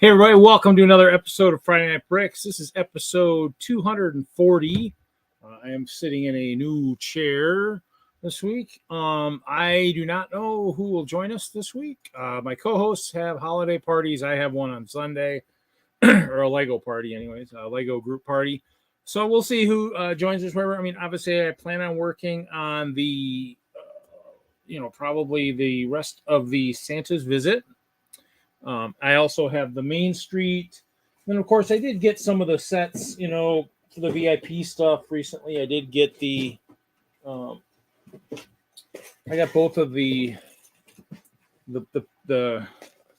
Hey, everybody, welcome to another episode of Friday Night Bricks. This is episode 240. I am sitting in a new chair this week. I do not know who will join us this week. My co-hosts have holiday parties. I have one on Sunday, or a Lego party anyways, a Lego group party. So we'll see who joins us. Wherever. I mean, obviously, I plan on working on the, probably the rest of the Santa's visit. I also have the Main Street. And of course, I did get some of the sets, for the VIP stuff recently. I did get I got both of the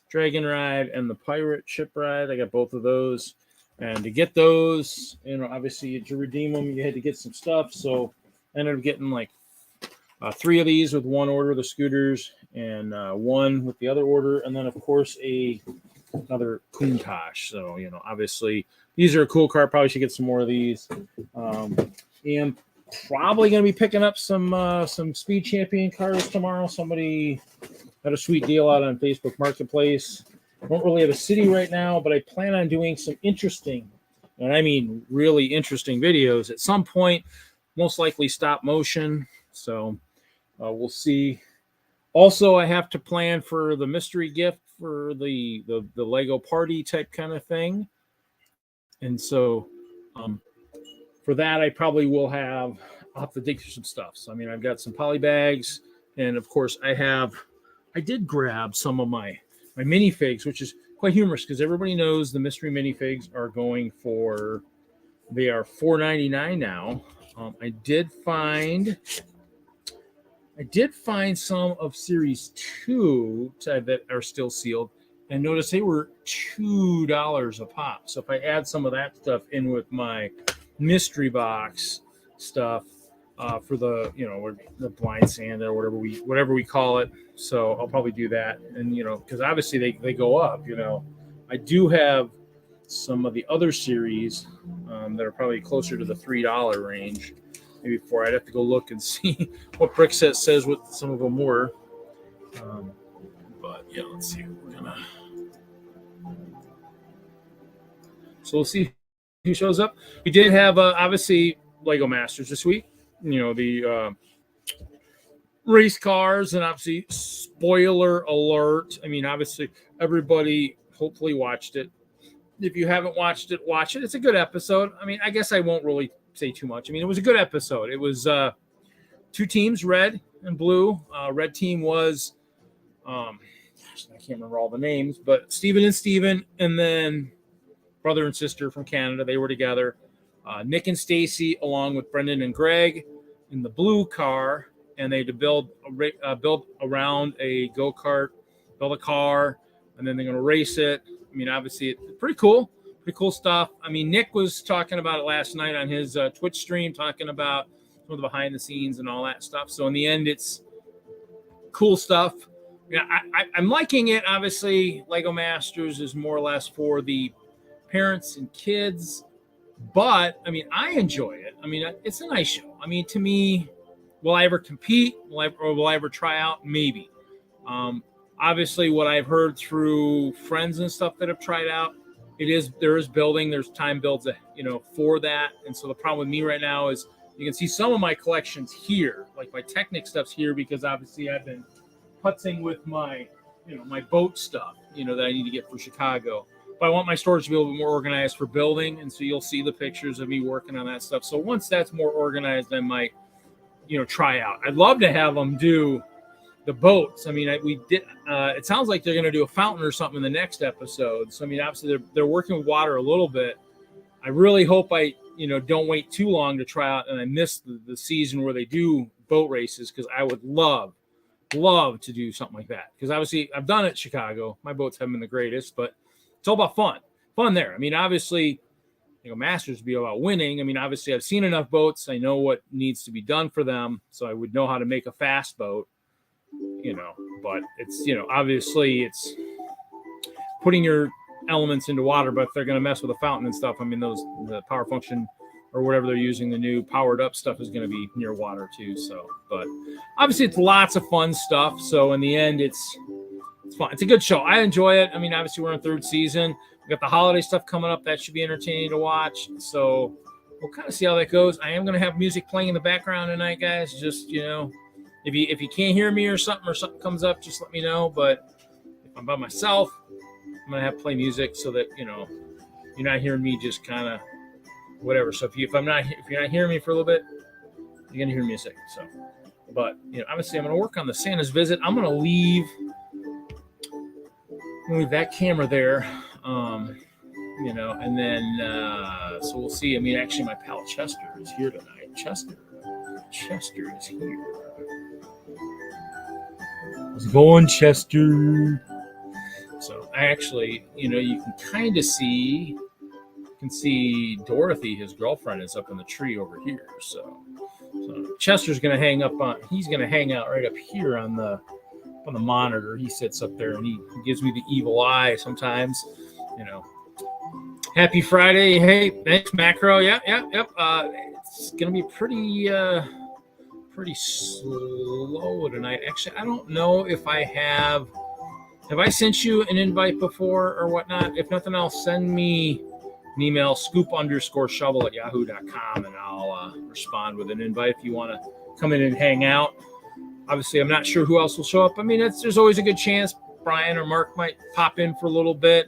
Dragon Ride and the Pirate Ship Ride. I got both of those. And to get those, obviously to redeem them, you had to get some stuff. So I ended up getting like 3 of these with one order of the scooters and 1 with the other order. And then, of course, another Countach. So, obviously these are a cool car. Probably should get some more of these. And probably going to be picking up some Speed Champion cars tomorrow. Somebody got a sweet deal out on Facebook Marketplace. I don't really have a city right now, but I plan on doing some interesting, and I mean really interesting videos at some point, most likely stop motion. So we'll see. Also, I have to plan for the mystery gift for the Lego party type kind of thing. And so for that, I probably will I'll have to dig through some stuff. So, I mean, I've got some poly bags. And, of course, I did grab some of my minifigs, which is quite humorous because everybody knows the mystery minifigs are they are $4.99 now. I did find some of Series 2 that are still sealed, and notice they were $2 a pop. So if I add some of that stuff in with my mystery box stuff for the blind sand or whatever we call it, so I'll probably do that. And because obviously they go up. I do have some of the other series that are probably closer to the $3 range. Maybe 4. I'd have to go look and see what Brickset says what some of them were. But yeah, let's see. So we'll see who shows up. We did have obviously Lego Masters this week. The race cars, and obviously spoiler alert. I mean, obviously everybody hopefully watched it. If you haven't watched it, watch it. It's a good episode. I mean, I guess I won't really say too much. I mean, it was a good episode. It was 2 teams, red and blue. Red team was I can't remember all the names, but Steven and Steven, and then brother and sister from Canada. They were together. Nick and Stacy, along with Brendan and Greg, in the blue car, and they had to build around a go-kart, build a car, and then they're going to race it. I mean, obviously, it's pretty cool stuff. I mean, Nick was talking about it last night on his Twitch stream, talking about some of the behind the scenes and all that stuff. So in the end, it's cool stuff. I'm liking it. Obviously, Lego Masters is more or less for the parents and kids, but I mean, I enjoy it. I mean, it's a nice show. I mean, to me, will I ever compete? Will I ever try out? Maybe. Obviously, what I've heard through friends and stuff that have tried out, there is building. There's time builds, for that. And so the problem with me right now is you can see some of my collections here, like my Technic stuff's here because obviously I've been putzing with my, my boat stuff, that I need to get for Chicago. But I want my storage to be a little bit more organized for building. And so you'll see the pictures of me working on that stuff. So once that's more organized, I might, try out. I'd love to have them do the boats. I mean, we did. It sounds like they're going to do a fountain or something in the next episode. So I mean, obviously they're working with water a little bit. I really hope I don't wait too long to try out and I miss the season where they do boat races, because I would love to do something like that. Because obviously I've done it in Chicago. My boats haven't been the greatest, but it's all about fun there. I mean, obviously, Masters would be about winning. I mean, obviously I've seen enough boats. I know what needs to be done for them, so I would know how to make a fast boat. But it's, obviously it's putting your elements into water, but if they're going to mess with a fountain and stuff, I mean, the power function or whatever they're using, the new powered up stuff, is going to be near water too. So, but obviously it's lots of fun stuff. So in the end, it's fun. It's a good show. I enjoy it. I mean, obviously we're in third season. We got the holiday stuff coming up. That should be entertaining to watch. So we'll kind of see how that goes. I am going to have music playing in the background tonight, guys. Just, if you can't hear me or something comes up, just let me know. But if I'm by myself, I'm going to have to play music so that, you're not hearing me just kind of whatever. So if you're not hearing me for a little bit, you're going to hear music. So, but, obviously I'm going to work on the Santa's visit. I'm going to leave that camera there. And then, so we'll see. I mean, actually, my pal Chester is here tonight. Chester is here. How's it going, Chester? So, actually, you can kind of see, Dorothy, his girlfriend, is up in the tree over here. So Chester's going to hang out right up here on the monitor. He sits up there and he gives me the evil eye sometimes, Happy Friday. Hey, thanks, Macro. Yep. It's going to be pretty slow tonight. Actually, I don't know if have I sent you an invite before or whatnot? If nothing else, send me an email, scoop_shovel@yahoo.com, and I'll respond with an invite if you want to come in and hang out. Obviously, I'm not sure who else will show up. I mean, there's always a good chance Brian or Mark might pop in for a little bit.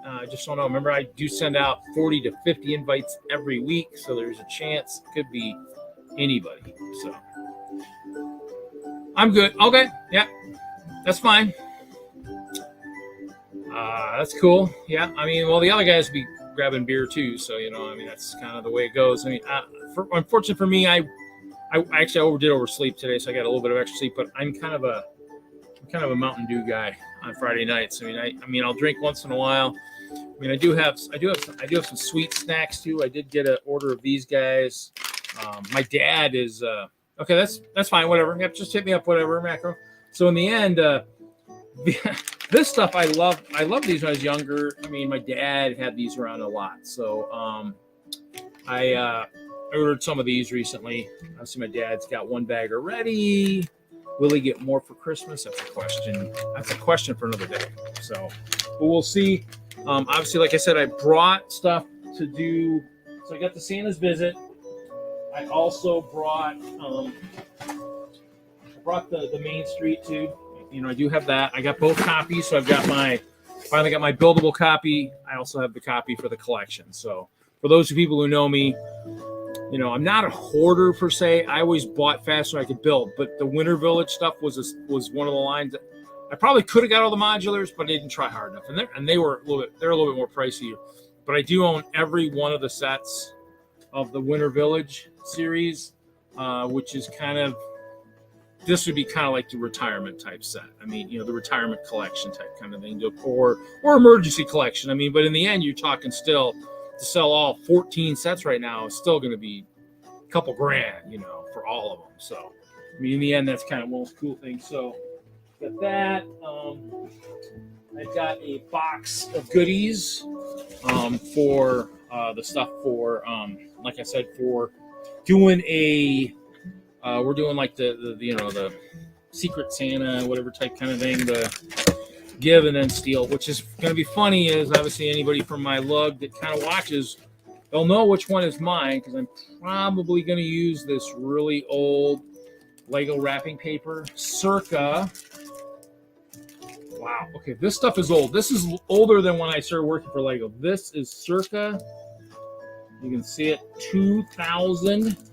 I just don't know. Remember, I do send out 40 to 50 invites every week, so there's a chance it could be anybody. So I'm good. Okay, yeah, that's fine. That's cool. Yeah, I mean, well, the other guys will be grabbing beer too, so that's kind of the way it goes. I mean, unfortunately for me, I actually did oversleep today, so I got a little bit of extra sleep. But I'm kind of a Mountain Dew guy on Friday nights. I mean, I'll drink once in a while. I mean, I do have some sweet snacks too. I did get an order of these guys. My dad is okay. That's fine. Whatever. Yep. Just hit me up. Whatever, Macro. So in the end, this stuff I love. I love these when I was younger. I mean, my dad had these around a lot. So I ordered some of these recently. Obviously, my dad's got one bag already. Will he get more for Christmas? That's a question. That's a question for another day. So, but we'll see. Obviously, like I said, I brought stuff to do. So I got the Santa's visit. I also brought the Main Street too. I do have that. I got both copies. So finally got my buildable copy. I also have the copy for the collection. So for those people who know me, I'm not a hoarder per se. I always bought fast so I could build. But the Winter Village stuff was one of the lines that I probably could have got all the modulars, but I didn't try hard enough. And they were a little bit more pricey. But I do own every one of the sets of the Winter Village series, which is this would be kind of like the retirement type set. I mean, the retirement collection type kind of thing, or emergency collection. I mean, but in the end, you're talking still to sell all 14 sets right now is still going to be a couple grand, for all of them. So, I mean, in the end, that's kind of one of those cool things. So, got that. I've got a box of goodies for the stuff for, like I said, for doing we're doing like the Secret Santa, whatever type kind of thing, the give and then steal, which is going to be funny is obviously anybody from my lug that kind of watches, they'll know which one is mine because I'm probably going to use this really old Lego wrapping paper circa. Wow. Okay. This stuff is old. This is older than when I started working for Lego. This is circa, you can see it, 2006.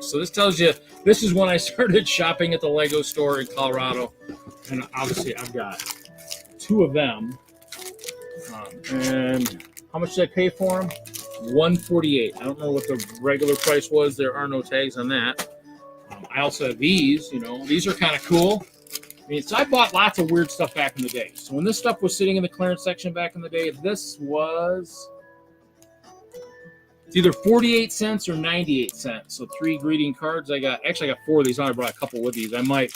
So this tells you this is when I started shopping at the Lego store in Colorado. And obviously I've got two of them. And how much did I pay for them? $148. I don't know what the regular price was. There are no tags on that. I also have these, these are kind of cool. I mean, so I bought lots of weird stuff back in the day. So when this stuff was sitting in the clearance section back in the day, it's either 48 cents or 98 cents. So 3 greeting cards. I got 4 of these. I brought a couple with these. I might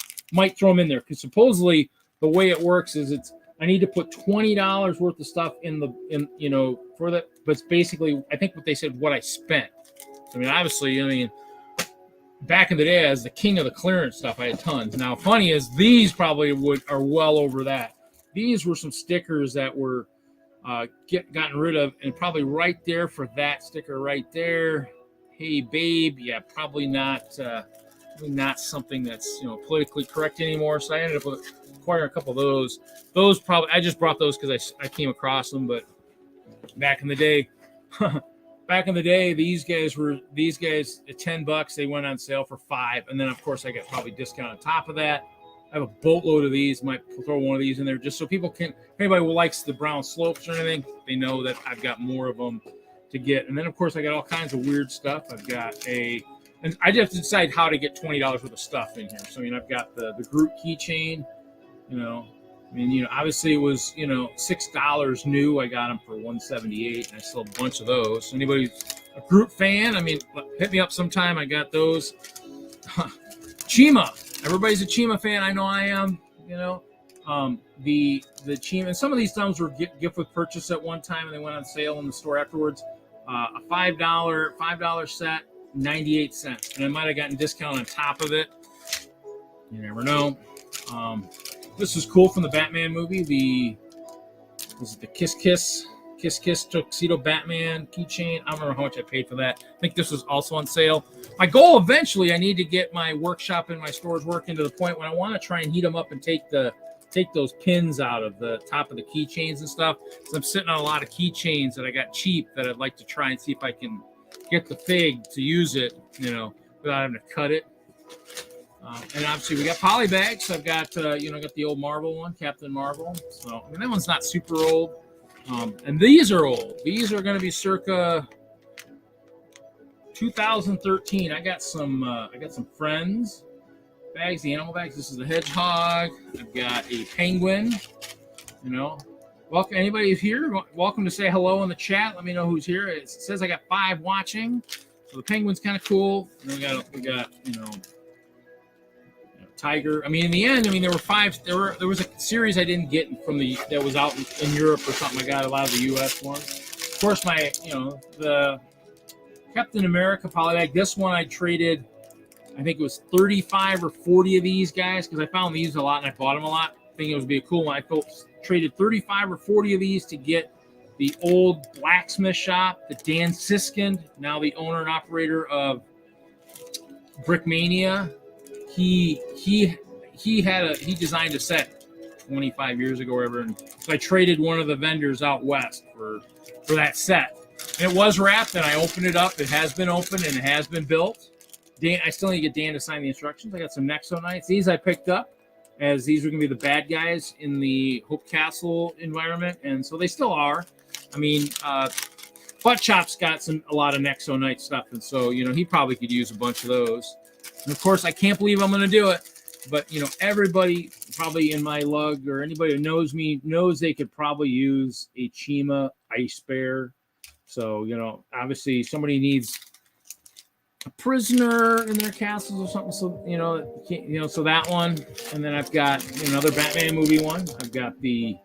throw them in there because supposedly the way it works is I need to put $20 worth of stuff in for that. But it's basically, I think what they said, what I spent. I mean, obviously, back in the day, as the king of the clearance stuff, I had tons. Now, funny is, these probably are well over that. These were some stickers that were gotten rid of, and probably right there for that sticker right there. Hey, babe. Yeah, probably not something that's, you know, politically correct anymore. So I ended up acquiring a couple of those. Those probably, I just brought those because I came across them. But back in the day, these guys at $10. They went on sale for $5, and then of course I got probably discount on top of that. I have a boatload of these. Might throw one of these in there just so people can, if anybody who likes the brown slopes or anything, they know that I've got more of them to get. And then of course I got all kinds of weird stuff. I've got and I just have to decide how to get $20 worth of stuff in here. So I mean, I've got the group keychain. You know, I mean, you know, obviously it was, you know, $6 new. I got them for $178, and I still have a bunch of those. So anybody a group fan, I mean, hit me up sometime. I got those. Chima. Everybody's a Chima fan. I know I am. You know, the Chima, and some of these thumbs were gift with purchase at one time, and they went on sale in the store afterwards. A $5 set, 98 cents, and I might have gotten discount on top of it. You never know. This is cool from the Batman movie. Was it the Kiss Kiss Tuxedo Batman keychain? I don't remember how much I paid for that. I think this was also on sale. My goal eventually, I need to get my workshop and my stores working to the point when I want to try and heat them up and take those pins out of the top of the keychains and stuff. So I'm sitting on a lot of keychains that I got cheap that I'd like to try and see if I can get the fig to use it, you know, without having to cut it. And obviously we got poly bags. I've got, I got the old Marvel one, Captain Marvel. So, I mean, that one's not super old. And these are old. These are going to be circa 2013. I got some Friends bags, the animal bags. This is a hedgehog. I've got a penguin. You know, welcome anybody who's here. Welcome to say hello in the chat. Let me know who's here. It says I got 5 watching. So the penguin's kind of cool. And we got tiger. I mean, in the end, there were 5. There was a series I didn't get that was out in Europe or something. I got a lot of the U.S. ones. Of course, the Captain America polybag. This one I traded. I think it was 35 or 40 of these guys because I found these a lot and I bought them a lot. Thinking it would be a cool one. I traded 35 or 40 of these to get the old blacksmith shop that Dan Siskind, now the owner and operator of Brickmania. He designed a set 25 years ago or whatever, and so I traded one of the vendors out west for that set. And it was wrapped, and I opened it up. It has been opened and it has been built. Dan, I still need to get Dan to sign the instructions. I got some Nexo Knights. These I picked up as these were going to be the bad guys in the Hope Castle environment, and so they still are. I mean, Butt Chop's got a lot of Nexo Knight stuff, and so he probably could use a bunch of those. And of course, I can't believe I'm going to do it, but everybody probably in my lug or anybody who knows me knows they could probably use a Chima Ice Bear. So obviously somebody needs a prisoner in their castles or something. So so that one, and then I've got another Batman movie one. I've got the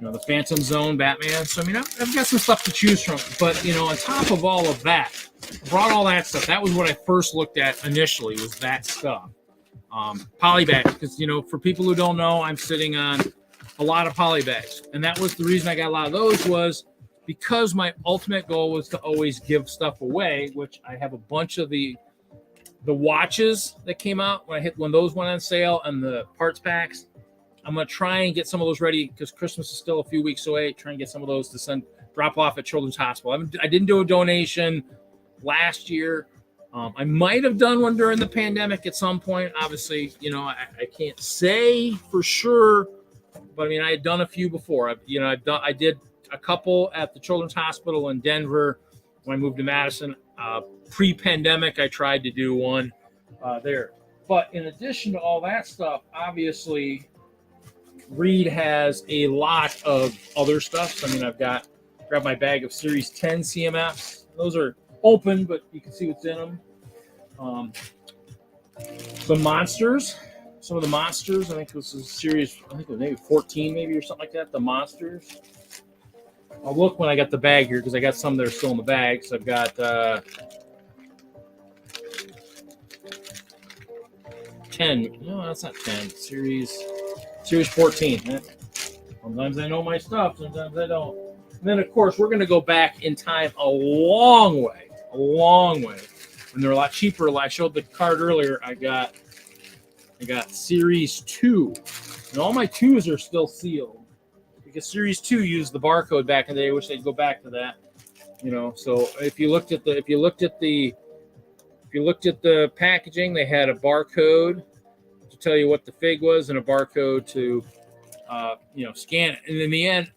the Phantom Zone Batman. So I've got some stuff to choose from. But on top of all of that, I brought all that stuff. That was what I first looked at initially, was that stuff. Polybags, because for people who don't know, I'm sitting on a lot of polybags, and that was the reason I got a lot of those, was because my ultimate goal was to always give stuff away, which I have a bunch of the watches that came out when those went on sale, and the parts packs. I'm going to try and get some of those ready because Christmas is still a few weeks away. Try and get some of those to drop off at Children's Hospital. I didn't do a donation last year. I might have done one during the pandemic at some point. Obviously, I can't say for sure, but I had done a few before. I did a couple at the Children's Hospital in Denver when I moved to Madison. Pre-pandemic, I tried to do one there. But in addition to all that stuff, obviously, Reed has a lot of other stuff. So, I've grabbed my bag of Series 10 CMFs. Those are open, but you can see what's in them. Some monsters. Some of the monsters. I think this is Series, it was maybe 14 maybe or something like that. The monsters. I'll look when I got the bag here because I got some that are still in the bag. So I've got 10. No, that's not 10. Series 14. Sometimes I know my stuff. Sometimes I don't. And then, of course, we're going to go back in time a long way. When they're a lot cheaper. I showed the card earlier. I got Series 2. And all my 2s are still sealed. Because Series 2 used the barcode back in the day. I wish they'd go back to that. So if you looked at the packaging, they had a barcode to tell you what the fig was and a barcode to scan it. And in the end,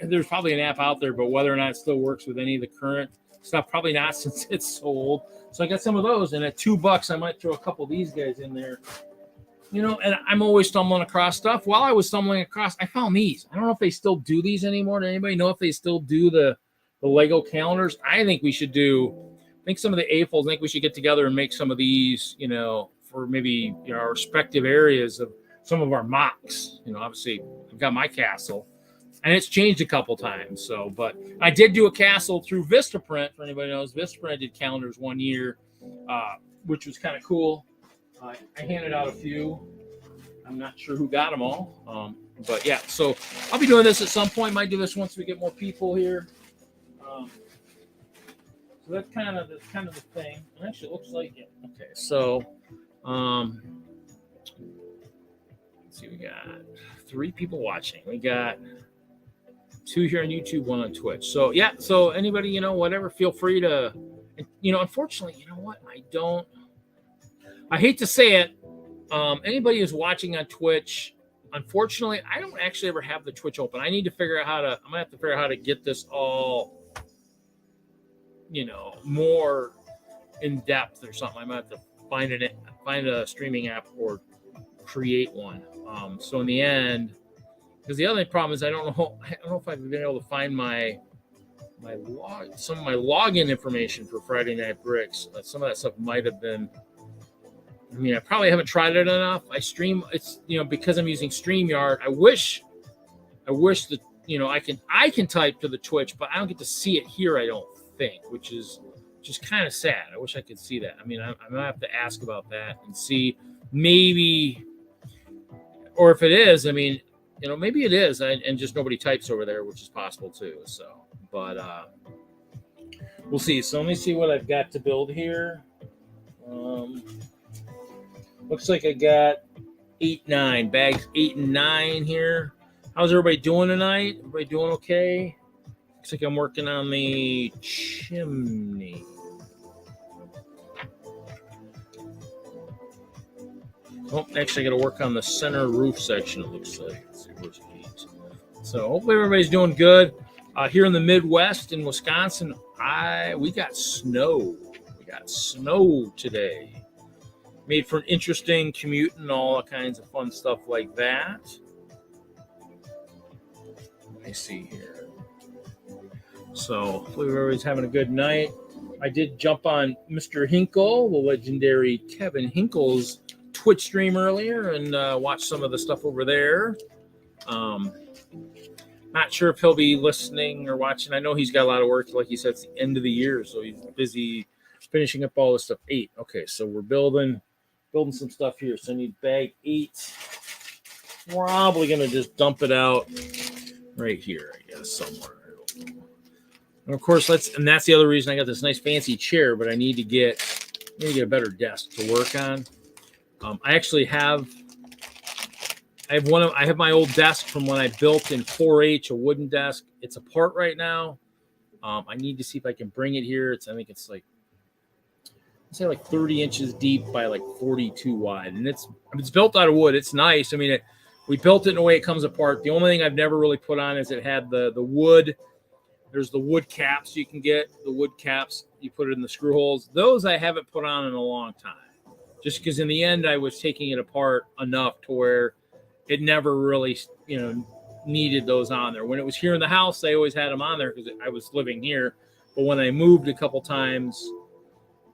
there's probably an app out there, but whether or not it still works with any of the current stuff, probably not, since it's sold. So I got some of those, and at $2, I might throw a couple of these guys in there. And I'm always stumbling across stuff. While I was stumbling across, I found these. I don't know if they still do these anymore. Does anybody know if they still do the Lego calendars? I think we should do. I think some of the AFOLs. I think we should get together and make some of these. For maybe our respective areas of some of our MOCs. Obviously, I've got my castle, and it's changed a couple times. So, but I did do a castle through Vistaprint. For anybody who knows, Vistaprint did calendars one year, which was kind of cool. I handed out a few. I'm not sure who got them all, but yeah. So I'll be doing this at some point. Might do this once we get more people here. So that's kind of the thing. And actually, it looks like it. Okay, so let's see. We got 3 people watching. We got 2 here on YouTube, 1 on Twitch. So yeah. So anybody, whatever, feel free to. Unfortunately, I hate to say it. Anybody who's watching on Twitch, unfortunately, I don't actually ever have the Twitch open. I need to figure out I'm gonna have to figure out how to get this all, more in depth or something. I might have to find a streaming app or create one. So in the end, because the other problem is I don't know if I've been able to find some of my login information for Friday Night Bricks. Some of that stuff might have been. I probably haven't tried it enough. I stream. It's because I'm using StreamYard. I wish that I can type to the Twitch, but I don't get to see it here. I don't think, which is just kind of sad. I wish I could see that. I'm gonna have to ask about that and see maybe, or if it is. Maybe it is, and just nobody types over there, which is possible too. So, but we'll see. So let me see what I've got to build here. Looks like I got 9 bags, 8 and 9 here. How's everybody doing tonight? Everybody doing okay? Looks like I'm working on the chimney. Oh, actually, I got to work on the center roof section, it looks like. Let's see, where's the heat? So hopefully everybody's doing good. Here in the Midwest in Wisconsin, we got snow. We got snow today. Made for an interesting commute and all kinds of fun stuff like that. Let me see here. So hopefully everybody's having a good night. I did jump on Mr. Hinkle, the legendary Kevin Hinkle's Twitch stream earlier, and watch some of the stuff over there. Not sure if he'll be listening or watching. I know he's got a lot of work. Like he said, it's the end of the year, so he's busy finishing up all this stuff. 8. Okay, so we're building some stuff here. So I need bag 8. Probably going to just dump it out right here, I guess, somewhere. And of course, that's the other reason I got this nice fancy chair, but I need to get a better desk to work on. I actually have my old desk from when I built in 4-H, a wooden desk. It's apart right now. I need to see if I can bring it here. I think it's like 30 inches deep by like 42 wide, and it's built out of wood. It's nice. We built it in a way it comes apart. The only thing I've never really put on is it had the wood. There's the wood caps you can get. The wood caps, you put it in the screw holes. Those I haven't put on in a long time, just because in the end I was taking it apart enough to where it never really needed those on there. When it was here in the house, I always had them on there because I was living here. But when I moved a couple times,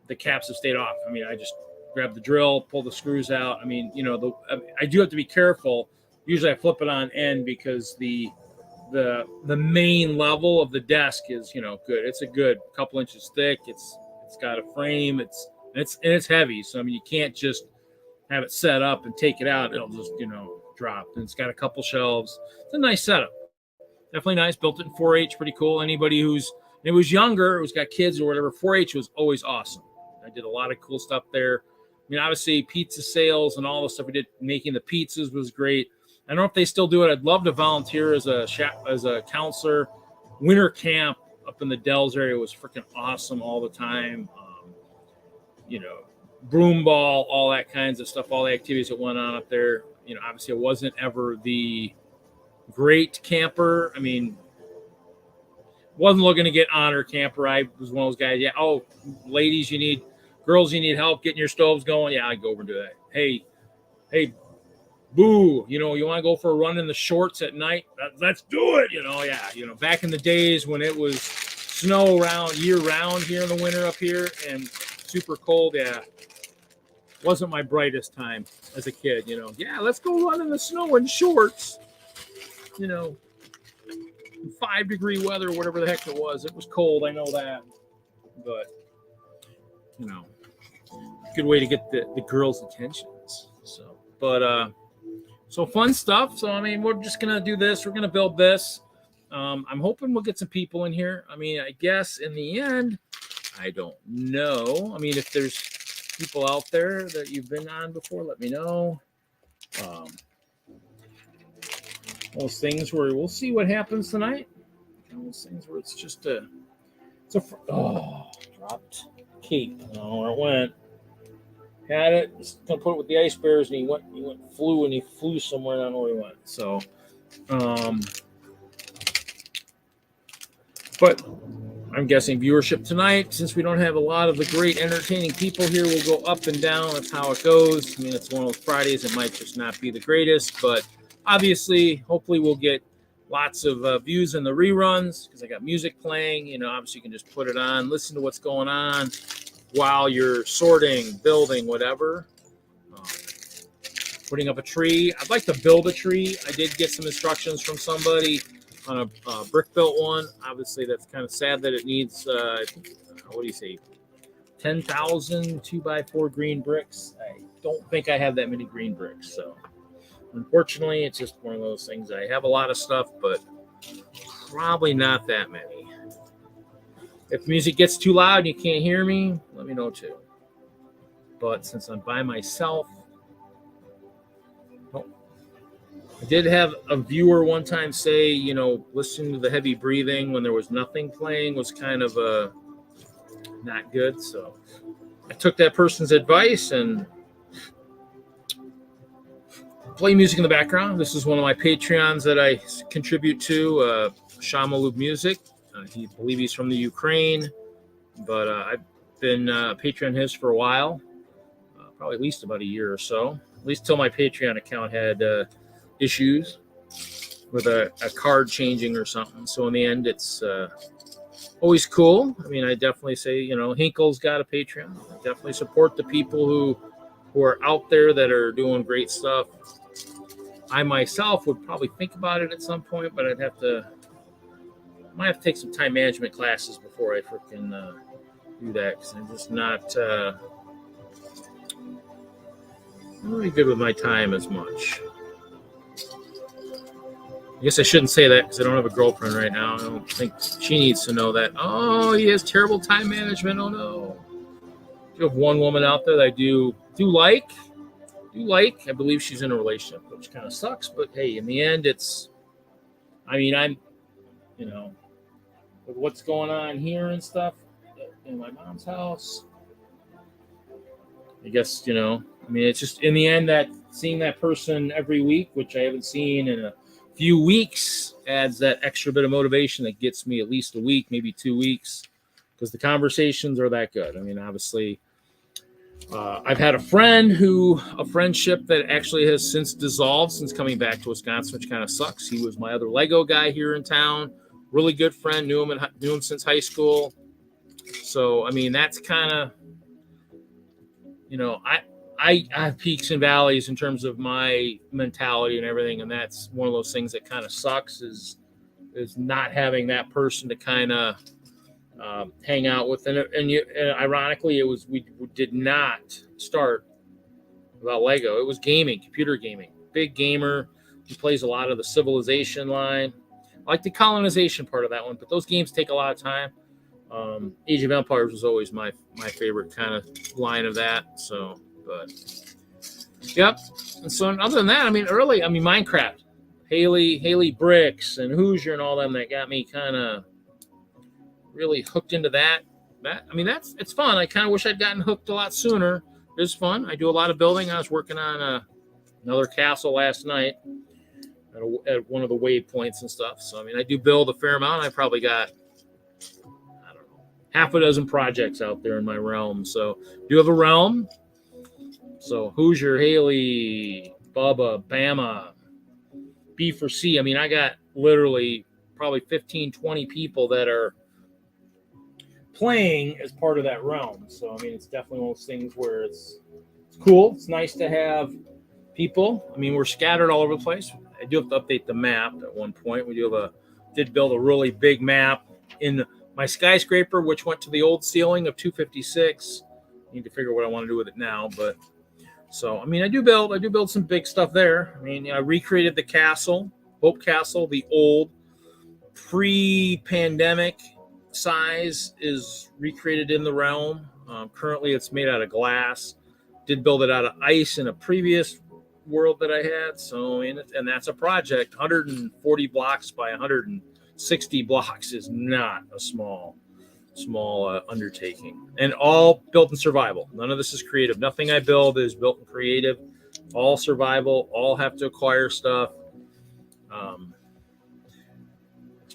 the caps have stayed off. I just grab the drill, pull the screws out. I do have to be careful. Usually I flip it on end because the main level of the desk is, good. It's a good couple inches thick. It's got a frame. It's heavy. So, you can't just have it set up and take it out, it'll just, drop. And it's got a couple shelves. It's a nice setup. Definitely nice. Built it in 4-H, pretty cool. Anybody who's younger, who's got kids or whatever, 4-H was always awesome. I did a lot of cool stuff there. I mean, obviously, pizza sales and all the stuff we did, making the pizzas was great. I don't know if they still do it. I'd love to volunteer as a counselor. Winter camp up in the Dells area was freaking awesome all the time. Broom ball, all that kinds of stuff, all the activities that went on up there. Obviously, I wasn't ever the great camper. I mean, wasn't looking to get honor camper. I was one of those guys. Yeah. Oh, ladies, girls, you need help getting your stoves going. Yeah, I'd go over and do that. Hey, boo, you want to go for a run in the shorts at night? Let's do it. Yeah. Back in the days when it was snow year round here in the winter up here and super cold. Yeah. Wasn't my brightest time as a kid, Yeah, let's go run in the snow in shorts. 5-degree weather, whatever the heck it was. It was cold, I know that. But, good way to get the girls' attentions. So fun stuff. So, I mean, we're just going to do this. We're going to build this. I'm hoping we'll get some people in here. I mean, I guess in the end, I don't know. I mean, if there's people out there that you've been on before, let me know. Those things where we'll see what happens tonight. Those things where it's just dropped cape. I don't know where it went. Had it. Just gonna put it with the ice bears, and he flew somewhere. I don't know where he went. So, but I'm guessing viewership tonight, since we don't have a lot of the great entertaining people here, will go up and down. That's how it goes. I mean, it's one of those Fridays. It might just not be the greatest, but obviously, hopefully we'll get lots of views in the reruns because I got music playing. Obviously you can just put it on, listen to what's going on while you're sorting, building, whatever. Putting up a tree. I'd like to build a tree. I did get some instructions from somebody on a brick built one. Obviously, that's kind of sad that it needs, 10,000 2x4 green bricks. I don't think I have that many green bricks, so unfortunately, it's just one of those things. I have a lot of stuff, but probably not that many. If music gets too loud and you can't hear me, let me know too. But since I'm by myself, I did have a viewer one time say, listening to the heavy breathing when there was nothing playing was kind of not good. So I took that person's advice and play music in the background. This is one of my Patreons that I contribute to, GMLTC Music. I believe he's from the Ukraine, but I've been a Patreon his for a while, probably at least about a year or so, at least till my Patreon account had issues with a card changing or something. So in the end, it's always cool. I mean, I definitely say, Hinkle's got a Patreon. I definitely support the people who are out there that are doing great stuff. I myself would probably think about it at some point, but might have to take some time management classes before I freaking do that, because I'm just not really good with my time as much. I guess I shouldn't say that because I don't have a girlfriend right now. I don't think she needs to know that. Oh, he has terrible time management. Oh no. You have one woman out there that I do like. I believe she's in a relationship, which kind of sucks. But hey, in the end, I'm with what's going on here and stuff in my mom's house. I guess, it's just in the end that seeing that person every week, which I haven't seen in a few weeks, adds that extra bit of motivation that gets me at least a week, maybe 2 weeks, because the conversations are that good. I mean, obviously, I've had a friendship that actually has since dissolved since coming back to Wisconsin, which kind of sucks. He was my other Lego guy here in town. Really good friend, knew him since high school. So, I mean, that's kind of, I have peaks and valleys in terms of my mentality and everything, and that's one of those things that kind of sucks is not having that person to kind of hang out with. And ironically, we did not start about Lego. It was gaming, computer gaming. Big gamer. He plays a lot of the Civilization line. I like the colonization part of that one, but those games take a lot of time. Age of Empires was always my favorite kind of line of that. So, but yep. And so other than that, Minecraft, Haley Bricks and Hoosier and all them that got me kind of really hooked into that. It's fun. I kind of wish I'd gotten hooked a lot sooner. It's fun. I do a lot of building. I was working on another castle last night at one of the waypoints and stuff. So, I do build a fair amount. I probably got, I don't know, half a dozen projects out there in my realm. So, do have a realm. So, Hoosier, Haley, Bubba, Bama, B for C. I got literally probably 15, 20 people that are playing as part of that realm. So, it's definitely one of those things where it's cool. It's nice to have people. We're scattered all over the place. I do have to update the map at one point. We did build a really big map in my skyscraper, which went to the old ceiling of 256. Need to figure what I want to do with it now, but so I do build some big stuff there. I recreated the castle, Hope Castle, the old pre-pandemic size is recreated in the realm. Currently, it's made out of glass. Did build it out of ice in a previous world that I had. So, and that's a project. 140 blocks by 160 blocks is not a small undertaking. And all built in survival. None of this is creative. Nothing I build is built in creative. All survival. All have to acquire stuff.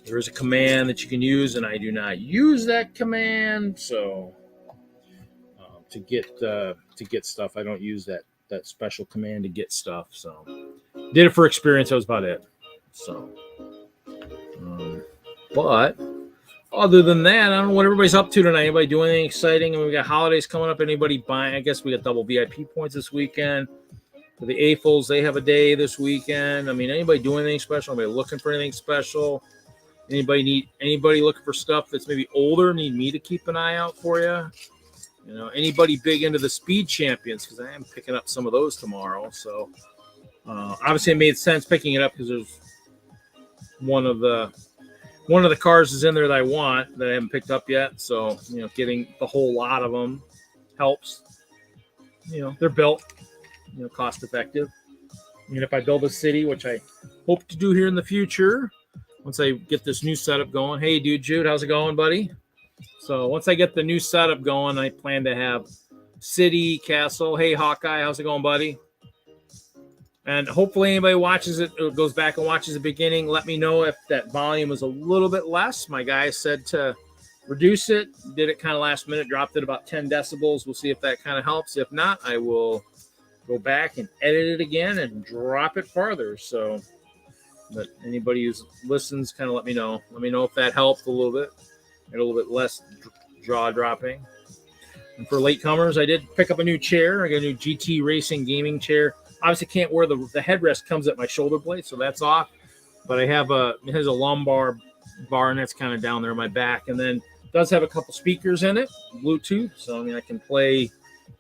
There is a command that you can use, and I do not use that command. So, to get stuff, I don't use that special command to get stuff. So, did it for experience. That was about it. So, but other than that, I don't know what everybody's up to tonight. Anybody doing anything exciting? We got holidays coming up. Anybody buying? I guess we got double VIP points this weekend. For the AFOLs, they have a day this weekend. Anybody doing anything special? Anybody looking for anything special? Anybody looking for stuff that's maybe older? Need me to keep an eye out for you? Anybody big into the speed champions? Because I am picking up some of those tomorrow. So obviously it made sense picking it up because there's one of the cars is in there that I want that I haven't picked up yet. So getting the whole lot of them helps. They're built, cost effective. If I build a city, which I hope to do here in the future, once I get this new setup going. Hey, dude, Jude, how's it going, buddy? So once I get the new setup going, I plan to have city, castle. Hey, Hawkeye, how's it going, buddy? And hopefully anybody watches it or goes back and watches the beginning. Let me know if that volume is a little bit less. My guy said to reduce it. Did it kind of last minute, dropped it about 10 decibels. We'll see if that kind of helps. If not, I will go back and edit it again and drop it farther. So, but anybody who listens, kind of let me know. Let me know if that helped a little bit. Get a little bit less jaw dropping. And for latecomers, I did pick up a new chair. I got a new GT Racing gaming chair. Obviously, can't wear the headrest comes at my shoulder blade, so that's off. But it has a lumbar bar, and that's kind of down there on my back. And then it does have a couple speakers in it, Bluetooth. So I can play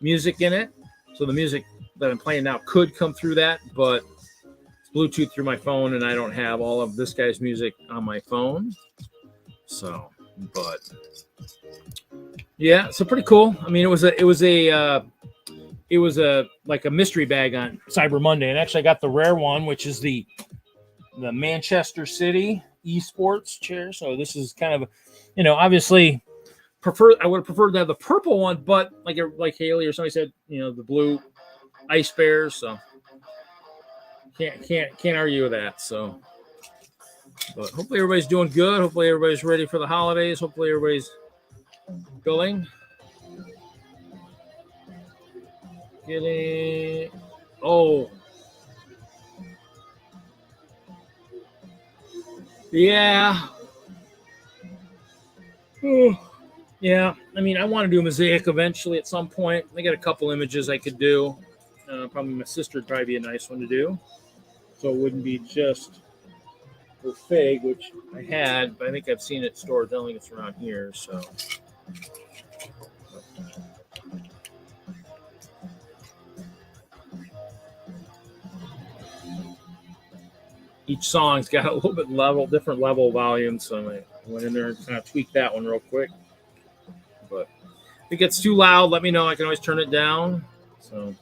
music in it. So the music that I'm playing now could come through that, but it's Bluetooth through my phone, and I don't have all of this guy's music on my phone. So. But yeah, so pretty cool. It was a like a mystery bag on Cyber Monday, and actually I got the rare one, which is the Manchester City esports chair. So this is kind of, obviously I would have preferred to have the purple one, but like Haley or somebody said, the blue Ice Bears. So can't argue with that. So. But hopefully everybody's doing good. Hopefully everybody's ready for the holidays. Hopefully everybody's building. Yeah. Yeah. I want to do a mosaic eventually at some point. I got a couple images I could do. Probably my sister would probably be a nice one to do. So it wouldn't be just for fig, which I had, but I think I've seen it stored. I don't think it's around here. So, each song's got a little bit different level volume. So I went in there and kind of tweaked that one real quick. But if it gets too loud, let me know. I can always turn it down. So.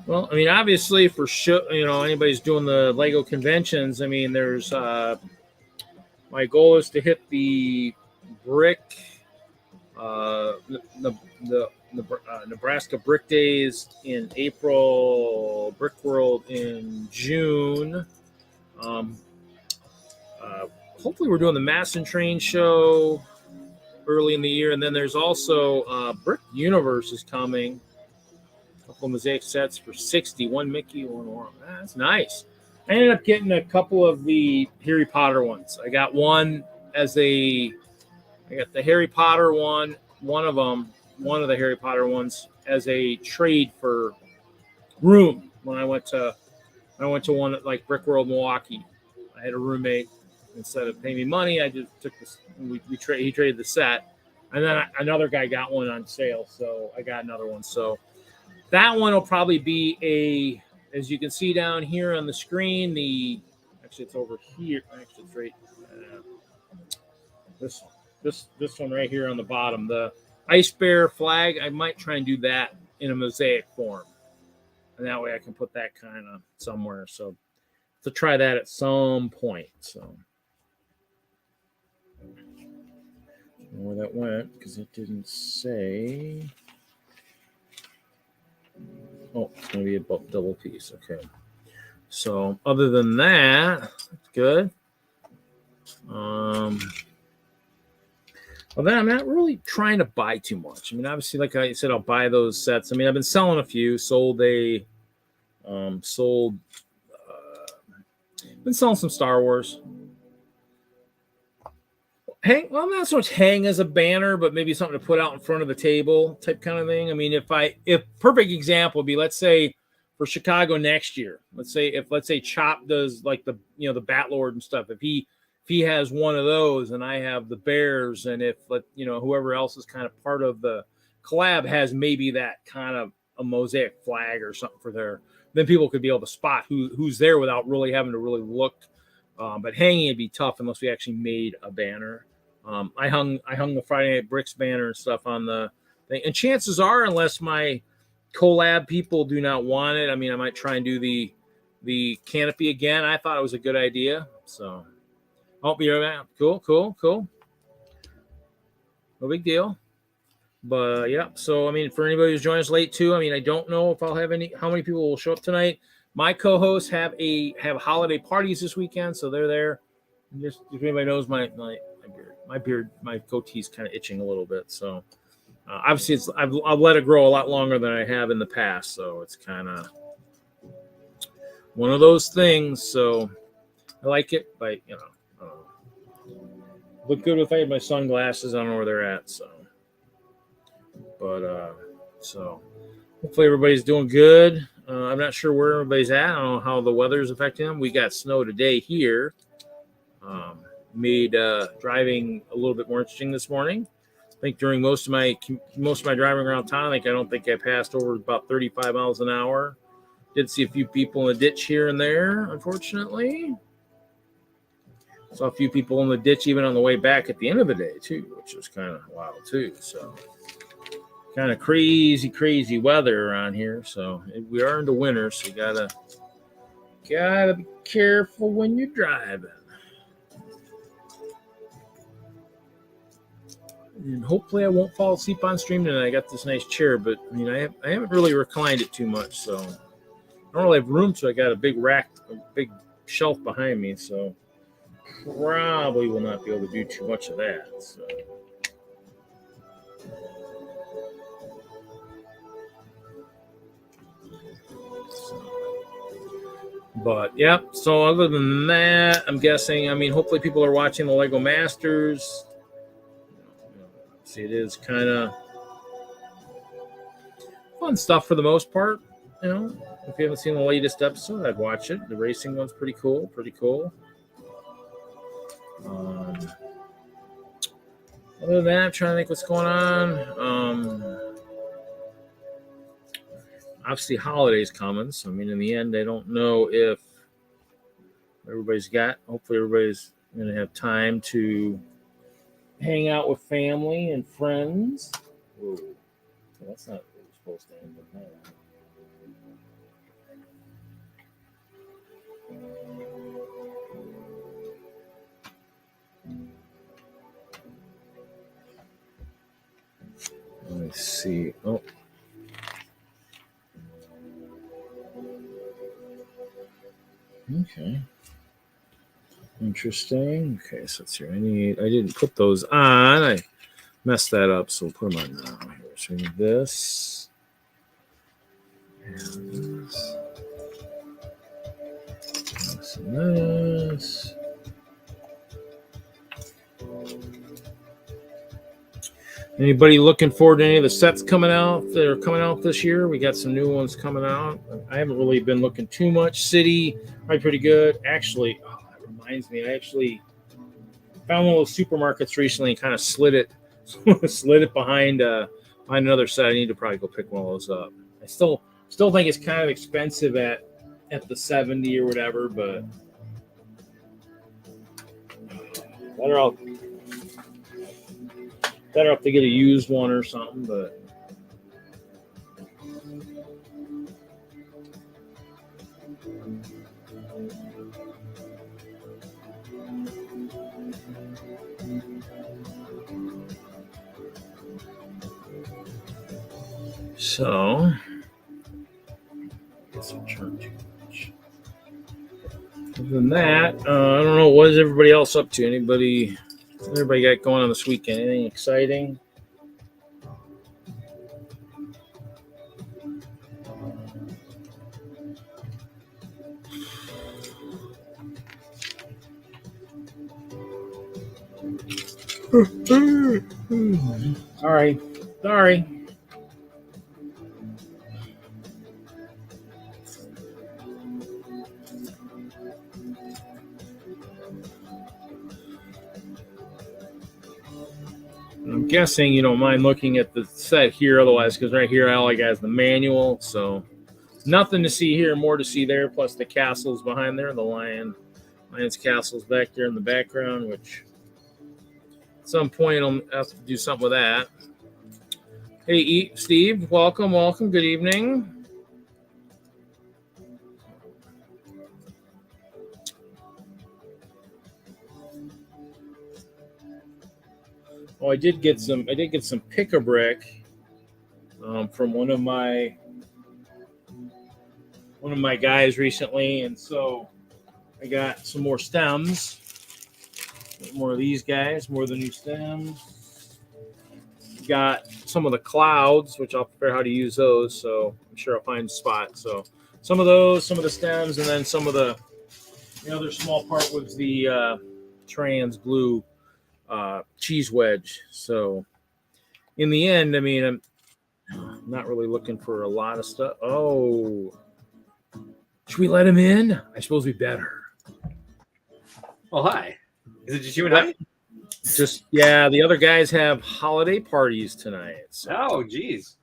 Well, I mean, obviously, for sure, anybody's doing the Lego conventions. I mean, there's my goal is to hit the brick, the Nebraska Brick Days in April, Brick World in June. Hopefully, we're doing the Mass and Train show early in the year, and then there's also Brick Universe is coming. Couple mosaic sets for 60, one Mickey, one Orm. That's nice. I ended up getting a couple of the Harry Potter ones. I got I got the Harry Potter one of the Harry Potter ones as a trade for room. When I went to one at like Brick World Milwaukee. I had a roommate. Instead of paying me money, I just took this. He traded the set, and then another guy got one on sale, so I got another one. So. That one will probably be as you can see down here on the screen, actually it's over here. Actually, it's right. This one right here on the bottom, the Ice Bear flag. I might try and do that in a mosaic form, and that way I can put that kind of somewhere. So to try that at some point. So I don't know where that went because it didn't say. Oh, it's going to be a double piece. Okay. So other than that, it's good. Well, then I'm not really trying to buy too much. I mean, obviously, like I said, I'll buy those sets. I mean, I've been selling a few. Been selling some Star Wars. Well, not so much hang as a banner, but maybe something to put out in front of the table type kind of thing. I mean, if perfect example would be, let's say for Chicago next year, let's say Chop does like the Bat Lord and stuff. If he has one of those and I have the Bears, and if whoever else is kind of part of the collab has maybe that kind of a mosaic flag or something for there, then people could be able to spot who's there without really having to really look. But hanging would be tough unless we actually made a banner. I hung the Friday Night Bricks banner and stuff on the thing. And chances are, unless my collab people do not want it, I mean, I might try and do the canopy again. I thought it was a good idea. So I'll be right back. Cool. No big deal. But yeah, so I mean, for anybody who's joined us late too, I mean, I don't know if I'll have how many people will show up tonight. My co-hosts have holiday parties this weekend, so they're there. And just if anybody knows my beard, my goatee's kind of itching a little bit. So obviously, I've let it grow a lot longer than I have in the past. So it's kind of one of those things. So I like it, but look good if I had my sunglasses. I don't know where they're at. So, but so hopefully everybody's doing good. I'm not sure where everybody's at. I don't know how the weather's affecting them. We got snow today here. Made driving a little bit more interesting this morning. I think during most of my driving around town, I don't think I passed over about 35 miles an hour. Did see a few people in the ditch here and there, unfortunately. Saw a few people in the ditch even on the way back at the end of the day too, which was kind of wild too. So kind of crazy weather around here. So we are into winter, so you gotta be careful when you're driving. And hopefully I won't fall asleep on stream tonight. I got this nice chair, but I mean, I haven't really reclined it too much, so I don't really have room. So I got a big big shelf behind me, so probably will not be able to do too much of that. So. But yeah, so other than that, I'm guessing, I mean, hopefully people are watching the Lego Masters. See, it is kind of fun stuff for the most part. If you haven't seen the latest episode, I'd watch it. The racing one's pretty cool. Other than that, I'm trying to think what's going on. obviously holidays coming. So I mean, in the end, I don't know if hopefully everybody's going to have time to hang out with family and friends. Whoa, that's not what we're supposed to end with that. Let me see. Oh. Okay. Interesting. Okay, so let's see. I didn't put those on. I messed that up, so we'll put them on now. Here, so we need this. And this. Anybody looking forward to any of the sets coming out that are coming out this year? We got some new ones coming out. I haven't really been looking too much. City, probably pretty good. Actually, that reminds me, I actually found one of those supermarkets recently and kind of slid it behind another set. I need to probably go pick one of those up. I still think it's kind of expensive at the 70 or whatever, but better off to get a used one or something, but so I guess I'll turn too much. Other than that, I don't know, what is everybody else up to? Everybody got going on this weekend? Anything exciting? Sorry. I'm guessing you don't mind looking at the set here, otherwise, because right here all I got is the manual, so nothing to see here, more to see there, plus the castles behind there, the lion's castles back there in the background, which at some point I'll have to do something with that. Hey, Steve, welcome, good evening. Oh, I did get some pick-a-brick from one of my guys recently, and so I got some more stems, more of these guys, more of the new stems. Got some of the clouds, which I'll figure out how to use those, so I'm sure I'll find a spot. So some of those, some of the stems, and then some of the other small part was the trans glue cheese wedge. So in the end, I mean, I'm not really looking for a lot of stuff. Oh, should we let him in? I suppose we better. Oh, hi. Is it just you and I? Just, yeah, the other guys have holiday parties tonight. So. Oh, geez.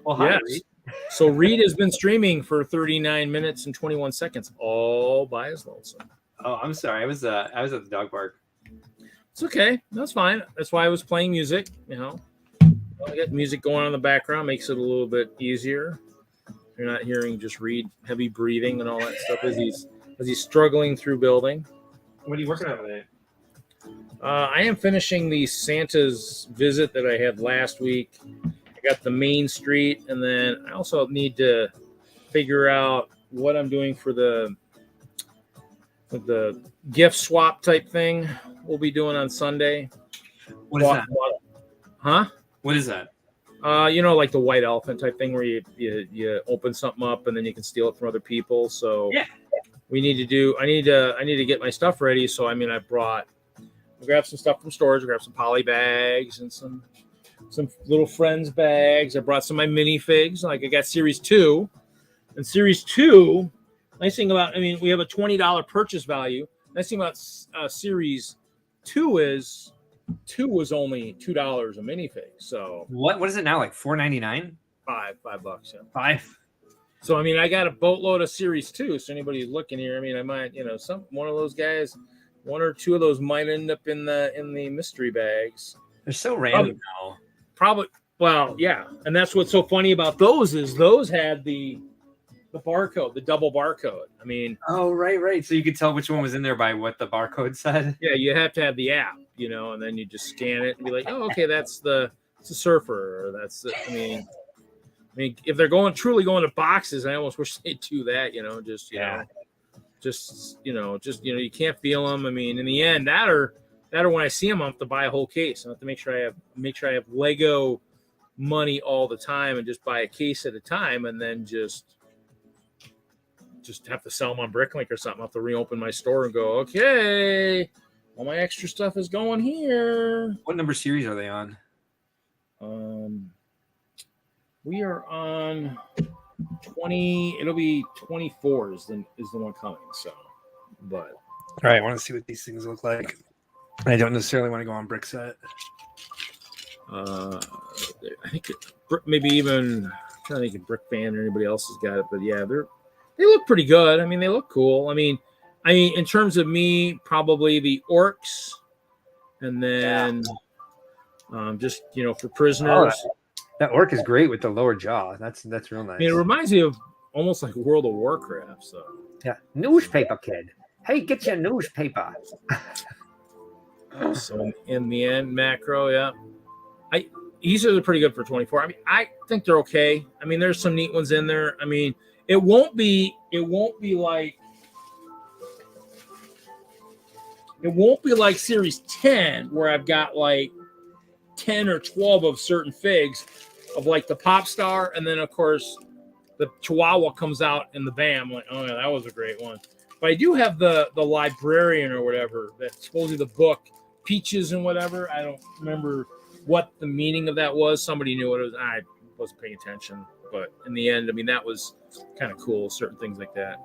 Well, hi, yes. Reed. So Reed has been streaming for 39 minutes and 21 seconds, all by his lonesome. Oh, I'm sorry. I was at the dog park. It's okay. That's fine. That's why I was playing music. I get music going on in the background, makes it a little bit easier. You're not hearing just Reed heavy breathing and all that stuff as he's struggling through building. What are you working on today? I am finishing the Santa's visit that I had last week. I got the main street, and then I also need to figure out what I'm doing for the gift swap type thing we'll be doing on Sunday. What is that? Huh? What is that? Like the white elephant type thing where you open something up and then you can steal it from other people. So yeah, I need to get my stuff ready. So I grabbed some stuff from storage. I grabbed some poly bags and some little friends bags. I brought some of my minifigs. Like I got Series 2. And Series 2, nice thing about, we have a $20 purchase value. Nice thing about Series 2 is 2 was only $2 a minifig. So what is it now? Like $4.99? $5. Yeah. 5. So I mean, I got a boatload of Series 2. So anybody who's looking here, I mean, I might, one of those guys, one or two of those might end up in the mystery bags. They're so random now. Probably. Well, yeah, and that's what's so funny about those is those had the barcode, the double barcode. I mean, oh right. So you could tell which one was in there by what the barcode said. Yeah, you have to have the app, and then you just scan it and be like, oh, okay, it's a surfer, or that's the. I mean, if they're truly going to boxes, I almost wish they'd do that. You can't feel them. I mean, in the end, that or when I see them, I have to buy a whole case. I have to make sure I have Lego money all the time and just buy a case at a time, and then just have to sell them on Bricklink or something. I have to reopen my store and go, okay, all my extra stuff is going here. What number series are they on? We are on 20. It'll be 24 is the one coming. So, but all right, I want to see what these things look like. I don't necessarily want to go on Brickset. I think maybe even I'm trying to think if Brick Fan or anybody else has got it, but yeah, they look pretty good. I mean, they look cool. I mean, in terms of me, probably the Orcs, and then just for prisoners. Oh, that Orc is great with the lower jaw. That's real nice. I mean, it reminds me of almost like World of Warcraft. So yeah, newspaper kid. Hey, get your newspaper. So in the end, macro, yeah. These are pretty good for 24. I mean, I think they're okay. I mean, there's some neat ones in there. I mean, it won't be like Series 10 where I've got like 10 or 12 of certain figs of like the Pop Star, and then of course the Chihuahua comes out in the BAM. Like, oh yeah, that was a great one. But I do have the Librarian or whatever, that's supposedly the book Peaches and whatever. I don't remember what the meaning of that was. Somebody knew what it was. I wasn't paying attention, but in the end, I mean, that was kind of cool. Certain things like that.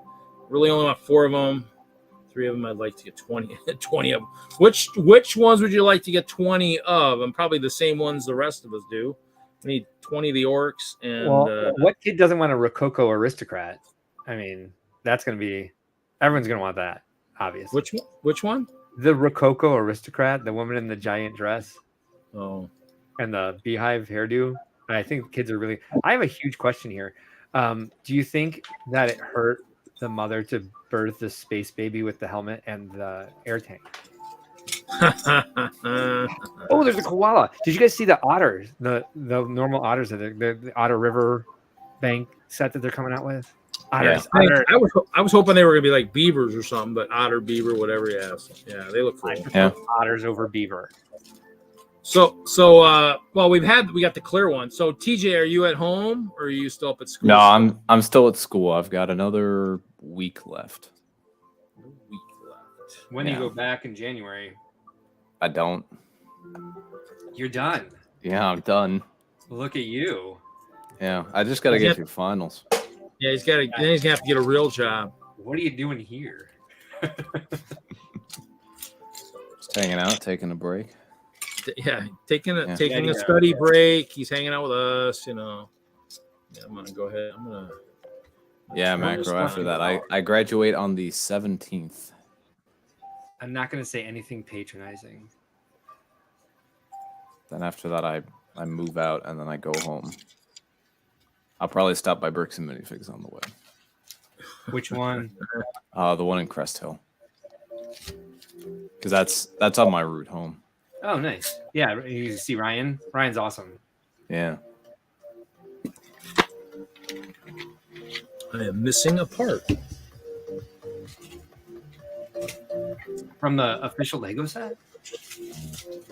Really only want 4 of them. 3 of them I'd like to get 20 of them. Which ones would you like to get 20 of? And probably the same ones the rest of us do. I need 20 of the Orcs. And what kid doesn't want a Rococo Aristocrat? I mean, that's going to be everyone's going to want that, obviously. Which one? The Rococo Aristocrat, the woman in the giant dress. Oh. And the beehive hairdo. And I think kids are really. I have a huge question here. Do you think that it hurt the mother to birth the space baby with the helmet and the air tank? Oh, there's a koala. Did you guys see the otters? The normal otters, the Otter River Bank set that they're coming out with? Otters. Yeah. I was hoping they were gonna be like beavers or something, but otter, beaver, whatever he has. Yeah, they look cool. Yeah. Otters over beaver. So well, we got the clear one. So TJ, are you at home or are you still up at school? No, I'm still at school. I've got another week left. When do you go back in January? I don't. You're done. Yeah, I'm done. Look at you. Yeah, I just got to get through finals. Yeah, he's gonna have to get a real job. What are you doing here? Just hanging out, taking a break. Yeah, taking a study break. He's hanging out with us, Yeah, I'm gonna go ahead. Yeah, macro. After that, I graduate on the 17th. I'm not gonna say anything patronizing. Then after that, I move out and then I go home. I'll probably stop by Bricks and Minifigs on the way. Which one? The one in Crest Hill. Because that's on my route home. Oh, nice. Yeah, you see Ryan. Ryan's awesome. Yeah. I am missing a part from the official Lego set.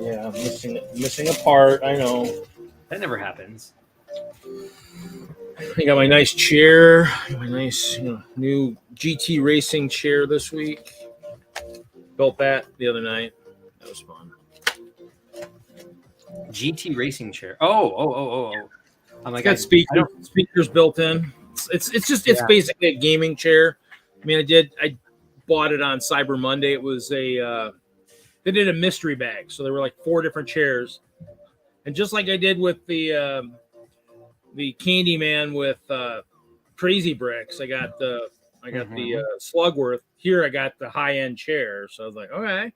Yeah, missing a part. I know that never happens. I got my nice chair, my nice new GT racing chair this week. Built that the other night. That was fun. GT racing chair. Oh. I'm like, got speakers built in. It's basically a gaming chair. I mean, I bought it on Cyber Monday. It was they did a mystery bag, so there were like 4 different chairs, and just like I did with the the Candyman with crazy bricks. I got the Slugworth. Here I got the high end chair. So I was like, okay,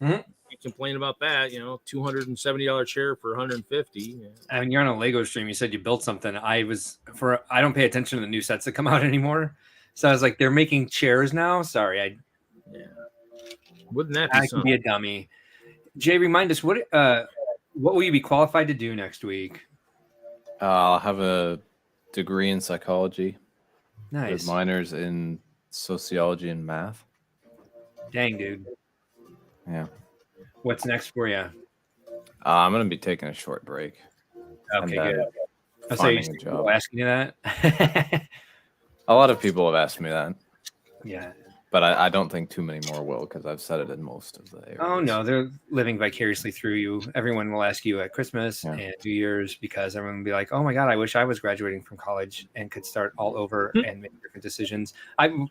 Mhm. can't complain about that. $270 chair for 150. Yeah. I mean, you're on a Lego stream. You said you built something. I don't pay attention to the new sets that come out anymore. So I was like, they're making chairs now. Sorry, Wouldn't that be I can something? be a dummy. Jay, remind us what will you be qualified to do next week? I'll have a degree in psychology Nice. with minors in sociology and math. Dang, dude. Yeah. What's next for you? I'm going to be taking a short break. Okay, and, good. I was finding a job. asking you that. A lot of people have asked me that, Yeah. but I don't think too many more will because I've said it in most of the areas. Oh no, they're living vicariously through you. Everyone will ask you at Christmas and New Year's because everyone will be like, "Oh my God, I wish I was graduating from college and could start all over and make different decisions."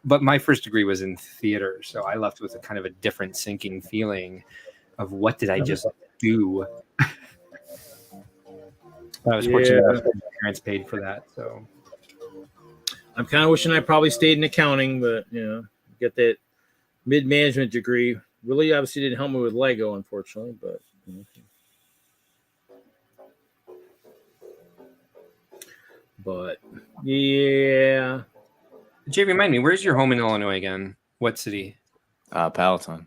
But my first degree was in theater, so I left with a kind of a different sinking feeling of what did I just do. I was fortunate enough that my parents paid for that, so. I'm kind of wishing I probably stayed in accounting, but get that mid-management degree. Really, obviously didn't help me with Lego, unfortunately, but yeah. Jay, remind me, where's your home in Illinois again? What city? Palatine.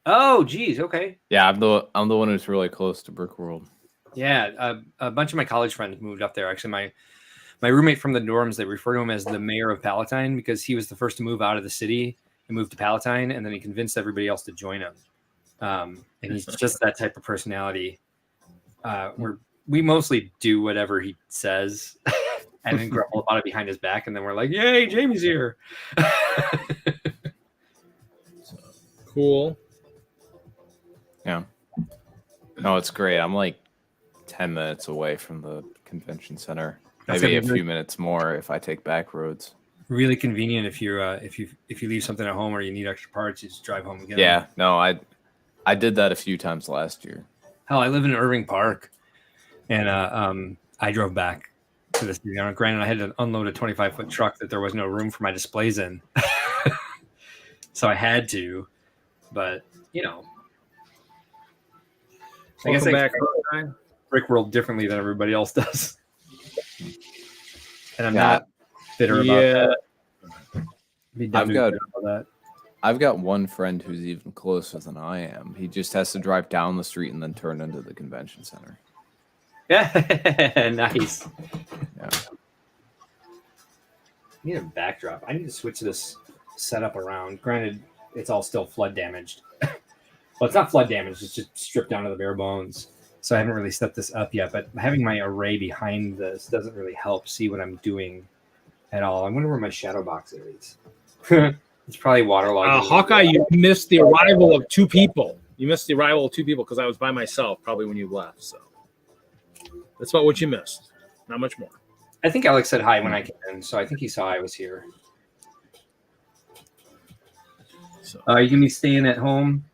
Oh, geez, okay. Yeah, I'm the one who's really close to Brick World. Yeah, a bunch of my college friends moved up there. Actually, my roommate from the dorms, they refer to him as the mayor of Palatine because he was the first to move out of the city and move to Palatine, and then he convinced everybody else to join him. And he's just that type of personality. We mostly do whatever he says and then grumble about it behind his back, and then we're like, "Yay, Jamie's here!" Cool. Yeah. No, it's great. I'm like 10 minutes away from the convention center. Maybe a few minutes more if I take back roads. Really convenient if you leave something at home or you need extra parts, you just drive home and get them. Yeah, no, I did that a few times last year. Hell, I live in Irving Park, and I drove back to the city. Granted, I had to unload a 25-foot truck that there was no room for my displays in, so I had to. But I guess I back Brick World differently than everybody else does, and I'm not bitter about that. I've got one friend who's even closer than I am. He just has to drive down the street and then turn into the convention center. Yeah, nice. Yeah. I need a backdrop. I need to switch this setup around. Granted, it's all still flood damaged. Well, it's not flood damaged. It's just stripped down to the bare bones. So I haven't really set this up yet. But having my array behind this doesn't really help see what I'm doing at all. I wonder where my shadow box is. It's probably waterlogged. Hawkeye, you missed the arrival of two people. You missed the arrival of two people because I was by myself probably when you left. So that's about what you missed. Not much more. I think Alex said hi when I came in, so I think he saw I was here. So, you going to be staying at home?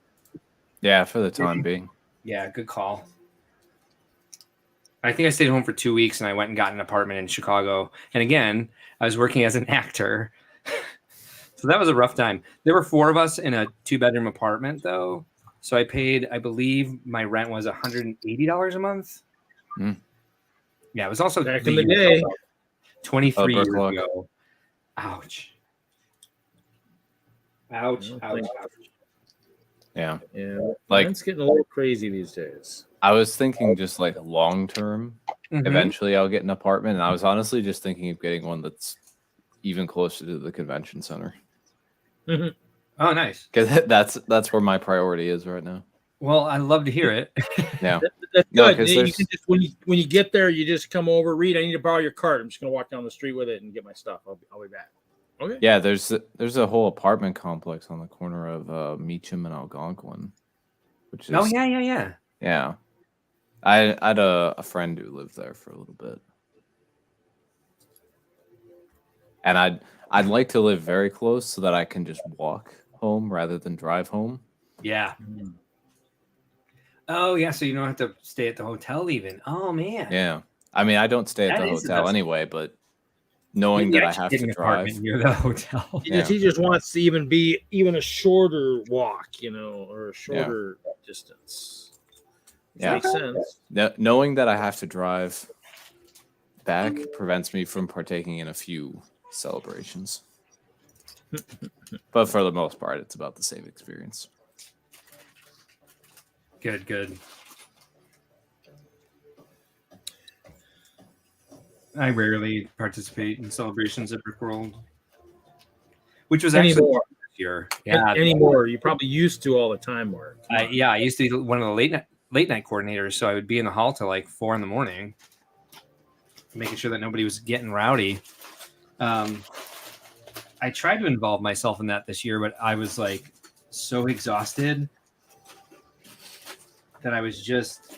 Yeah, for the time being. Yeah, good call. I think I stayed home for 2 weeks, and I went and got an apartment in Chicago. And again, I was working as an actor. So that was a rough time. There were 4 of us in a 2-bedroom apartment, though. So I paid, I believe my rent was $180 a month. Mm. Yeah, it was also back in the day. 23 years ago. Ouch. Ouch. Yeah. Like it's getting a little crazy these days. I was thinking just like long term. Eventually I'll get an apartment. And I was honestly just thinking of getting one that's even closer to the convention center. Mm-hmm. Oh, nice. Because that's where my priority is right now. Well, I'd love to hear it. Yeah. That's good. You can just, when you get there, you just come over, Reed, I need to borrow your cart. I'm just going to walk down the street with it and get my stuff. I'll be back. Okay. Yeah, there's a whole apartment complex on the corner of Meacham and Algonquin, which is yeah. I had a friend who lived there for a little bit, and I'd like to live very close so that I can just walk home rather than drive home. Yeah. Oh yeah, so you don't have to stay at the hotel even. Oh man. Yeah. I mean, I don't stay at That the is the hotel best. anyway, but knowing Maybe that I I should have get to an drive. apartment near the hotel. He just wants to even be even a shorter walk, or a shorter distance. Which makes sense. Knowing that I have to drive back prevents me from partaking in a few celebrations. But for the most part, it's about the same experience. Good. I rarely participate in celebrations at Brickworld, which was actually Anymore. this year. Yeah, Anymore. You probably used to all the time, Mark. I used to be one of the late night coordinators, so I would be in the hall till like 4 a.m, making sure that nobody was getting rowdy. I tried to involve myself in that this year, but I was like so exhausted that I was just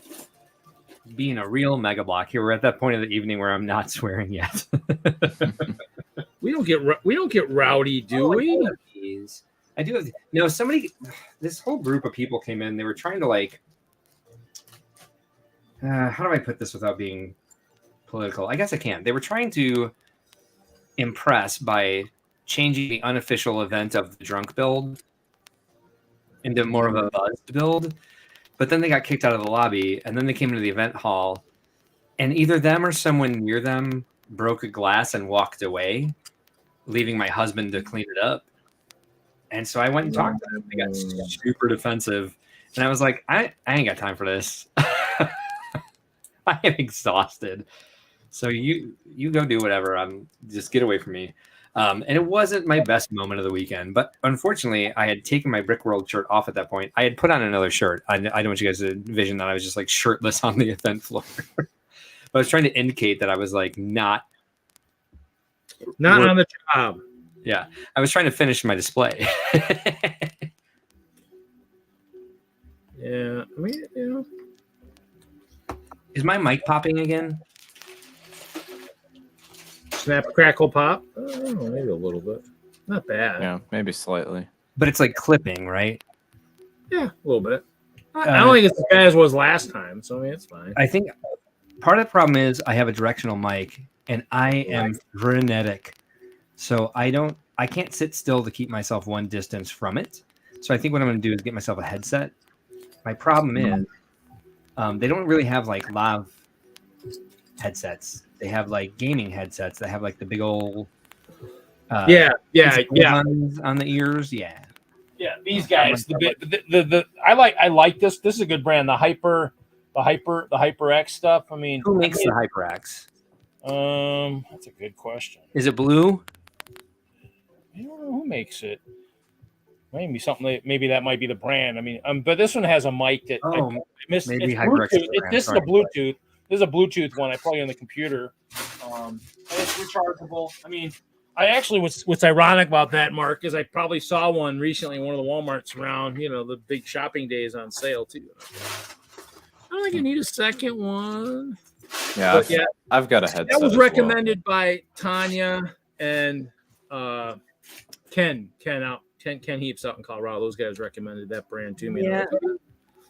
being a real mega block here. We're at that point of the evening where I'm not swearing yet. We don't get rowdy, do we? I do have this whole group of people came in. They were trying to like, how do I put this without being political? I guess I can. They were trying to impress by changing the unofficial event of the drunk build into more of a buzzed build. But then they got kicked out of the lobby, and then they came into the event hall, and either them or someone near them broke a glass and walked away, leaving my husband to clean it up. And so I went and talked to them. They got super defensive, and I was like, I ain't got time for this. I am exhausted. So you go do whatever. Just get away from me. And it wasn't my best moment of the weekend, but unfortunately, I had taken my Brickworld shirt off at that point. I had put on another shirt. I don't want you guys to envision that I was just like shirtless on the event floor. But I was trying to indicate that I was like not on the job. Yeah, I was trying to finish my display. Yeah, I mean, Is my mic popping again? Snap, crackle, pop. I don't know, maybe a little bit. Not bad. Yeah, maybe slightly. But it's like clipping, right? Yeah, a little bit. I don't think it's as bad as it was last time, so I mean, it's fine. I think part of the problem is I have a directional mic, and I am frenetic. So I can't sit still to keep myself one distance from it. So I think what I'm going to do is get myself a headset. My problem is they don't really have like lav headsets. They have like gaming headsets that have like the big old on the ears. Yeah. These guys. I like this. This is a good brand. The HyperX stuff. I mean, who makes the HyperX? That's a good question. Is it blue? I don't know who makes it. Maybe something. Maybe that might be the brand. I mean, but this one has a mic that I missed. Maybe it's HyperX. this is a Bluetooth. This is a Bluetooth one. I plug it in the computer. And it's rechargeable. I mean, I actually what's ironic about that, Mark, is I probably saw one recently in one of the Walmarts around, the big shopping days on sale too. I don't think you need a second one. Yeah, I've got a headset. That was recommended by Tanya and Ken Heaps out in Colorado. Those guys recommended that brand to me. Yeah.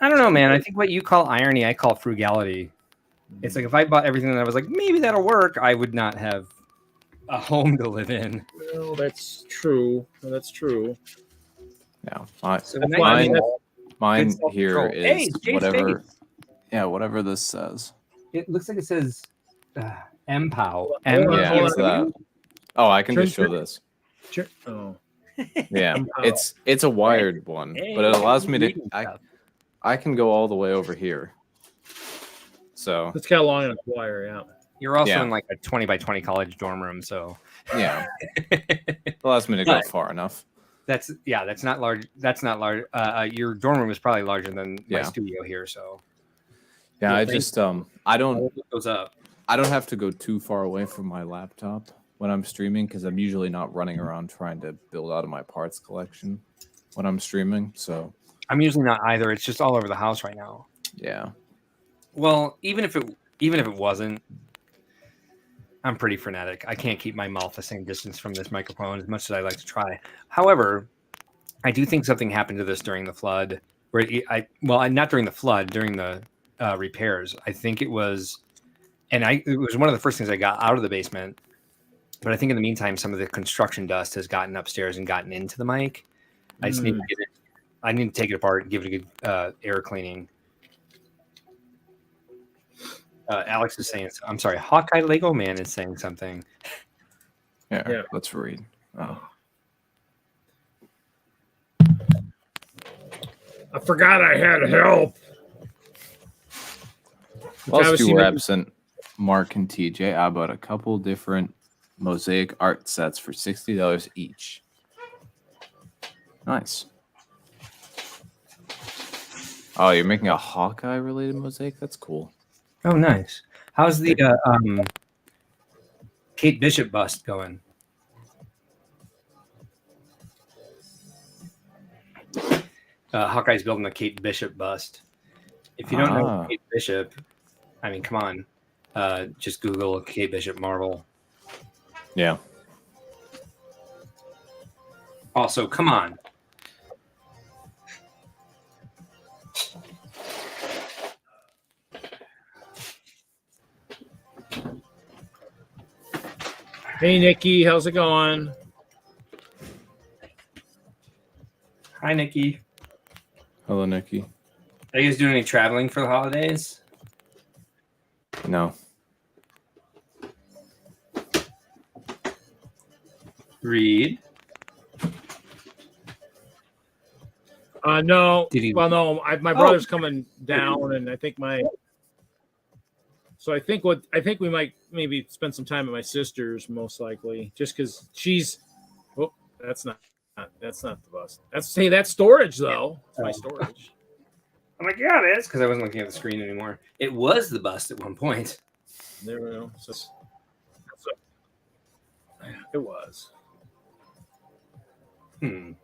I don't know, man. I think what you call irony, I call frugality. It's like if I bought everything that I was like, maybe that'll work, I would not have a home to live in. Well, that's true. Yeah. Mine here is whatever. Yeah, whatever this says. It looks like it says MPOW. Yeah, it's that. Oh, I can just show this. Sure. Oh. Yeah, it's a wired one, but it allows me to. I can go all the way over here. So it's got long enough wire, yeah. You're also in like a 20 by 20 college dorm room, so yeah, it allows me to go far enough. That's not large. That's not large. Your dorm room is probably larger than my studio here, so yeah. I just I don't goes up. I don't have to go too far away from my laptop when I'm streaming because I'm usually not running around trying to build out of my parts collection when I'm streaming. So I'm usually not either. It's just all over the house right now. Yeah. Well, even if it wasn't, I'm pretty frenetic. I can't keep my mouth the same distance from this microphone as much as I like to try. However, I do think something happened to this during the flood. Not during the flood, during the repairs. I think it was And it was one of the first things I got out of the basement. But I think in the meantime, some of the construction dust has gotten upstairs and gotten into the mic. I just need to get it. I need to take it apart and give it a good air cleaning. Alex is saying, I'm sorry, Hawkeye Lego Man is saying something. Yeah. Let's read. Oh. I forgot I had help. Whilst you were absent, Mark and TJ, I bought a couple different mosaic art sets for $60 each. Nice. Oh, you're making a Hawkeye related mosaic? That's cool. Oh, nice. How's the Kate Bishop bust going? Hawkeye's building a Kate Bishop bust. If you don't know Kate Bishop, I mean, come on. Just Google Kate Bishop Marvel. Yeah. Also, come on. Hey, Nikki, how's it going? Hi, Nikki. Hello, Nikki. Are you guys doing any traveling for the holidays? No. Read. No. Well, no. My brother's coming down, and I think So I think we might maybe spend some time at my sister's, most likely, just because she's. Oh, that's not the bus. That's storage though. It's my storage. I'm like, yeah, it is, because I wasn't looking at the screen anymore. It was the bust at one point. There we go. It was. No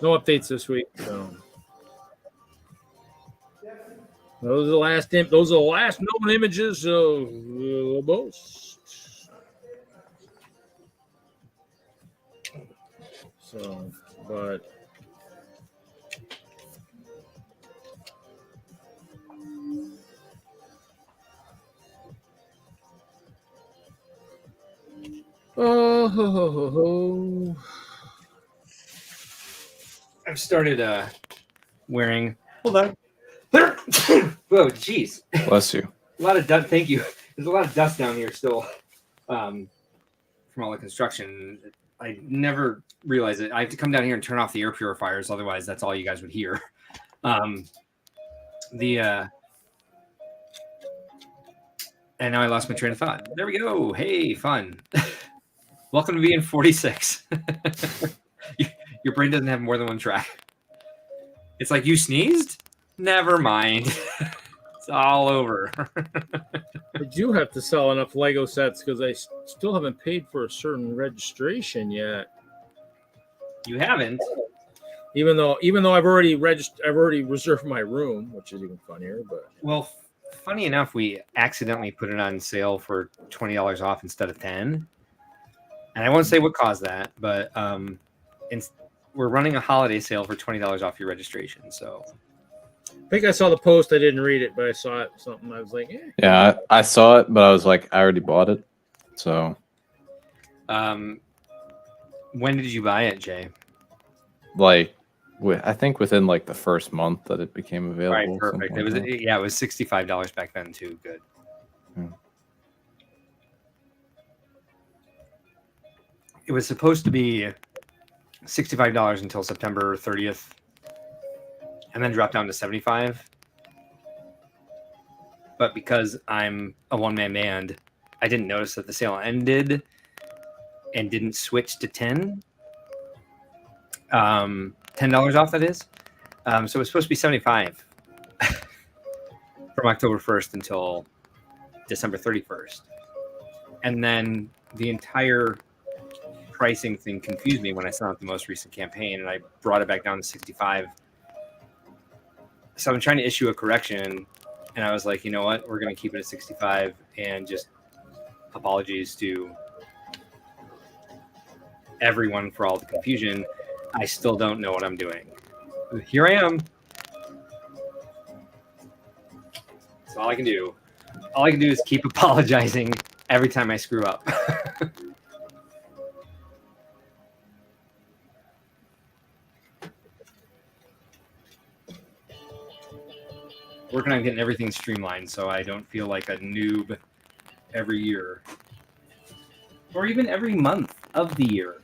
updates this week. So. Those are the last known images of the boast. So, but I've started wearing. Hold on. Whoa, jeez. Bless you. A lot of dust. Thank you. There's a lot of dust down here still from all the construction. I never realized it. I have to come down here and turn off the air purifiers. Otherwise, that's all you guys would hear. And now I lost my train of thought. There we go. Hey, fun. Welcome to being 46. Your brain doesn't have more than one track. It's like you sneezed? Never mind. It's all over. I do have to sell enough Lego sets because I still haven't paid for a certain registration yet. You haven't? Even though I've already reserved my room, which is even funnier. But well, funny enough, we accidentally put it on sale for $20 off instead of $10. And I won't say what caused that, but we're running a holiday sale for $20 off your registration. So I think I saw the post. I didn't read it, but I saw it. Something I was like, eh. Yeah, I saw it, but I was like, I already bought it. So, when did you buy it, Jay? Like, I think within like the first month that it became available. Right, perfect. It was it was $65 back then too. Good. Yeah. It was supposed to be $65 until September 30th, and then drop down to $75. But because I'm a one-man band, I didn't notice that the sale ended and didn't switch to $10 off, that is. So it was supposed to be $75 from October 1st until December 31st. And then the entire pricing thing confused me when I saw the most recent campaign, and I brought it back down to $65. So I'm trying to issue a correction, and I was like, you know what? We're going to keep it at $65, and just apologies to everyone for all the confusion. I still don't know what I'm doing. Here I am. That's all I can do. all I can do is keep apologizing every time I screw up. Working on getting everything streamlined so I don't feel like a noob every year. Or even every month of the year.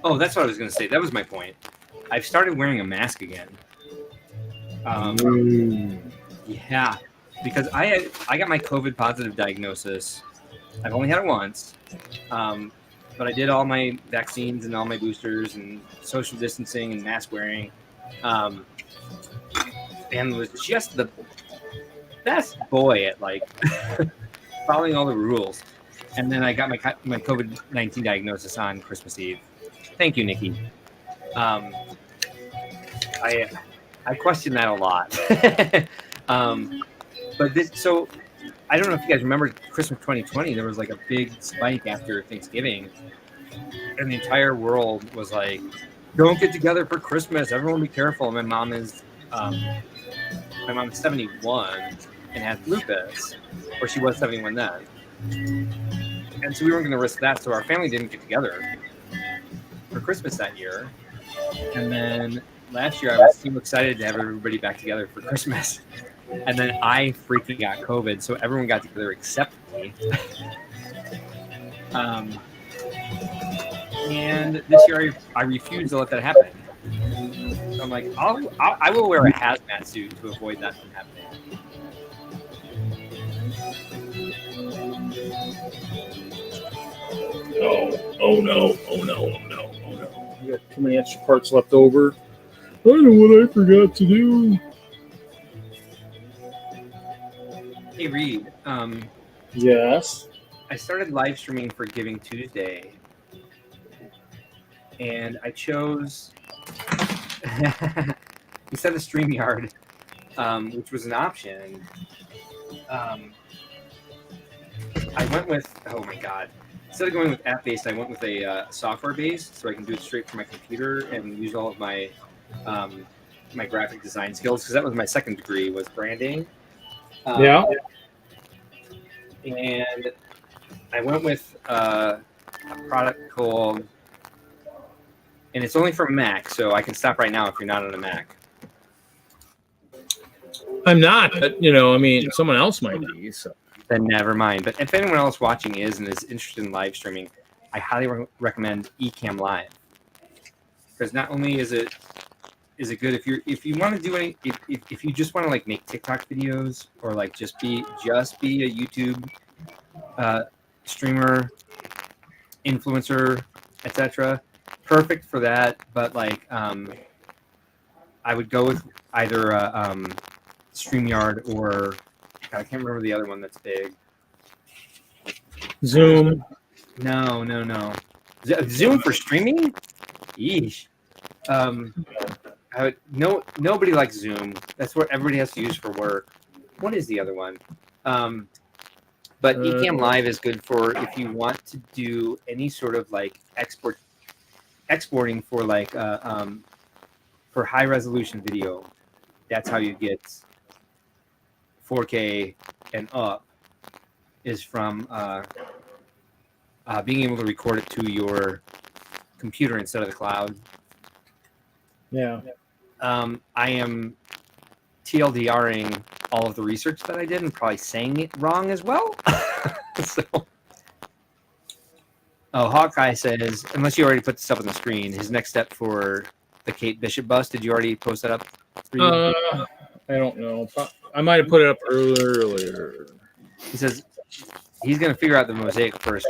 Oh, that's what I was going to say. That was my point. I've started wearing a mask again. Yeah, because I got my COVID positive diagnosis. I've only had it once. But I did all my vaccines and all my boosters and social distancing and mask wearing. And was just the best boy at like following all the rules. And then I got my COVID-19 diagnosis on Christmas Eve. Thank you, Nikki. I question that a lot. But this, so I don't know if you guys remember Christmas 2020. There was like a big spike after Thanksgiving, and the entire world was like, "Don't get together for Christmas. Everyone be careful." And my mom is 71 and has lupus, or she was 71 then, and so we weren't going to risk that. So our family didn't get together for Christmas that year. And then last year, I was so excited to have everybody back together for Christmas. And then I freaking got COVID, so everyone got together except me. And this year, I refuse to let that happen. So I'm like, I will wear a hazmat suit to avoid that from happening. Oh no. You got too many extra parts left over. I know what I forgot to do. Hey, Reed. Yes. I started live streaming for Giving Tuesday, and I chose instead of StreamYard, which was an option. I went with instead of going with app-based, I went with a software-based, so I can do it straight from my computer and use all of my my graphic design skills, because that was my second degree, was branding. Yeah. And I went with a product called, and it's only for Mac, so I can stop right now if you're not on a Mac. I'm not, but someone else might be. So. Then never mind. But if anyone else watching is and is interested in live streaming, I highly recommend Ecamm Live, because not only is it good if you want to do any if you just want to like make TikTok videos, or like just be a YouTube streamer, influencer, etc. Perfect for that. But like I would go with either StreamYard or I can't remember the other one that's big. Zoom. No. Zoom for streaming? Yeesh. Nobody likes Zoom. That's what everybody has to use for work. What is the other one? But Ecamm Live is good for if you want to do any sort of like exporting for like for high resolution video. That's how you get 4K and up, is from being able to record it to your computer instead of the cloud. Yeah. I am TLDRing all of the research that I did and probably saying it wrong as well. Hawkeye says, unless you already put this up on the screen, his next step for the Kate Bishop bust, did you already post that up? I don't know. I might have put it up earlier. He says he's going to figure out the mosaic first,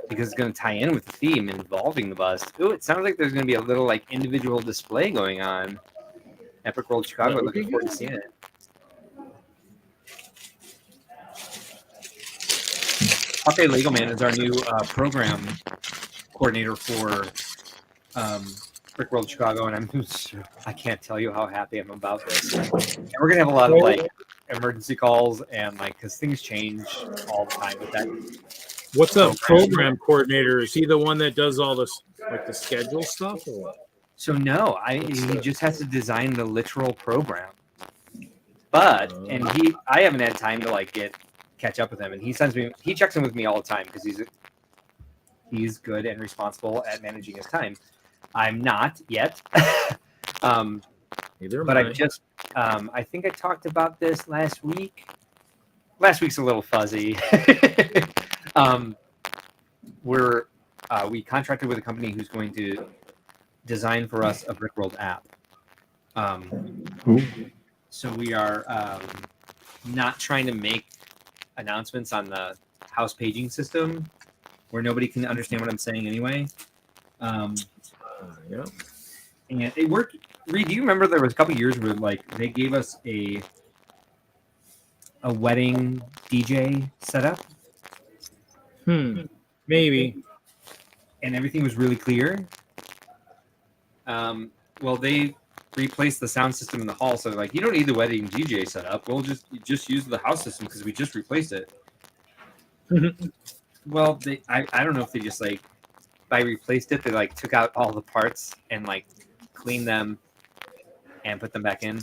because it's going to tie in with the theme involving the bust. Ooh, it sounds like there's going to be a little like individual display going on. Epic World Chicago, looking forward to seeing it. Okay, Lego Man is our new program coordinator for Brick World Chicago, and I can't tell you how happy I'm about this. And we're gonna have a lot of like emergency calls and like, because things change all the time with that. What's a program coordinator? Is he the one that does all this, like the schedule stuff, or what? So no, he just has to design the literal program. But I haven't had time to like catch up with him, and he checks in with me all the time because he's good and responsible at managing his time. I'm not yet. Neither am but I. I've just I think I talked about this last week. Last week's a little fuzzy. We contracted with a company who's going to design for us a Brickworld app. So we are not trying to make announcements on the house paging system where nobody can understand what I'm saying anyway. Yeah. And it worked. Reed, do you remember there was a couple years where like they gave us a wedding DJ setup? Maybe. And everything was really clear. Well, they replaced the sound system in the hall, so like you don't need the wedding DJ setup. We'll just use the house system because we just replaced it. Well, I don't know if they just like by replaced it, they like took out all the parts and like cleaned them and put them back in.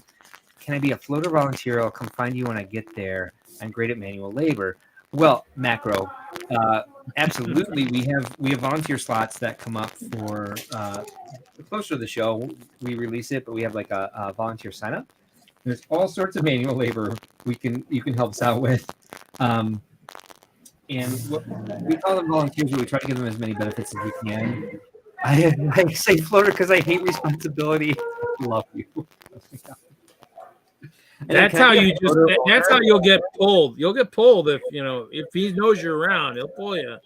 Can I be a floater volunteer? I'll come find you when I get there. I'm great at manual labor. Well, Macro, absolutely. We have volunteer slots that come up for closer to the show. We release it, but we have like a volunteer sign up. There's all sorts of manual labor you can help us out with. And we call them volunteers, but we try to give them as many benefits as we can. I say floater because I hate responsibility. I love you. That's how you'll get pulled. You'll get pulled if he knows you're around, he'll pull you.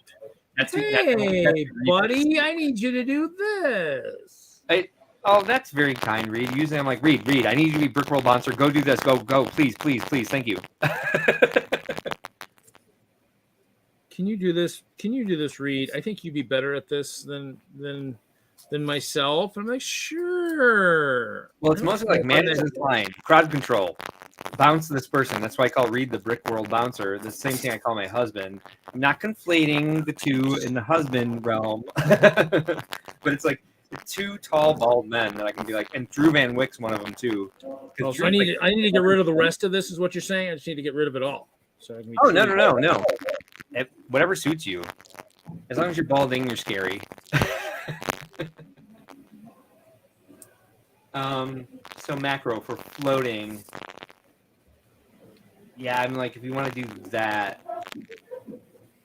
Hey, buddy, I need you to do this. That's very kind, Reed. Usually I'm like, Reed, I need you to be Brickworld Monster. Go do this. Go, please. Thank you. Can you do this? Reed? I think you'd be better at this than myself. I'm like, sure. Well, it's mostly like manage this line, crowd control, bounce this person. That's why I call Reed the Brickworld Bouncer. The same thing I call my husband. I'm not conflating the two in the husband realm, but it's like two tall, bald men that I can be like, and Drew Van Wick's one of them too. So I need to get rid of the rest of this, is what you're saying? I just need to get rid of it all. So I can be no. Whatever suits you. As long as you're balding, you're scary. So Macro for floating. Yeah, I'm like, if you want to do that,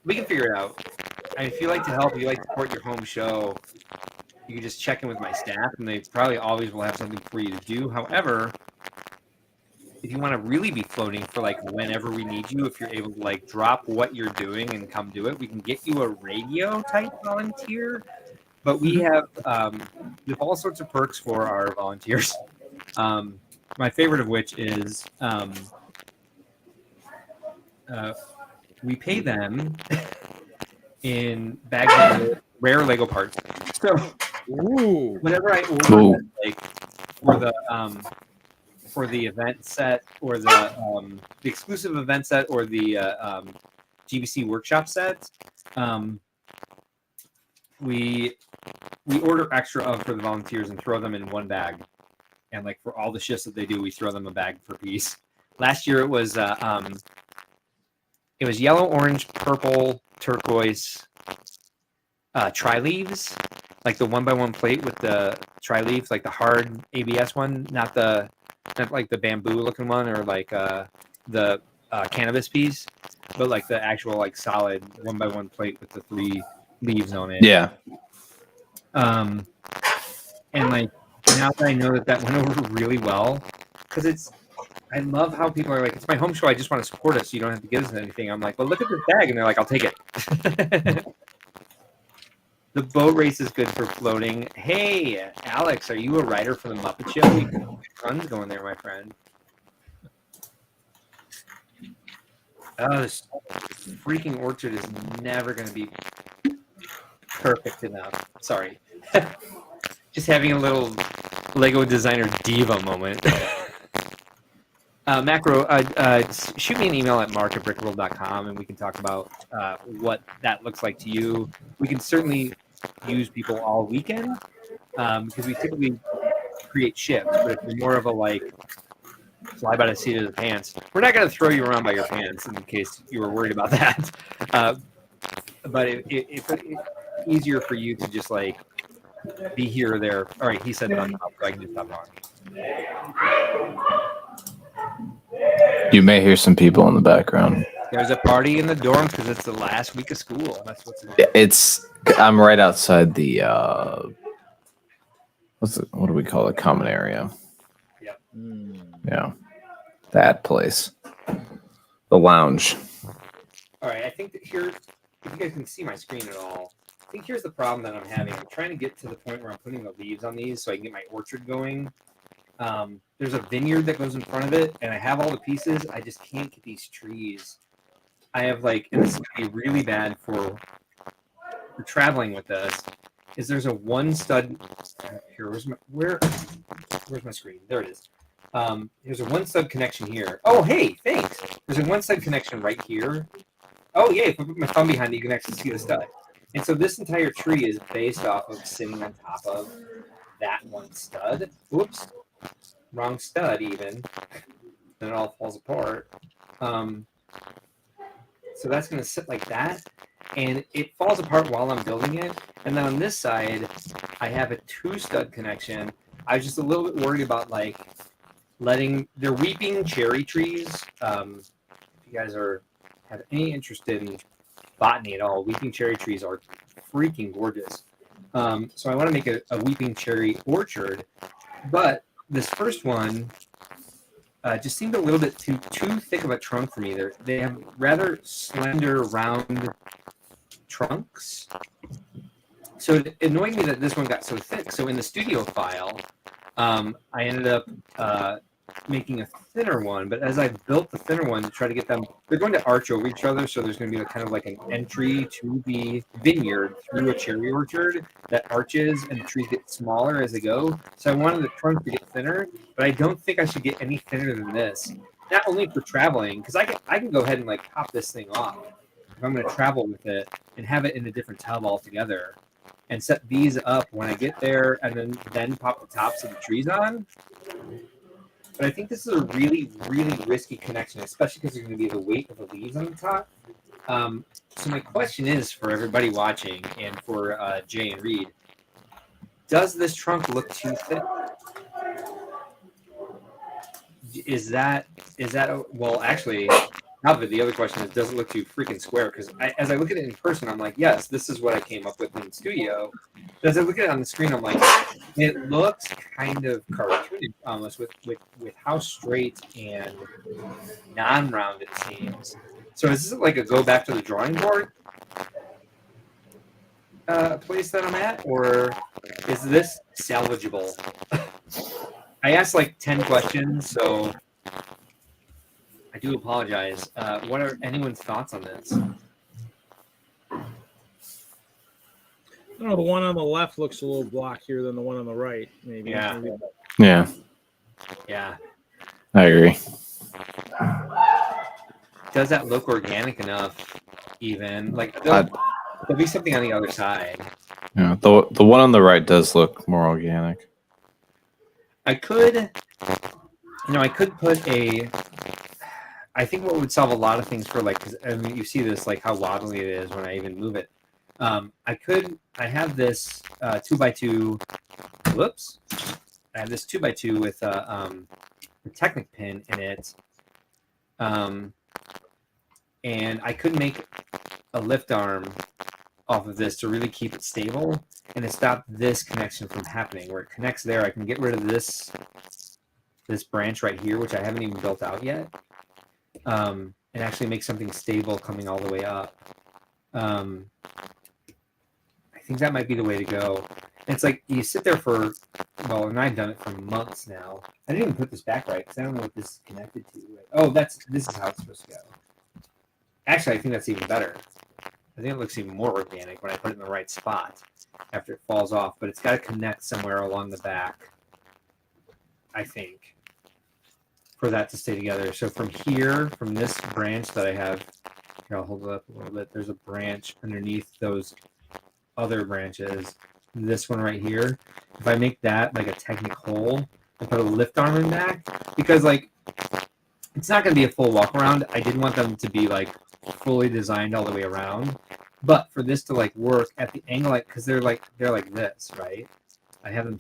we can figure it out. And if you like to help, you like to support your home show, you can just check in with my staff, and they probably always will have something for you to do. However, if you want to really be floating for like whenever we need you, if you're able to like drop what you're doing and come do it, we can get you a radio type volunteer. But we have all sorts of perks for our volunteers. My favorite of which is we pay them in bags of rare Lego parts. So whenever I order like for the event set or the exclusive event set or the GBC workshop set, we order extra of for the volunteers and throw them in one bag. And like for all the shifts that they do, we throw them a bag per piece. Last year it was yellow, orange, purple, turquoise, tri-leaves, like the 1x1 plate with the tri-leaf, like the hard ABS one, not like the bamboo looking one or like the cannabis piece, but like the actual like solid 1x1 plate with the 3 leaves on it. Yeah. And like now that I know that went over really well, because I love how people are like, it's my home show, I just want to support it, so you don't have to give us anything. I'm like, well, look at this bag, and they're like, I'll take it. The boat race is good for floating. Hey, Alex, are you a writer for the Muppet Show? You can get tons going there, my friend. Oh, this freaking orchard is never going to be perfect enough. Sorry. Just having a little Lego designer diva moment. Macro, shoot me an email at mark@brickworld.com and we can talk about what that looks like to you. We can certainly use people all weekend. because we typically create shifts. But if you're more of a like fly by the seat of the pants, we're not going to throw you around by your pants in case you were worried about that. But it's easier for you to just like be here or there. All right, he said on top, so I can just stop talking. You may hear some people in the background. There's a party in the dorm because it's the last week of school. That's what's about. I'm right outside the what do we call it? Common area. Yep. Yeah. That place. The lounge. All right, I think that here, if you guys can see my screen at all, I think here's the problem that I'm having. I'm trying to get to the point where I'm putting the leaves on these so I can get my orchard going. There's a vineyard that goes in front of it, and I have all the pieces. I just can't get these trees. I have like, and this is going to be really bad for traveling with this, is there's a one stud, here, where's my screen? There it is. There's a one stud connection here. Oh, hey, thanks. There's a one stud connection right here. Oh, yeah, if I put my thumb behind it, you can actually see the stud. And so this entire tree is based off of sitting on top of that one stud. Whoops. Wrong stud even. Then it all falls apart. So that's going to sit like that. And it falls apart while I'm building it. And then on this side, I have a 2-stud connection. I was just a little bit worried about like they're weeping cherry trees. If you guys have any interest in botany at all, weeping cherry trees are freaking gorgeous. So I want to make a weeping cherry orchard, but this first one just seemed a little bit too thick of a trunk for me. They have rather slender, round trunks. So it annoyed me that this one got so thick. So in the studio file, I ended up making a thinner one, but as I built the thinner one to try to get them, they're going to arch over each other, so there's going to be kind of like an entry to the vineyard through a cherry orchard that arches, and the trees get smaller as they go. So I wanted the trunk to get thinner, but I don't think I should get any thinner than this. Not only for traveling, because I can go ahead and like pop this thing off if I'm going to travel with it and have it in a different tub altogether, and set these up when I get there, and then pop the tops of the trees on. But I think this is a really, really risky connection, especially because there's going to be the weight of the leaves on the top. So my question is for everybody watching and for Jay and Reed, does this trunk look too thick? Is that well, actually, probably the other question is, does it look too freaking square? Because as I look at it in person, I'm like, yes, this is what I came up with in the studio. But as I look at it on the screen, I'm like, it looks kind of cartoonish almost with how straight and non-round it seems. So is this like a go back to the drawing board place that I'm at, or is this salvageable? I asked like 10 questions, so I do apologize. What are anyone's thoughts on this? I don't know. The one on the left looks a little blockier than the one on the right. Maybe. Yeah. Yeah. Yeah. I agree. Does that look organic enough? Even like there'll be something on the other side. Yeah. The one on the right does look more organic. I could put I think what would solve a lot of things for like, 'cause, I mean, you see this, like how wobbly it is when I even move it. I have this 2x2, whoops. I have this 2x2 with a Technic pin in it. And I could make a lift arm off of this to really keep it stable and to stop this connection from happening. Where it connects there, I can get rid of this branch right here, which I haven't even built out yet, and actually make something stable coming all the way up. I think that might be the way to go. And it's like you sit there for, well, and I've done it for months now. I didn't even put this back right because I don't know what this is connected to. Oh, this is how it's supposed to go. Actually, I think that's even better. I think it looks even more organic when I put it in the right spot after it falls off, but it's got to connect somewhere along the back, I think, for that to stay together. So from here, from this branch that I have, here, I'll hold it up a little bit. There's a branch underneath those other branches. this one right here, if I make that like a Technic hole and put a lift arm in back, because like it's not going to be a full walk around. I didn't want them to be like fully designed all the way around, but for this to like work at the angle, like because they're like this, right? I have them.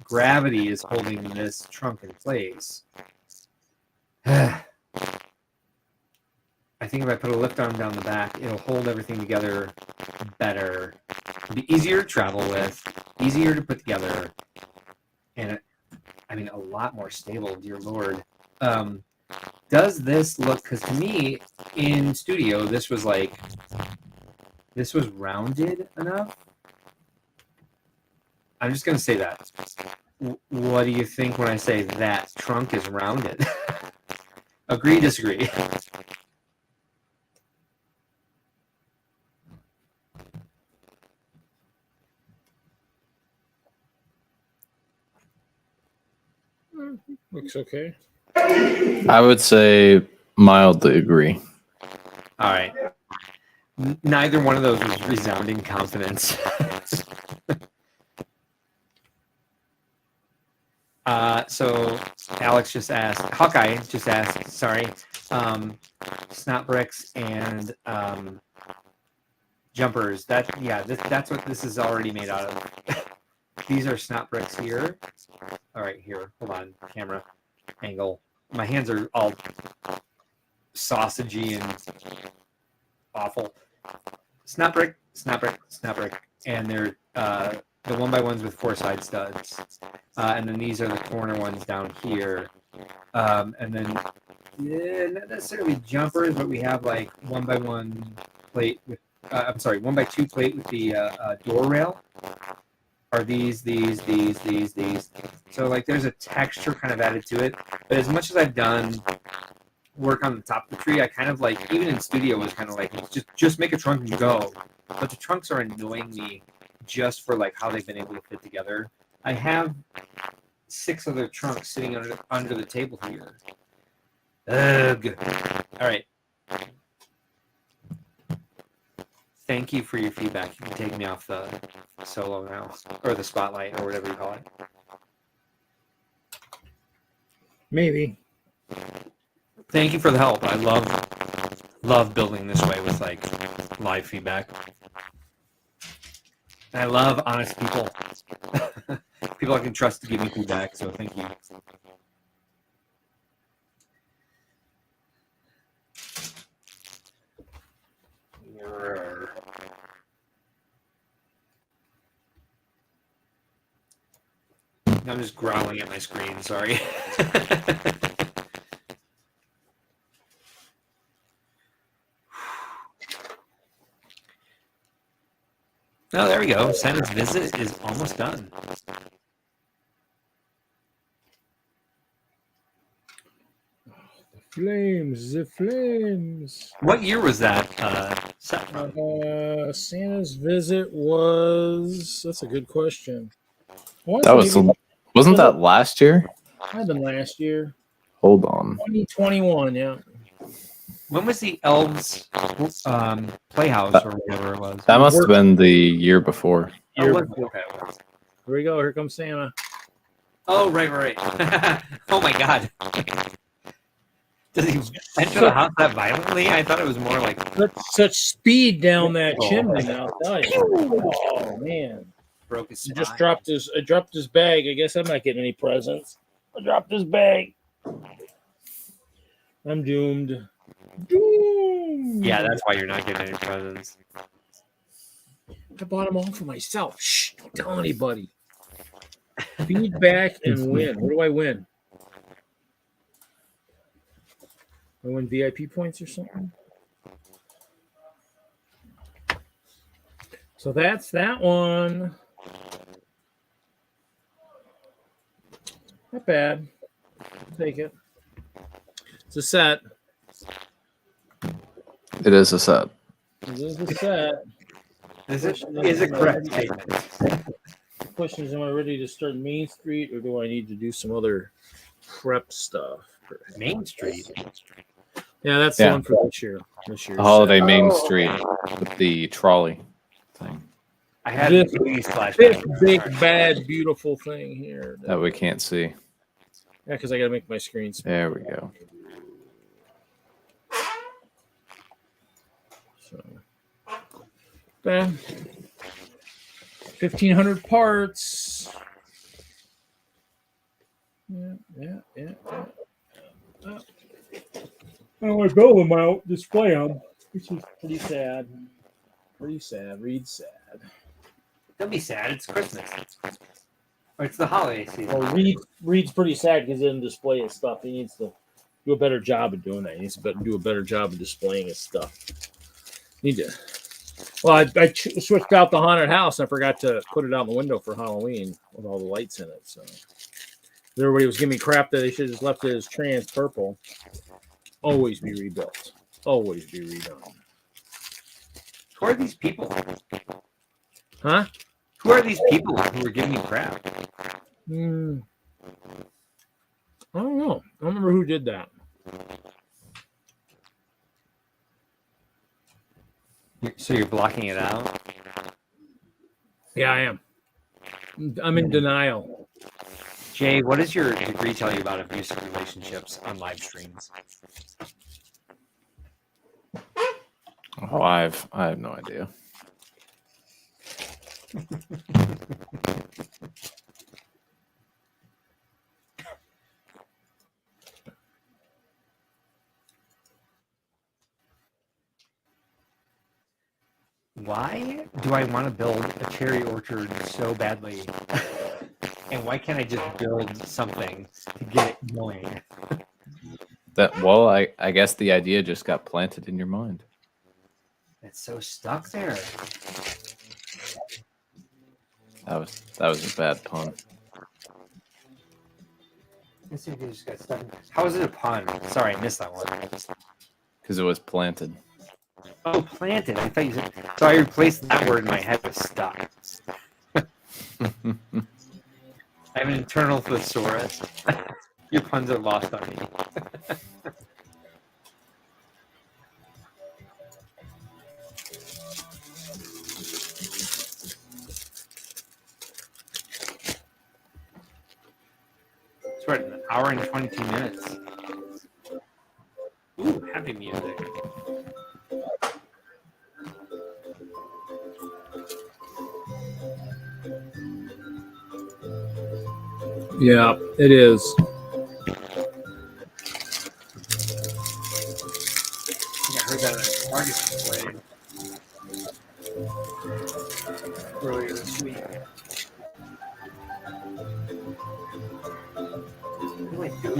Gravity is holding this trunk in place. I think if I put a lift arm down the back, it'll hold everything together better. It'll be easier to travel with, easier to put together, and I mean a lot more stable. Dear Lord. Does this look? Because to me, in studio, this was rounded enough. I'm just gonna say that. What do you think when I say that trunk is rounded? Agree, disagree? Looks okay. I would say mildly agree. All right. Neither one of those was resounding confidence. So Alex just asked, Hawkeye just asked, sorry, snot bricks and jumpers. That's what this is already made out of. These are snot bricks here. All right, here, hold on, camera angle. My hands are all sausagey and awful. Snot brick, snot brick, snot brick, and they're the 1x1s with 4 side studs, and then these are the corner ones down here, and then not necessarily jumpers, but we have like 1x1 plate with I'm sorry, 1x2 plate with the door rail. Are these? So like there's a texture kind of added to it, but as much as I've done work on the top of the tree, I kind of like, even in studio was kind of like just make a trunk and go, but the trunks are annoying me just for like how they've been able to fit together. I have 6 other trunks sitting under the table here. Ugh. All right. Thank you for your feedback. You can take me off the solo now, or the spotlight, or whatever you call it. Maybe. Thank you for the help. I love building this way with like live feedback. And I love honest people. People I can trust to give me feedback, so thank you. I'm just growling at my screen, sorry. Oh, there we go. Santa's visit is almost done. The flames. What year was that? Santa's visit was. That's a good question. Wasn't that last year? Might have been last year. Hold on. 2021, yeah. When was the Elves Playhouse or whatever it was? That must have been the year before. Okay. Here we go. Here comes Santa. Oh, right. Oh my God. Does he enter the house that violently? I thought it was more like such speed down that chimney. I'll tell you. Oh man. Broke his spine. Just dropped his bag. I guess I'm not getting any presents. I dropped his bag. I'm doomed. Yeah, that's why you're not getting any presents. I bought them all for myself. Shh, don't tell anybody. Feedback and win. What do I win? I win VIP points or something? So that's that one. Not bad. I'll take it. It's a set. It is a set. It is a set. Is a correct statement. The question is, am I ready to start Main Street, or do I need to do some other prep stuff? Main Street. Yeah, that's the one for this year. The Holiday Main Street with the trolley thing. I had This big, bad, beautiful thing here. That we can't see. Yeah, because I got to make my screen small. There we go. So, 1,500 parts. Yeah. I want to build them out, display them, which is pretty sad. Reed's sad. Don't be sad. It's Christmas. Or it's the holiday season. Well, Reed's pretty sad because he didn't display his stuff. He needs to do a better job of doing that. He needs to do a better job of displaying his stuff. Well, I switched out the haunted house. I forgot to put it out the window for Halloween with all the lights in it. So everybody was giving me crap that they should have just left it as trans purple. Always be rebuilt. Always be redone. Who are these people? Huh? Who are these people who are giving you crap? I don't know. I don't remember who did that. So you're blocking it out? Yeah, I am. I'm in denial. Jay, what does your degree tell you about abusive relationships on live streams? Oh, I have no idea. Why do I want to build a cherry orchard so badly? And why can't I just build something to get it going? Well, I guess the idea just got planted in your mind. It's so stuck there. That was a bad pun. Just got stuck. How is it a pun? Sorry, I missed that one. Because it was planted. Oh, planted. I thought you said. So I replaced that word in my head with stuck. I have an internal thesaurus. Your puns are lost on me. It's right, an hour and 22 minutes. Ooh, happy music. Yeah, it is. I heard that at a Target display earlier this week. What do I do?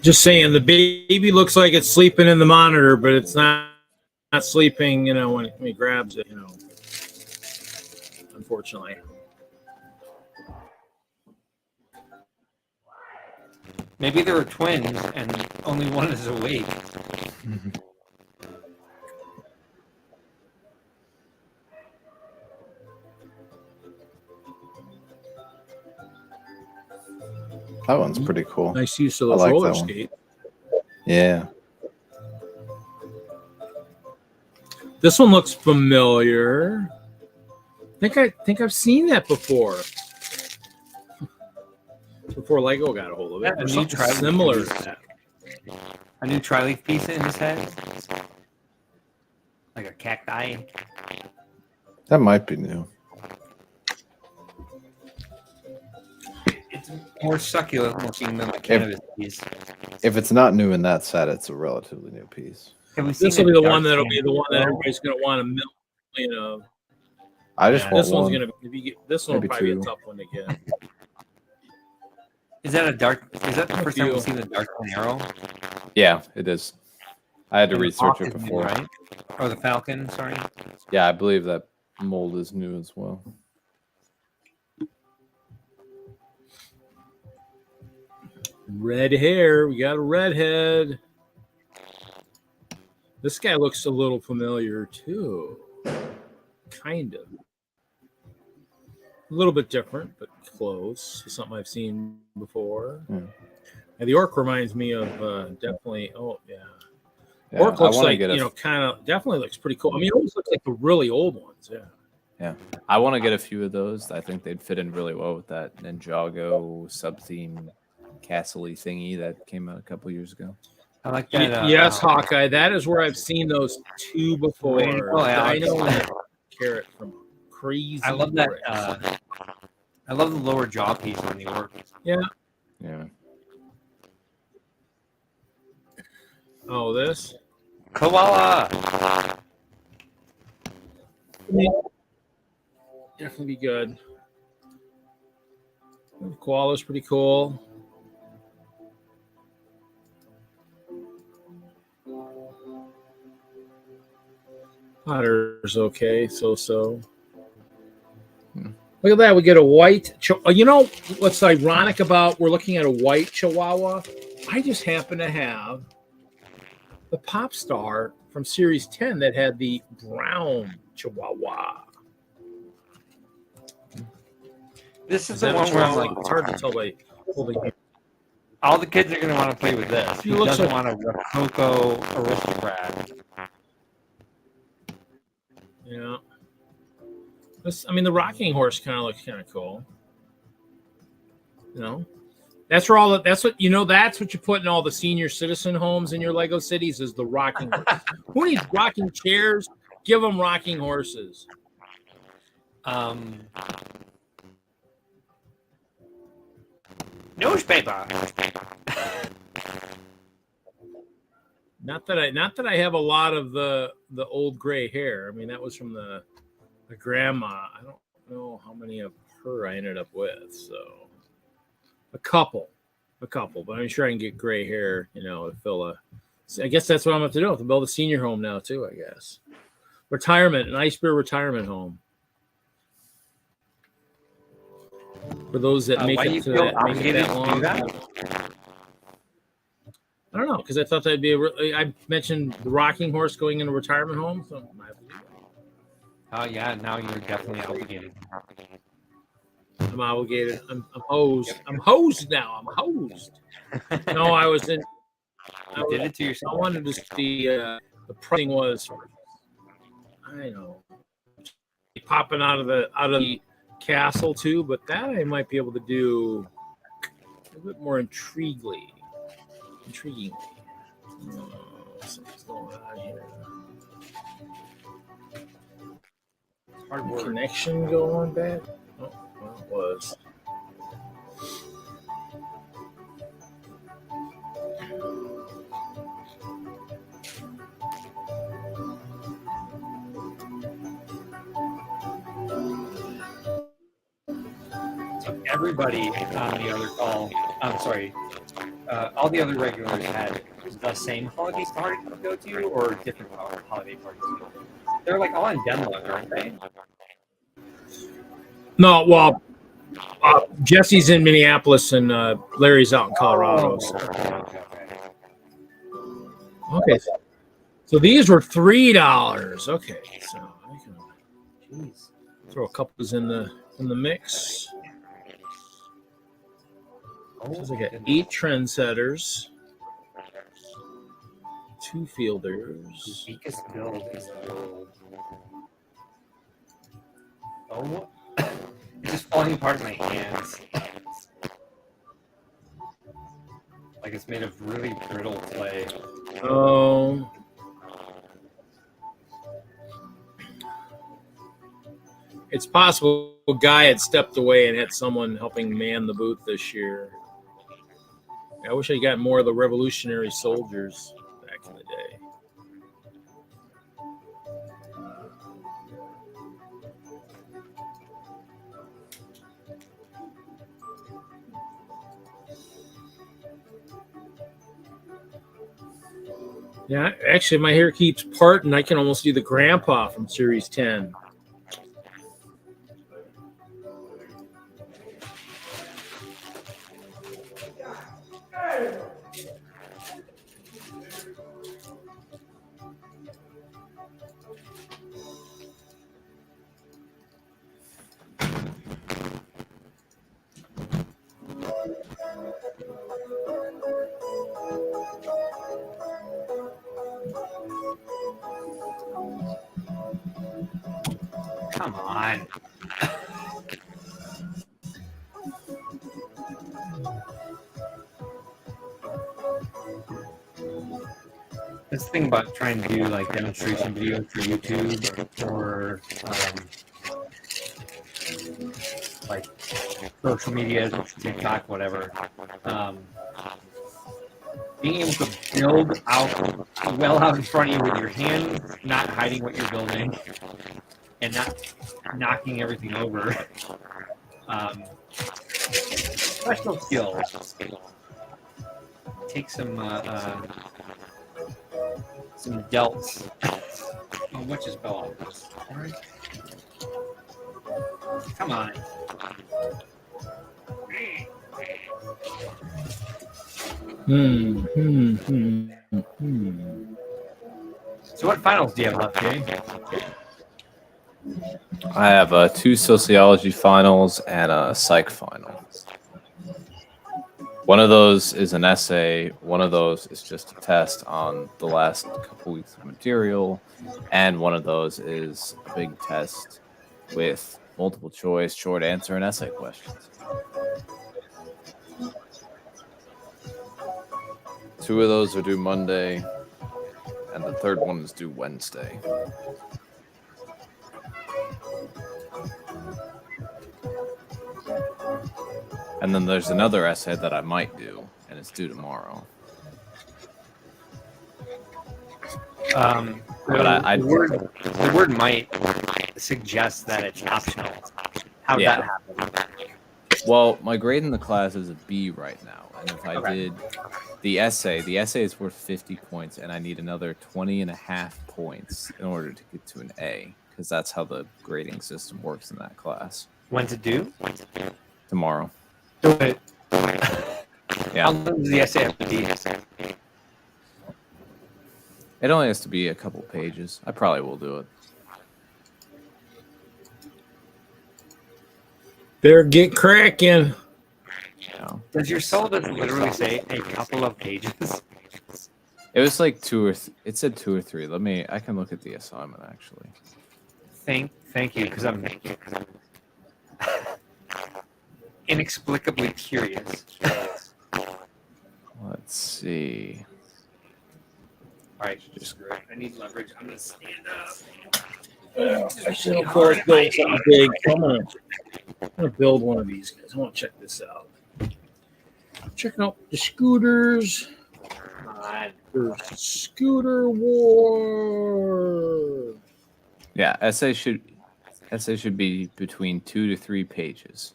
Just saying, the baby looks like it's sleeping in the monitor, but it's not sleeping, when he grabs it, unfortunately. Maybe there were twins and only one is awake. That one's pretty cool. Nice use of the like roller that one. skate. Yeah. This one looks familiar. I think I've seen that before. Before Lego got a hold of it. Yeah, Or something similar to that. A new tri-leaf piece in his head? Like a cacti? That might be new. It's more succulent looking than the cannabis piece. If it's not new in that set, it's a relatively new piece. This will be the one that'll be the one that everybody's going to want a million of. I just want this one's one. going to be. This one will probably be a tough one to get. Is that the first time we've seen the dark arrow? Yeah, it is. I had to And the research hawk it is new, before. right? Or the falcon, sorry. Yeah, I believe that mold is new as well. Red hair. We got a redhead. This guy looks a little familiar too. Kind of. A little bit different, but close. Something I've seen before. Hmm. And the orc reminds me of definitely. Oh yeah. Yeah, Orc looks like get kind of definitely looks pretty cool. I mean, it almost looks like the really old ones. Yeah. Yeah, I want to get a few of those. I think they'd fit in really well with that Ninjago sub-theme castle-y thingy that came out a couple years ago. I like that. Yes, Hawkeye. That is where I've seen those two before. I know Carrot from Crazy. I love that. I love the lower jaw piece on the orc. Yeah. Yeah. Oh, this Koala. definitely be good. Koala's pretty cool. Potter's okay, so. Look at that. We get a white. You know what's ironic about we're looking at a white Chihuahua? I just happen to have the Pop Star from Series 10 that had the brown Chihuahua. This is the one where I'm like, it's hard to tell by holding it. All the kids are going to want to play with this. Who doesn't like, want a Rococo aristocrat? Yeah. I mean, the rocking horse kind of looks kind of cool. You know, that's where all that's what that's what you put in all the senior citizen homes in your Lego cities is the rocking horse. Who needs rocking chairs? Give them rocking horses. Newspaper. Not that I have a lot of the old gray hair. I mean, that was from the grandma. I don't know how many of her I ended up with. So a couple, but I'm sure I can get gray hair, to fill a. I guess that's what I'm going to do. I have to build a senior home now too. I guess an Ice Bear retirement home for those that make it to that long. I don't know, because I thought that'd be I mentioned the rocking horse going into a retirement home. So oh yeah, now you're definitely obligated. I'm obligated. I'm hosed. Yep. I'm hosed now. I'm hosed. No, I was in. I did it to yourself. I wanted to see the pricing was. I know, popping out of the castle too, but that I might be able to do a bit more intriguingly. Something's going on here. Connection going bad? Oh, well, it was. So everybody on the other call, I'm sorry, all the other regulars had the same holiday party to go to or different holiday parties? They're like all in DENLUG, aren't they? No, well, Jesse's in Minneapolis and Larry's out in Colorado. Okay, so these were $3. Okay, so I can throw a couple in the mix. So I got 8 trendsetters, 2 fielders. The weakest build is build. Oh, it's just falling apart in my hands. Like it's made of really brittle clay. Oh. It's possible a guy had stepped away and had someone helping man the booth this year. I wish I got more of the Revolutionary Soldiers back in the day. Yeah, actually, my hair keeps parting. I can almost do the grandpa from Series 10. Come on. This thing about trying to do like demonstration videos for YouTube or like social media, TikTok, whatever. Being able to build out well out in front of you with your hands, not hiding what you're building, and not knocking everything over. Professional skills. Take some delts. Oh, what just fell off this? All right. Come on. So what finals do you have left, Jay? I have 2 sociology finals and a psych final. One of those is an essay. One of those is just a test on the last couple weeks of material. And one of those is a big test with multiple choice, short answer, and essay questions. 2 of those are due Monday, and the third one is due Wednesday. And then there's another essay that I might do, and it's due tomorrow. But the word might suggest that it's optional. How did that happen? Well, my grade in the class is a B right now, and if I did the essay is worth 50 points, and I need another 20.5 points in order to get to an A, because that's how the grading system works in that class. When's it due? Tomorrow. Do it. Yeah. How long does the essay have to be? It only has to be a couple pages. I probably will do it. Better get cracking. Yeah. Does your syllabus literally say a couple of pages? It was like it said 2 or 3. I can look at the assignment actually. Thank you, because I'm inexplicably curious. Let's see. All right, I need leverage. I'm gonna stand up. I should have built something big. I'm gonna build one of these guys. I want to check this out. Checking out the scooters. There's scooter war. Yeah, essay should be between 2 to 3 pages.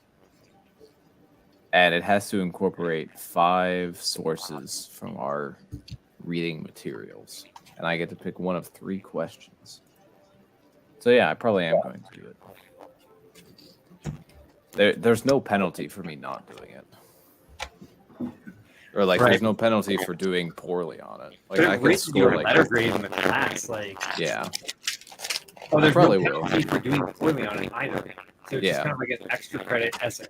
And it has to incorporate 5 sources from our reading materials. And I get to pick one of 3 questions. So yeah, I probably am going to do it. There's no penalty for me not doing it. Or there's no penalty for doing poorly on it. Like I can score a letter grade in the class, yeah. Oh, there's probably no penalty for doing poorly on it either. So it's just kind of like an extra credit essay.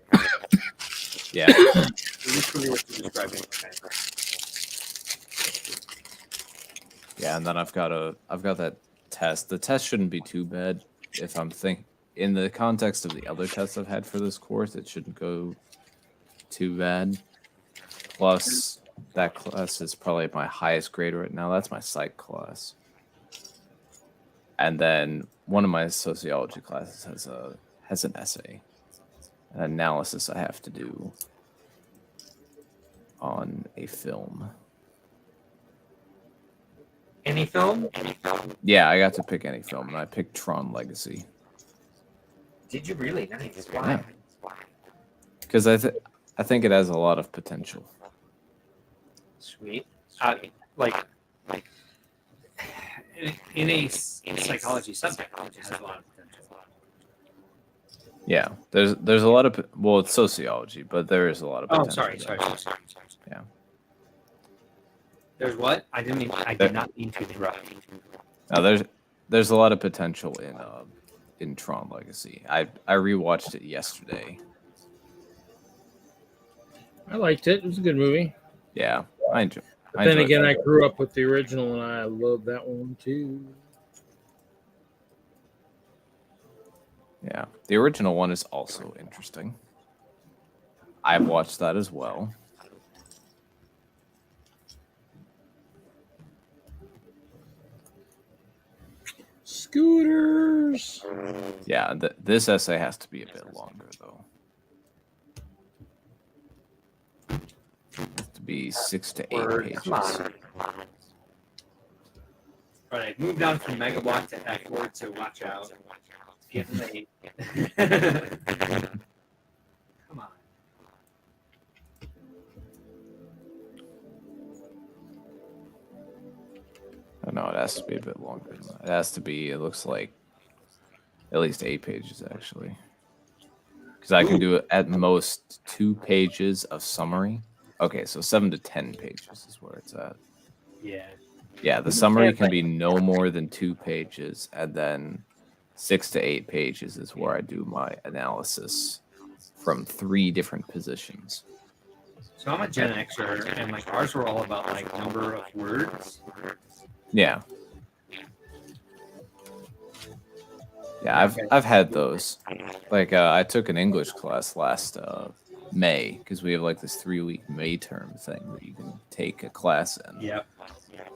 Yeah. Literally what you're describing. Yeah, and then I've got that test. The test shouldn't be too bad. If I'm in the context of the other tests I've had for this course, it shouldn't go too bad. Plus, that class is probably my highest grade right now. That's my psych class. And then one of my sociology classes has an essay, an analysis I have to do on a film. Any film? Yeah, I got to pick any film, and I picked Tron Legacy. Did you really? Nice. Why? Because I think it has a lot of potential. Sweet. In a psychology subject, it has a lot of potential. Yeah, there's a lot of it's sociology, but there is a lot of potential. Sorry. Yeah. There's what? I did not mean to interrupt. No, there's a lot of potential in Tron Legacy. I rewatched it yesterday. I liked it. It was a good movie. Yeah, I enjoyed. But then again, I grew up with the original, and I love that one too. Yeah, the original one is also interesting. I've watched that as well. Scooters. Yeah, this essay has to be a bit longer, though. It has to be 6 to 8 pages. Come on. All right, move down from megawatt to F-word, so watch out. It's getting late. Come on. I know it has to be a bit longer than that. It has to be, it looks like, at least 8 pages, actually. Because I can do at most 2 pages of summary. Okay, so 7 to 10 pages is where it's at. Yeah. Yeah, the summary can be no more than 2 pages, and then 6 to 8 pages is where I do my analysis from 3 different positions. So I'm a Gen Xer, and like ours were all about like number of words. Yeah. Yeah, I've had those. Like I took an English class last May because we have like this 3-week May term thing that you can take a class in. Yep.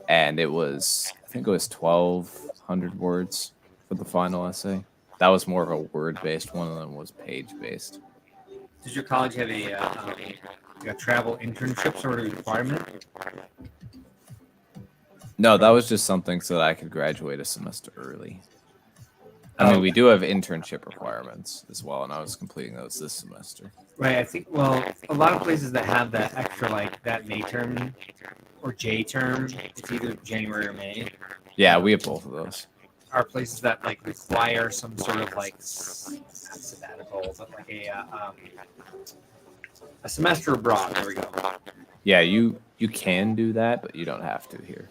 And it was, I think it was 1,200 words for the final essay. That was more of a word-based one than was page-based. Does your college have a travel internship sort of requirement? No, that was just something so that I could graduate a semester early. I mean, we do have internship requirements as well, and I was completing those this semester. Right. I think, well, a lot of places that have that extra, like that May term or J term, it's either January or May. Yeah, we have both of those. Are places that like require some sort of like sabbatical, but like a semester abroad. There we go. Yeah, you can do that, but you don't have to here.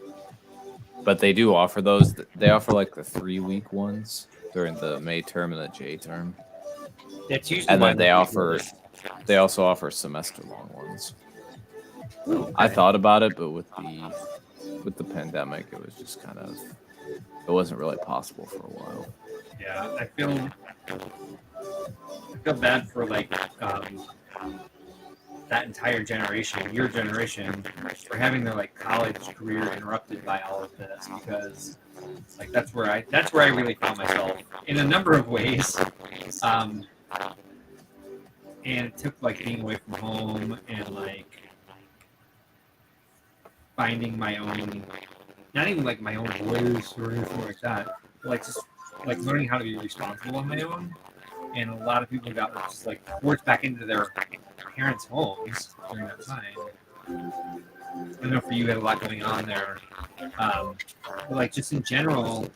But they do offer those. They offer like the 3-week ones during the May term and the J term. That's usually And why then they also offer semester long ones. Ooh, okay. I thought about it, but with the pandemic, it was just kind of, it wasn't really possible for a while. Yeah, I feel bad for like that entire generation, your generation, for having their like college career interrupted by all of this, because like that's where I really found myself in a number of ways. And it took like being away from home and like finding my own, not even like my own voice or anything like that, but like just like learning how to be responsible on my own. And a lot of people got just like forced back into their parents' homes during that time. I know for you, had a lot going on there. But like just in general,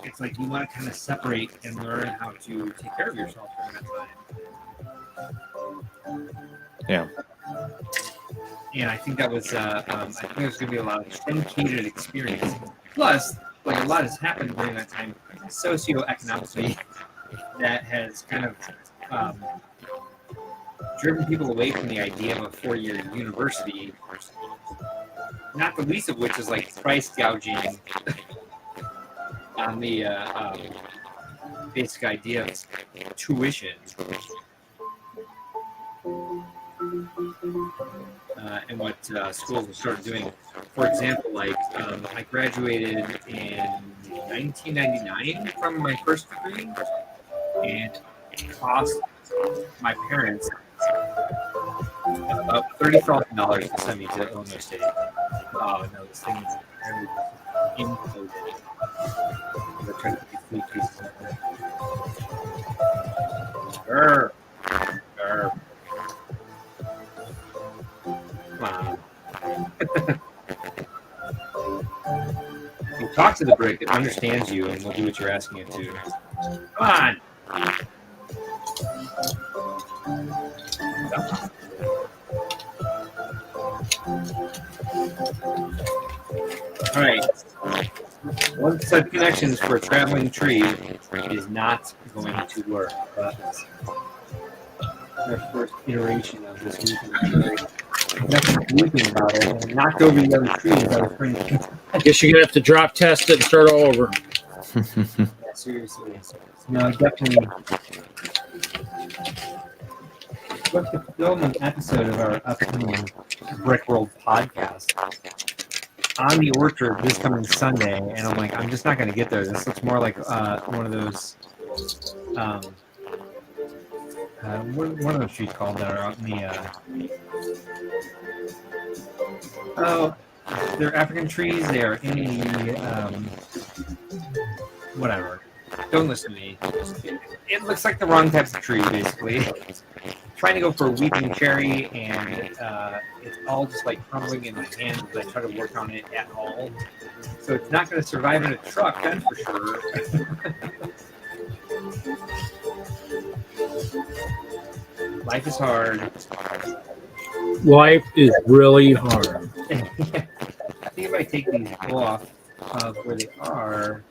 it's like you want to kind of separate and learn how to take care of yourself during that time. Yeah. And I think that was, I think there's going to be a lot of truncated experience. Plus, like a lot has happened during that time socioeconomically that has kind of driven people away from the idea of a 4-year university. Not the least of which is like price gouging on the basic idea of tuition. And what schools have started doing. For example, like I graduated in 1999 from my first degree, and it cost my parents about $30,000 to send me to Illinois State. Oh no, this thing is very imploded. They're trying to get 3 pieces of it. Grr. Grr. Come on. You talk to the brick, it understands you, and will do what you're asking it to. Come on! Alright. One set of connections for a traveling tree is not going to work. But our first iteration of this week. Nothing weeping about it. And knocked over the other trees. I was trying to. I guess you're gonna have to drop test it and start all over. seriously. No, definitely. We have to film an episode of our upcoming Brick World podcast on the orchard this coming Sunday, and I'm like, I'm just not going to get there. This looks more like one of those, what are those trees called that are out in the, oh, they're African trees. They are in the, whatever. Don't listen to me. It looks like the wrong types of tree, basically. Trying to go for a weeping cherry, and it's all just like crumbling in my hands as I try to work on it at all. So it's not going to survive in a truck, that's for sure. Life is hard. Life is really hard. I think if I take these off of where they are,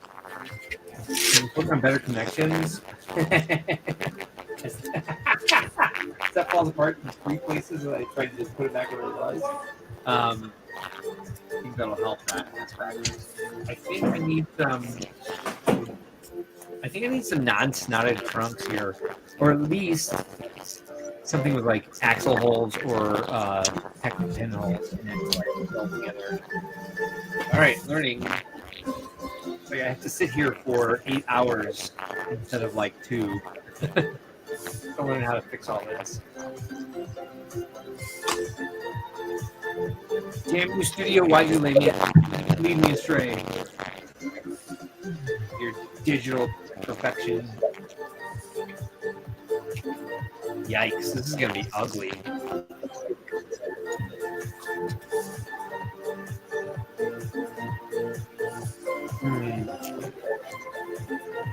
and put on better connections. That falls apart in 3 places, and I tried to just put it back where it was. I think that'll help that. I think I need some non-snotted trunks here, or at least something with like axle holes or heck pinholes, and then like all together. All right, learning. So I have to sit here for 8 hours instead of like 2. I learn how to fix all this. Damn you, studio! Why'd you lead me astray? Your digital perfection. Yikes! This is gonna be ugly.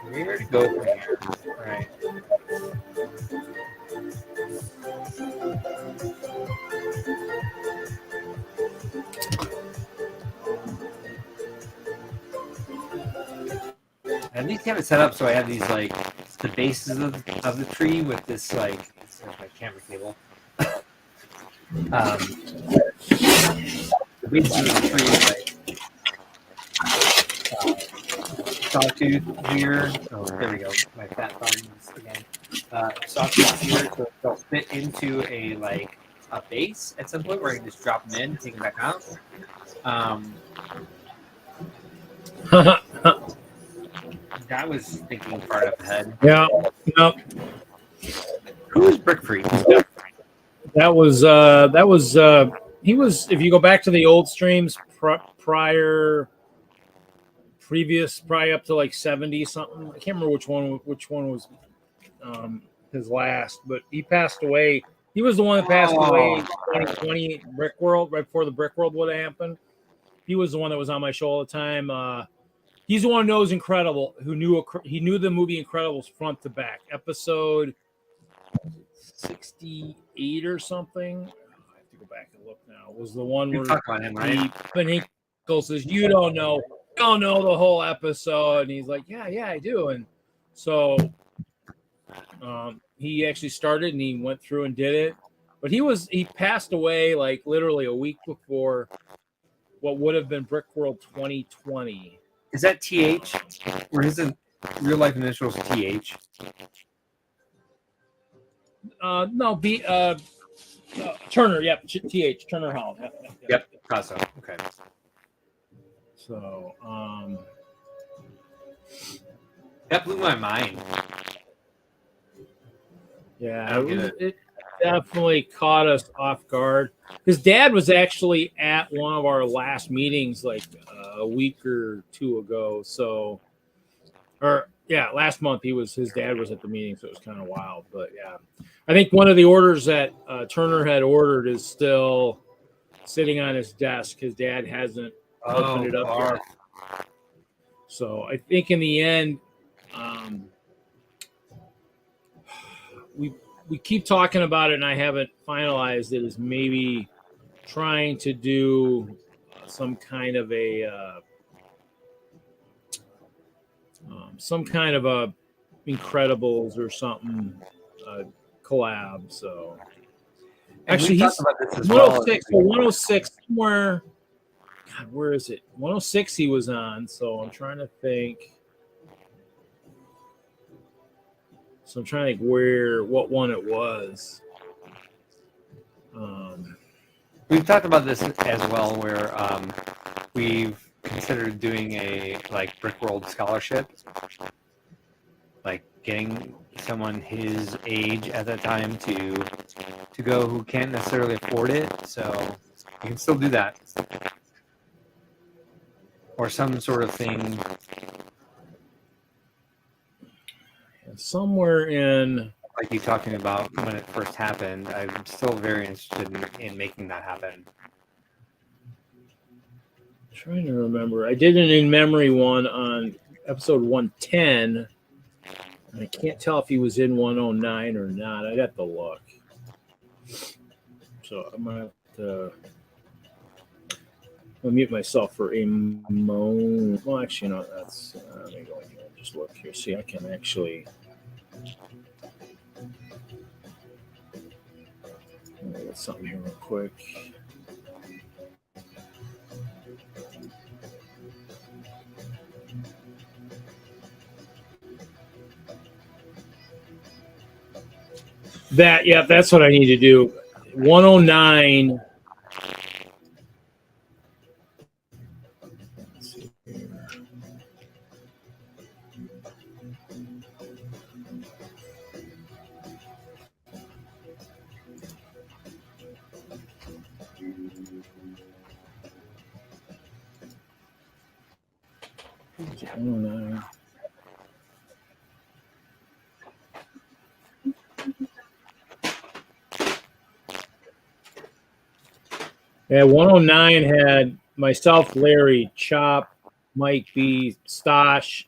Where to go from here? All right. I at least have it set up so I have these like the bases of the tree with this like my camera cable. The bases of the tree like sawtooth here. Oh, there we go. My fat thumbs again. Sawtooth here, so they'll fit into a like a base at some point where I can just drop them in, take them back out. I was thinking far up ahead. Yeah. Yep. Who is Brick Freak? That was he was, if you go back to the old streams probably up to like 70 something. I can't remember which one was his last, but he passed away. He was the one that passed away in 2020 Brick World, right before the Brick World would have happened. He was the one that was on my show all the time. He's the one who knows Incredible, he knew the movie Incredibles front to back. Episode 68 or something. I have to go back and look now. It was the one where Hinkle says, you don't know the whole episode. And he's like, yeah, I do. And so he actually started and he went through and did it. But he passed away like literally a week before what would have been Brick World 2020. Is that TH? Or is it real life initials TH? No, Turner, yep, TH, Turner Hall. Yep. So, okay. So, that blew my mind. Yeah, it definitely caught us off guard. His dad was actually at one of our last meetings like a week or two ago. So, last month his dad was at the meeting, so it was kind of wild. But yeah, I think one of the orders that Turner had ordered is still sitting on his desk. His dad hasn't opened it up yet. So I think in the end, we keep talking about it, and I haven't finalized it. Is maybe trying to do some kind of a Incredibles or something collab. So actually, he's 106. So 106 somewhere. God, where is it? 106 he was on. So I'm trying to think. So I'm trying to think what one it was. We've talked about this as well, where we've considered doing a like Brick World scholarship, like getting someone his age at that time to go who can't necessarily afford it. So you can still do that, or some sort of thing. Somewhere in, Like you talking about when it first happened, I'm still very interested in making that happen. trying to remember. I did an in memory one on episode 110. And I can't tell if he was in 109 or not. I'd have to look. So I'm gonna have to mute myself for a moment. Well, actually, no, that's let me go in here and just look here. See, I can actually. Let me get something here real quick. That's what I need to do. 109. Let's see here. Oh, no. Yeah, 109 had myself, Larry, Chop, Mike B, Stosh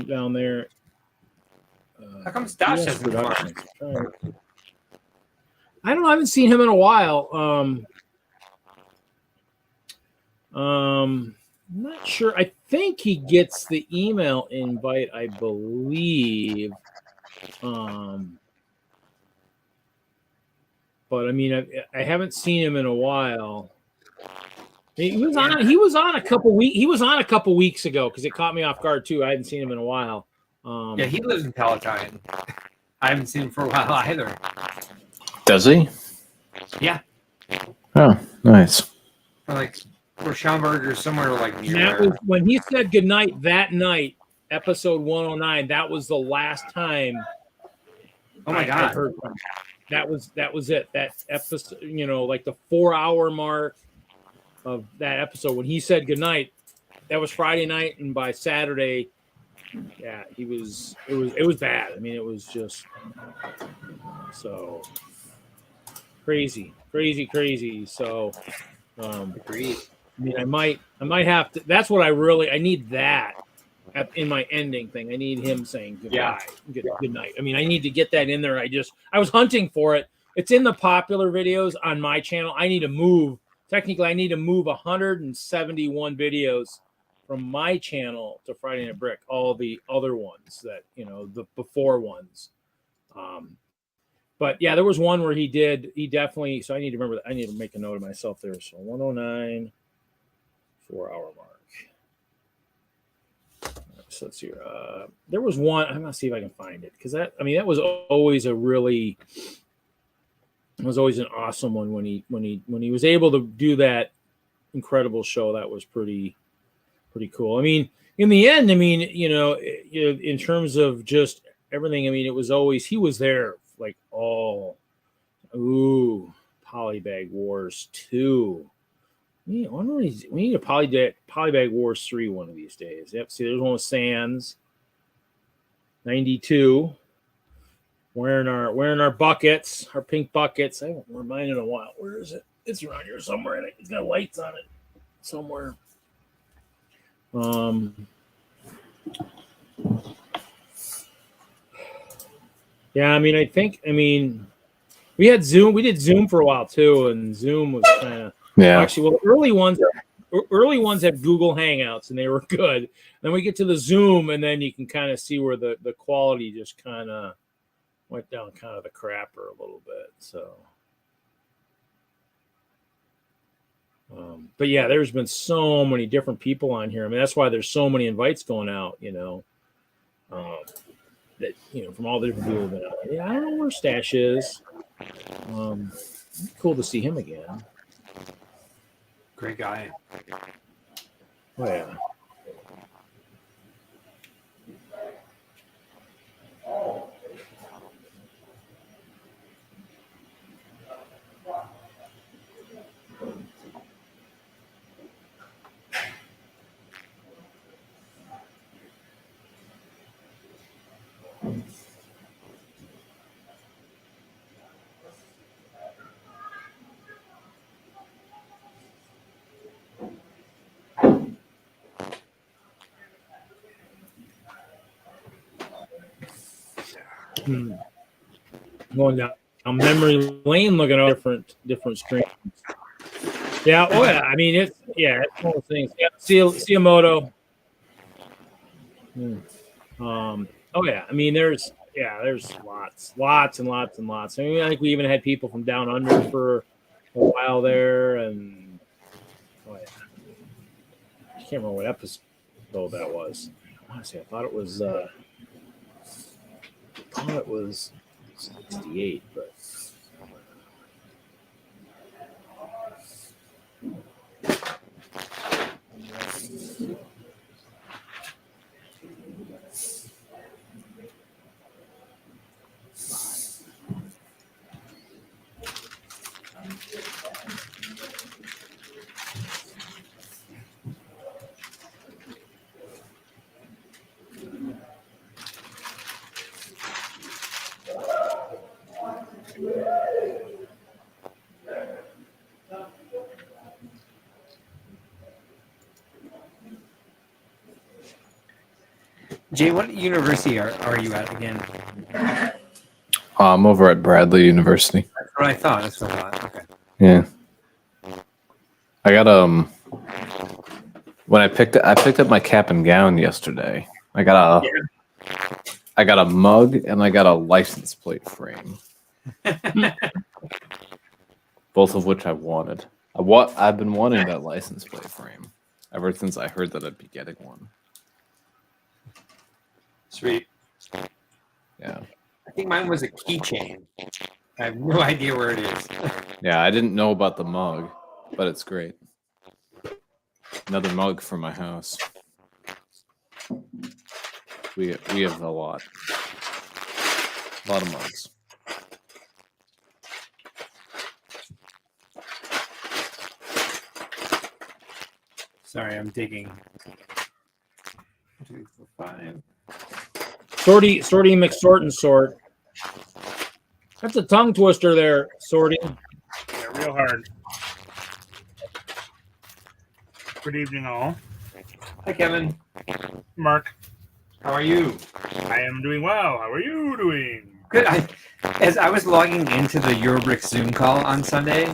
down there. How come Stosh US hasn't come on? Productions. I don't know. I haven't seen him in a while. I'm not sure. I think he gets the email invite, I believe. But I mean, I haven't seen him in a while. He was on a couple weeks ago because it caught me off guard too. I hadn't seen him in a while. Yeah, he lives in Palatine. I haven't seen him for a while either. Does he? Yeah, Oh, nice. Or Schaumburg or somewhere like near that there. was when he said goodnight that night, episode 109. That was the last time. Oh my I God. heard from him. That was it. That episode, like the 4-hour mark of that episode when he said goodnight. That was Friday night, and by Saturday, yeah, it was bad. I mean, it was just so crazy. So, Agreed. I mean, I might have to. That's what I need that in my ending thing. I need him saying goodbye, good night. I mean, I need to get that in there. I was hunting for it. It's in the popular videos on my channel. I need to move. Technically, I need to move 171 videos from my channel to Friday Night Brick. All the other ones that the before ones. But yeah, there was one where he definitely. So I need to remember that. I need to make a note of myself there. So 109, 4-hour mark. So let's see. There was one. I'm gonna see if I can find it because that was always an awesome one when he was able to do that incredible show. That was pretty cool. I mean, in the end, in terms of just everything, it was always he was there like Polybag Wars 2. We need a Polybag Wars 3 one of these days. Yep. See, there's one with Sands. 92. Wearing our buckets, our pink buckets. I haven't worn mine in a while. Where is it? It's around here somewhere. And it's got lights on it somewhere. Yeah, we had Zoom. We did Zoom for a while too, and Zoom was kind of actually early ones have Google Hangouts and they were good. Then we get to the Zoom and then you can kind of see where the quality just kind of went down kind of the crapper a little bit. So but yeah, there's been so many different people on here. That's why there's so many invites going out, that from all the different people that yeah, I don't know where Stash is. Cool to see him again. Great guy. Oh yeah. Going down memory lane, looking at different screens. Yeah, oh yeah. I mean, it's one of those things. Yeah, Ciamoto. Oh yeah. I mean, there's lots and lots and lots. I mean, I think we even had people from down under for a while there, and oh yeah. I can't remember what episode that was. I want to say I thought it was 68, but Jay, what university are you at again? I'm over at Bradley University. That's what I thought. Okay. Yeah. I got when I picked up my cap and gown yesterday. I got a mug and I got a license plate frame. Both of which I wanted. I've been wanting that license plate frame ever since I heard that I'd be getting one. Sweet. Yeah. I think mine was a keychain. I have no idea where it is. Yeah, I didn't know about the mug, but it's great. Another mug for my house. We have a lot of mugs. Sorry, I'm digging. 2, 4, 5. Sorty McSort and Sort. That's a tongue twister there, Sorty. Yeah, real hard. Good evening, all. Hi, Kevin. Mark, How are you? I am doing well. How are you doing? Good. As I was logging into the Eurobrick Zoom call on Sunday,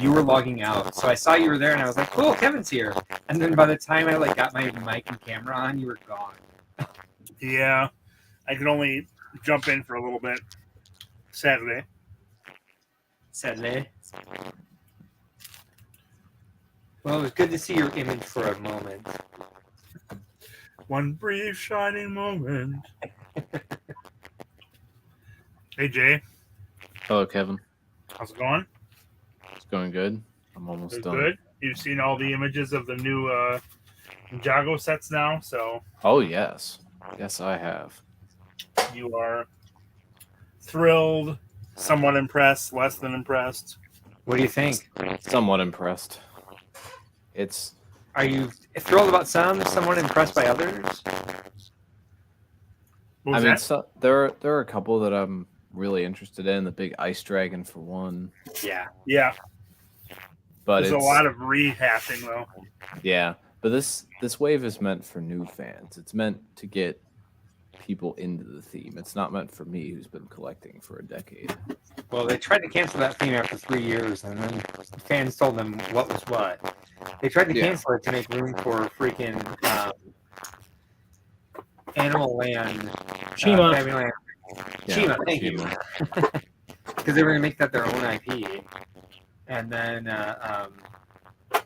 you were logging out. So I saw you were there, and I was like, "Cool, Kevin's here." And then by the time I got my mic and camera on, you were gone. Yeah, I could only jump in for a little bit. Saturday. Well, it was good to see your image for a moment. One brief shining moment. Hey, Jay. Hello, Kevin. How's it going? It's going good. I'm almost It's done. good. You've seen all the images of the new Ninjago sets now, so Oh, yes. Yes, I have. you are thrilled, somewhat impressed, less than impressed. What do you think? Somewhat impressed. It's Are you thrilled about some, somewhat impressed by others? What was that? so, there are a couple that I'm really interested in. The big ice dragon for one, Yeah. Yeah, but there's it's a lot of rehashing, though. yeah. But this wave is meant for new fans. It's meant to get people into the theme. It's not meant for me, who's been collecting for a decade. Well, they tried to cancel that theme after 3 years, and then the fans told them what was what. They tried to cancel it to make room for freaking Animal Land. Chima. Family Land. Yeah, Chima, thank you. Chima. Because they were going to make that their own IP. And then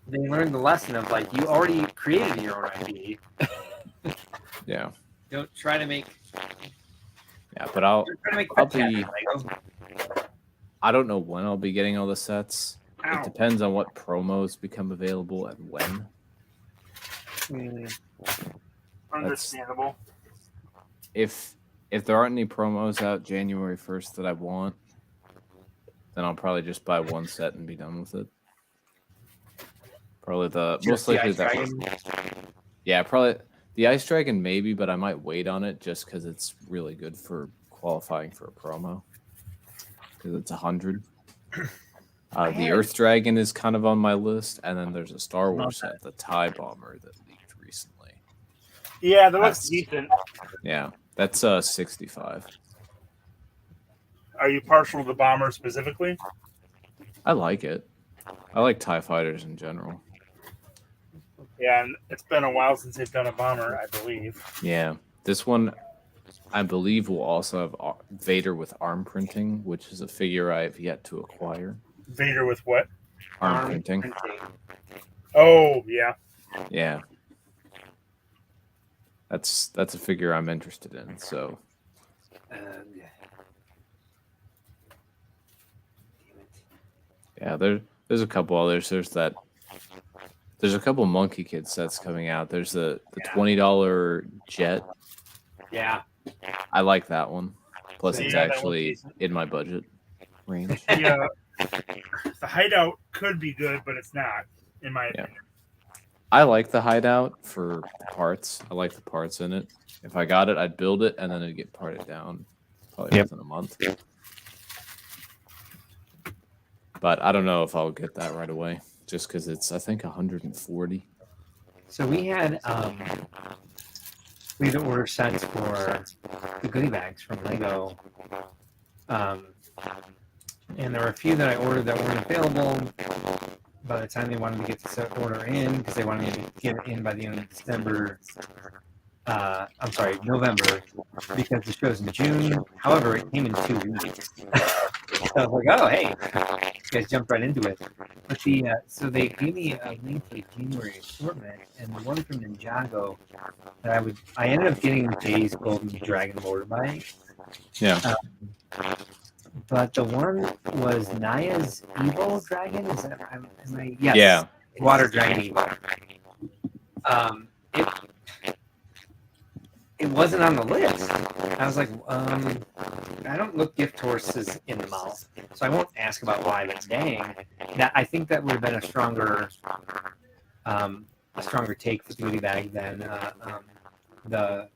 they learned the lesson of, like, you already created your own IP. Yeah. Don't try to make Yeah, but I'll Trying to make I'll quick chat, be. Lego. I don't know when I'll be getting all the sets. Ow. It depends on what promos become available and when. Understandable. If there aren't any promos out January 1st that I want, then I'll probably just buy one set and be done with it. Probably most likely Ice that. Dragon. Yeah, probably the Ice Dragon maybe, but I might wait on it just because it's really good for qualifying for a promo. Because it's 100. The Earth Dragon is kind of on my list, and then there's a Star Wars set, the TIE Bomber, that leaked recently. Yeah, that looks decent. Yeah, that's 65. Are you partial to the bomber specifically? I like it. I like TIE fighters in general. Yeah, and it's been a while since they've done a bomber, I believe. Yeah, this one, I believe, will also have Vader with arm printing, which is a figure I have yet to acquire. Vader with what? Arm printing. Oh, yeah. Yeah. That's a figure I'm interested in. So yeah, there's a couple others. There's a couple Monkey Kid sets coming out. There's the $20 Jet. Yeah. I like that one. Plus, Yeah, it's that one's actually decent. in my budget range. Yeah. The hideout could be good, but it's not, in my opinion. I like the hideout for the parts. I like the parts in it. If I got it, I'd build it, and then it'd get parted down probably within a month. But I don't know if I'll get that right away, just because it's, I think, 140. So we had to order sets for the goodie bags from Lego. And there were a few that I ordered that weren't available by the time they wanted to get the set order in, because they wanted to get it in by the end of December. November, because the show's in June. However, it came in 2 weeks. So I was like, oh, hey, you guys jumped right into it. But so they gave me a link to the January assortment, and the one from Ninjago that I ended up getting Jay's Golden Dragon motorbike. Yeah. But the one was Naya's Evil Dragon. Is that? Am I? Yes. Yeah. Water Dragon Evil. It wasn't on the list. I was like, I don't look gift horses in the mouth, so I won't ask about why. But dang, I think that would have been a stronger take for the goodie bag than the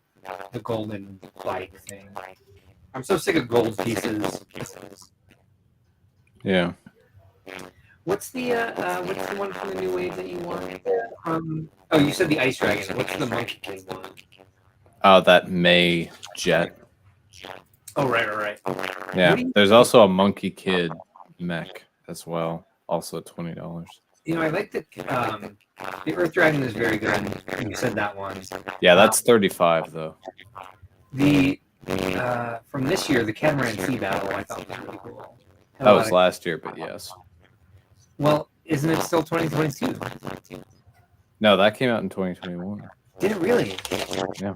golden bike thing. I'm so sick of gold pieces. Yeah. What's the one from the new wave that you want? Oh, you said the Ice Dragon. What's the Monkey King one? Oh, that May Jet. Oh, right. Yeah. There's also a Monkey Kid mech as well. Also $20. I like the Earth Dragon is very good. You said that one. Yeah, that's 35 though. The from this year, the Catamaran Sea Battle, I thought was really cool. That was last year, but yes. Well, isn't it still 2022? No, that came out in 2021. Did it really? Yeah.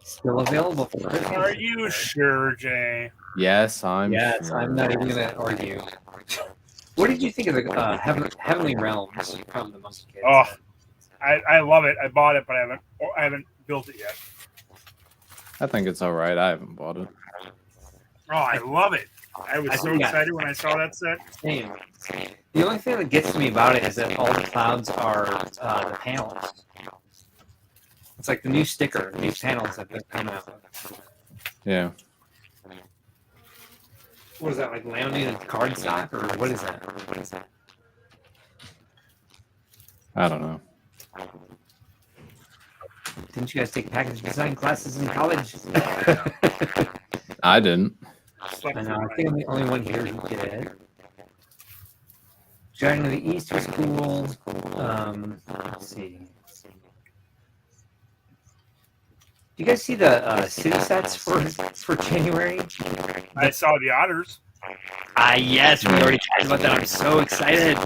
Still available for Are you sure, Jay? Yes, I'm Yes, sure. I'm not even going to argue. What did you think of the Heavenly Realms from the Monkey Kids? Oh, I love it. I bought it, but I haven't built it yet. I think it's all right. I haven't bought it. Oh, I love it. I was so excited when I saw that set. Same. The only thing that gets to me about it is that all the clouds are the panels. It's like the new sticker, new panels that they're coming out with. Yeah. What is that, like laminated cardstock, or what is that? I don't know. Didn't you guys take package design classes in college? I didn't. I know. I think I'm the only one here who did. Dragon of the East was cool. Let's see. Do you guys see the city sets for January? I saw the otters. Yes, we already talked about that. I'm so excited.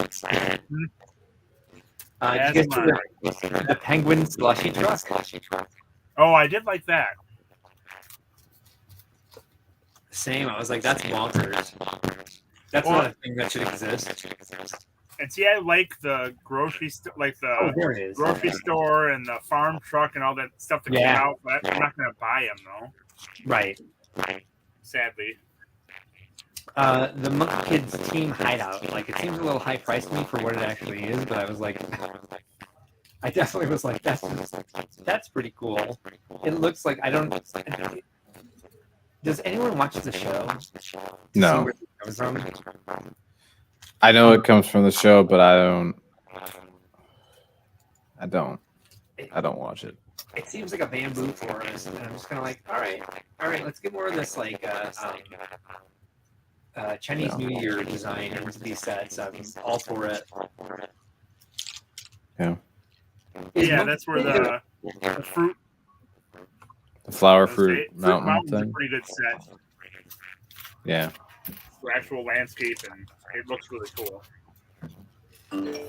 Did you guys see the penguin slushy truck? Oh, I did like that. same. I was like, that's bonkers. That's Well, not a thing that should exist. And see, I like the grocery store, like Oh, the there it is. grocery store and the farm truck and all that stuff that Yeah. came out. But I'm not gonna buy them though. Right. Sadly. The Monkey Kids Team Hideout. Like, it seems a little high priced to me for what it actually is, but I was like, I definitely was like, that's pretty cool. It looks like does anyone watch the show? To see No. where it comes from? I know it comes from the show, but I don't watch it. It seems like a bamboo forest, and I'm just kind of like, all right, let's get more of this like Chinese New Year design into these sets. I'm all for it. Yeah. Yeah, that's where the fruit. The flower Fruit fruit mountain Mountain's a thing. pretty good set Yeah. for actual landscape, and it looks really cool.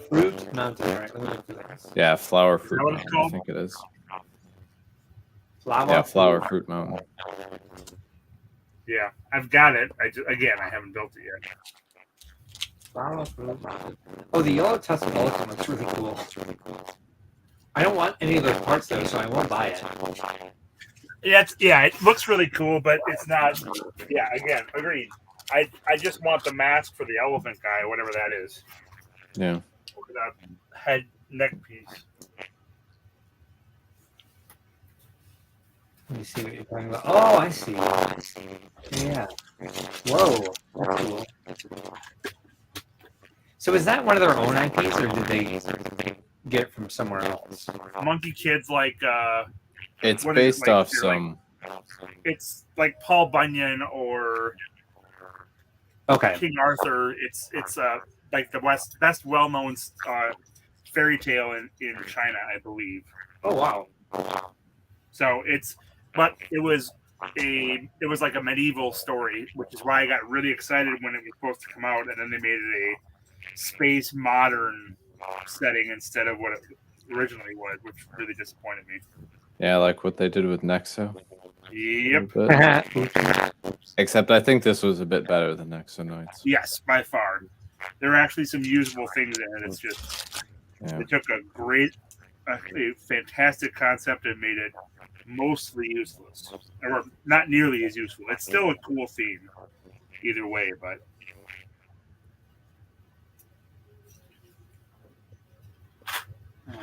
Fruit Mountain. All right, let me look for this. Yeah, flower fruit that what it's mountain, I called? think it is. Flower. Yeah, flower fruit mountain. Yeah, I've got it. I haven't built it yet. Flower Fruit Mountain. Oh, the yellow Tuscaloosa looks really cool. I don't want any of those parts though, so I won't buy it. Yeah, it looks really cool, but it's not. Yeah, again, agreed. I just want the mask for the elephant guy, whatever that is. Yeah. Or the head neck piece. Let me see what you're talking about. Oh, I see. Yeah. Whoa. That's cool. So is that one of their own IPs, or did they get it from somewhere else? Monkey Kids, like It's what is it, based like, off they're some. it's like Paul Bunyan or Okay. King Arthur. It's like the best well-known fairy tale in China, I believe. Oh wow. So it was like a medieval story, which is why I got really excited when it was supposed to come out, and then they made it a space modern setting instead of what it originally was, which really disappointed me. Yeah, like what they did with Nexo. Yep. Except I think this was a bit better than Nexo Knights. Yes, by far. There are actually some usable things in it. It's just they took a fantastic concept and made it mostly useless, or not nearly as useful. It's still a cool theme, either way. But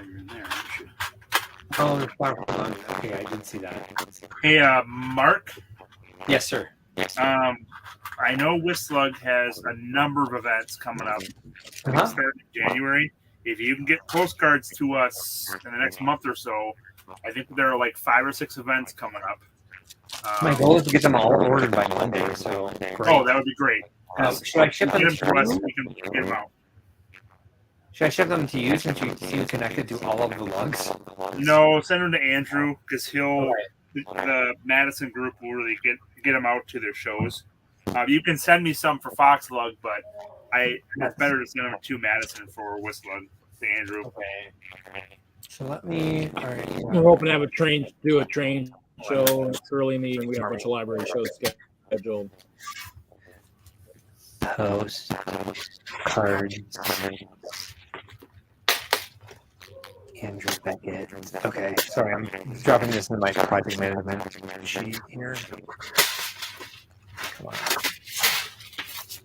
you're in there, aren't you? Oh, the flower. Okay, I did see that. Hey, Mark. Yes, sir. I know WISLUG has a number of events coming up starting in January. If you can get postcards to us in the next month or so, I think there are like 5 or 6 events coming up. My goal is to get them all ordered by Monday. So great. Oh, that would be great. Should I ship them Get them to us, to we can get them out. Should I ship them to you since you seem connected to all of the lugs? No, send them to Andrew because the Madison group will really get them out to their shows. You can send me some for FoxLug, but it's better to send them to Madison for WISLUG to Andrew. Okay. So let me. All right. We're hoping to have a train show. It's early in the evening. We have a bunch of library shows scheduled. Post cards. Andrew Beckett. Okay, sorry, I'm dropping this into my project management sheet here. Come on.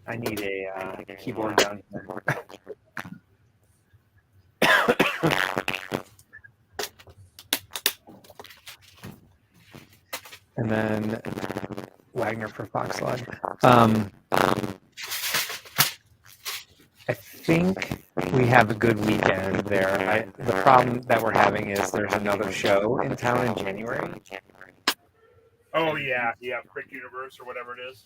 I need a keyboard down here. And then Wagner for FoxLug. I think we have a good weekend there. The problem that we're having is there's another show in town in January. Oh yeah, Brick Universe or whatever it is.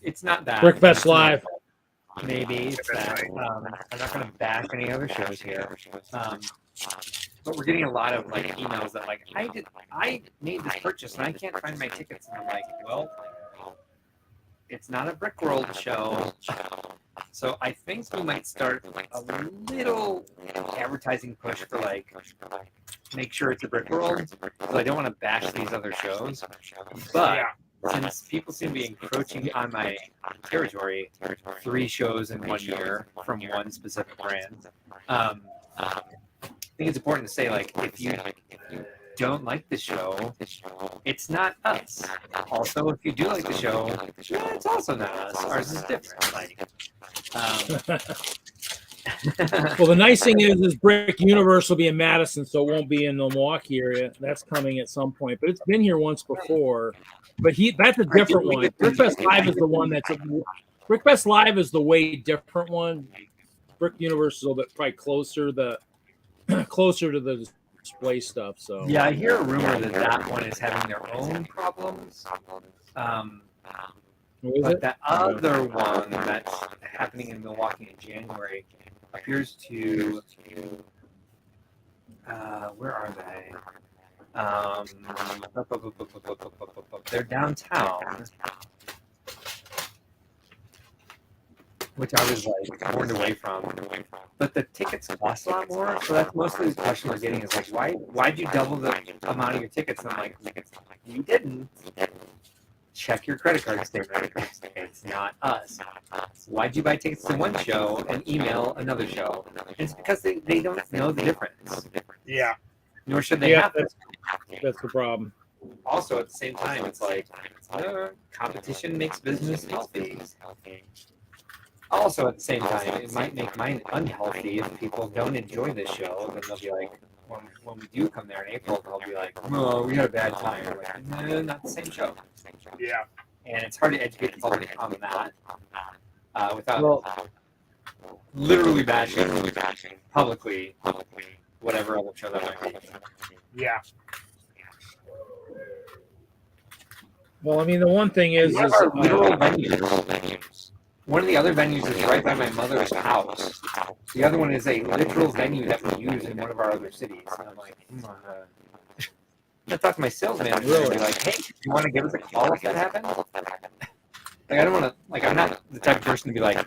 It's not that. Brickfest Live. Maybe it's that. I'm not going to bash any other shows here. But we're getting a lot of like emails that like I made this purchase and I can't find my tickets, and I'm like, well, it's not a Brick World show. So I think we might start a little advertising push for like make sure it's a Brick World. So I don't want to bash these other shows, but since people seem to be encroaching on my territory, 3 shows in 1 year from one specific brand. I think it's important to say, like, if you don't like the show, it's not us. Also, if you do like the show, yeah, it's also not us. Ours is different. Like, Well, the nice thing is Brick Universe will be in Madison, so it won't be in the Milwaukee area. That's coming at some point, but it's been here once before. But that's a different one. Brickfest Live is the one Brickfest Live is the way different one. Brick Universe is a little bit probably closer to the display stuff. So yeah, I hear a rumor that one is having their own problems. But that other one that's happening in Milwaukee in January appears to. Where are they? They're downtown, which I was like warned away from. But the tickets cost a lot more, so that's mostly the question we're getting is like, why'd you double the amount of your tickets? And I'm like, you didn't. Check your credit card statement. It's not us. Why'd you buy tickets to one show and email another show? It's because they don't know the difference. Yeah. Nor should they have it. That's the problem. Also, at the same time, it's like competition makes business healthy. Also, at the same time, it might make mine unhealthy if people don't enjoy this show. Then they'll be like, when we do come there in April, they'll be like, "Oh, we had a bad time." We're like, no, not the same show. Yeah. And it's hard to educate the public on that without literally bashing publicly whatever other show that might be. Yeah. Well, I mean, the one thing is, One of our literal venues. One of the other venues is right by my mother's house. The other one is a literal venue that we use in one of our other cities. And I'm like, I talk to my sales manager and be like, hey, do you want to give us a call if that happens? Like, I don't want to, like, I'm not the type of person to be like,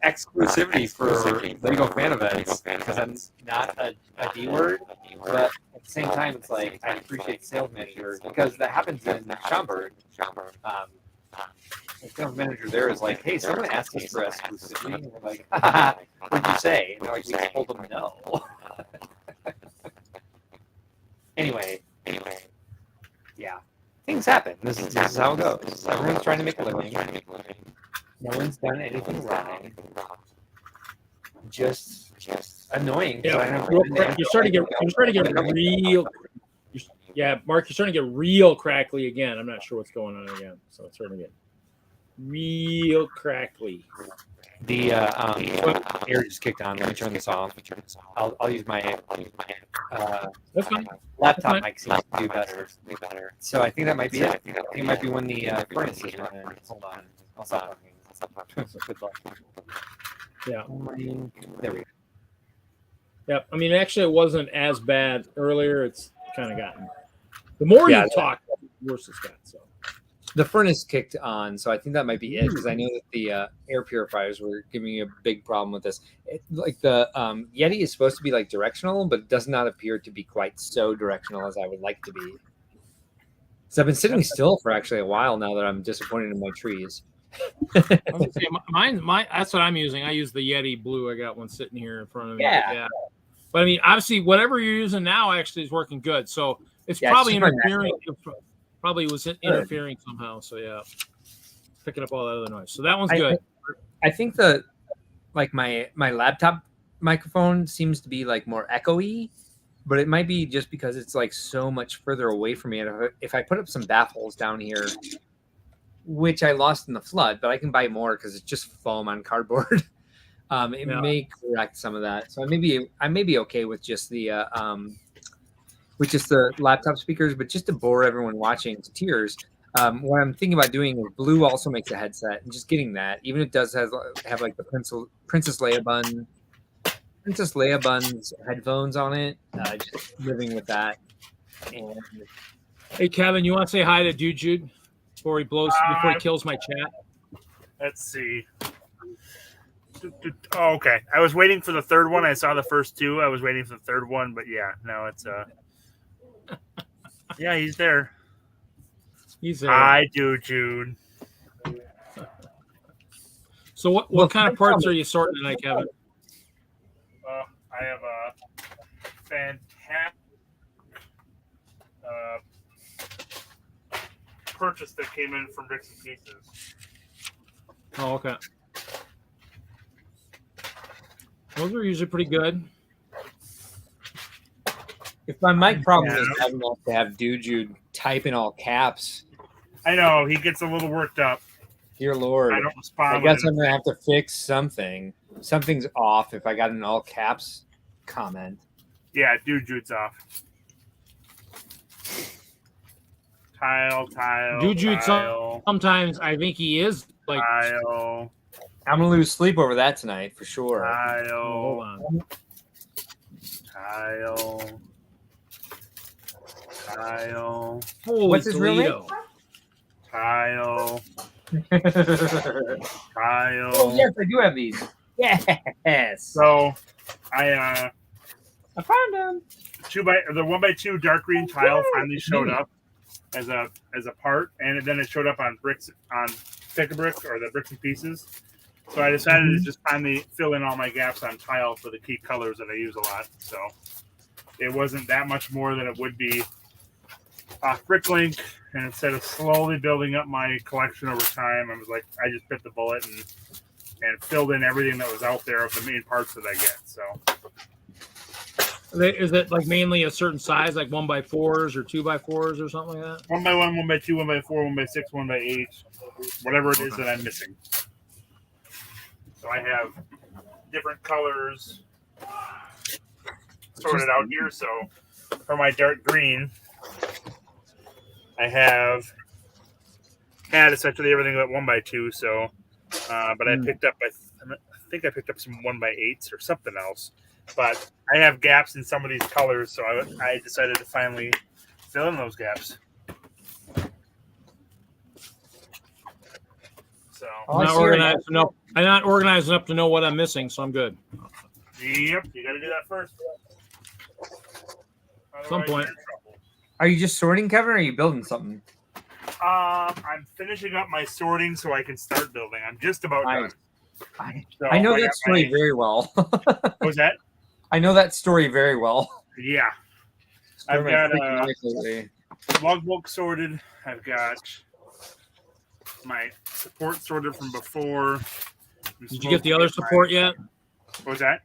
exclusivity for Lego fan events, because that's not a D word. But at the same time, it's like, I appreciate sales managers, because that happens in Schaumburg. The sales manager there is like, hey, someone asked us for exclusivity. And we're like, what'd you say? And they're like, we told them no. Anyway, yeah. Things happen. This is how it goes. Everyone's trying to make a living. No one's done anything wrong. Just annoying. Yeah, you're starting to get real. Yeah, Mark, you're starting to get real crackly again. I'm not sure what's going on again. So it's starting to get real crackly. The air just kicked on. Let me turn this off. I'll use my That's fine. laptop mic seems to do better. So I think that might be it. I think it might be when the furnace is running. Hold on. I'll stop talking. Good luck. Yeah. There we go. Yeah. I mean, actually, it wasn't as bad earlier. It's kind of gotten. The more you talk, the worse it's got. So. The furnace kicked on, so I think that might be it, because I know that the air purifiers were giving me a big problem with this. Like the Yeti is supposed to be like directional, but it does not appear to be quite so directional as I would like to be. So I've been sitting still for actually a while now that I'm disappointed in my trees. Mine, that's what I'm using. I use the Yeti Blue. I got one sitting here in front of me. Yeah. But I mean, obviously, whatever you're using now actually is working good. So it's probably interfering. Probably was interfering somehow. So yeah, picking up all that other noise. So that one's good. I think my laptop microphone seems to be like more echoey, but it might be just because it's like so much further away from me. And if I put up some baffles down here, which I lost in the flood, but I can buy more because it's just foam on cardboard. It may correct some of that. So I may be okay with just the laptop speakers, but just to bore everyone watching to tears, what I'm thinking about doing is Blue also makes a headset, and just getting that, even if it does have like the Princess Leia Bun's headphones on it, just living with that. And hey, Kevin, you want to say hi to Jude before he kills my chat? Let's see. Oh, okay. I was waiting for the third one. I saw the first two. I was waiting for the third one, but yeah, no, it's yeah, he's there. He's I do, Jude. So what kind of parts are you sorting tonight, Kevin? I have a fantastic purchase that came in from Bricks and Pieces. Oh, okay. Those are usually pretty good. If my mic problem is bad enough to have Jude type in all caps, I know he gets a little worked up. dear Lord, I don't respond. I guess I'm gonna have to fix something. Something's off if I got an all caps comment. Yeah, Jude's off. Tile. Jude, tile, sometimes I think he is like. tile, I'm gonna lose sleep over that tonight for sure. Hold tile, on. tile. Holy What's his real name? Toledo. Tile. Oh yes, I do have these. Yes. So I I found them. the 1x2 dark green tile finally showed up as a part, and then it showed up on Pick-a-Brick or the Bricks and Pieces. So I decided to just finally fill in all my gaps on tile for the key colors that I use a lot. So it wasn't that much more than it would be off Bricklink, and instead of slowly building up my collection over time, I was like, I just bit the bullet and filled in everything that was out there of the main parts that I get. So Is it like mainly a certain size, like 1x4s or 2x4s or something like that? 1x1, 1x2, 1x4, 1x6, 1x8, whatever it is that I'm missing. So I have different colors sorted out here. So for my dark green, I had essentially everything but 1x2. So, but I picked up, I think I picked up some 1x8s or something else. But I have gaps in some of these colors, so I decided to finally fill in those gaps. So I'm not organized enough. I'm not organized enough to know what I'm missing, so I'm good. yep, you got to do that first. Some Otherwise, point. you're in trouble. Are you just sorting, Kevin, or are you building something? I'm finishing up my sorting so I can start building. I'm just about done. So I know got that story my- very well. What was that? I know that story very well. Yeah. I've got logbook sorted. I've got my support sorted from before. Did you get the other support yet? What was that?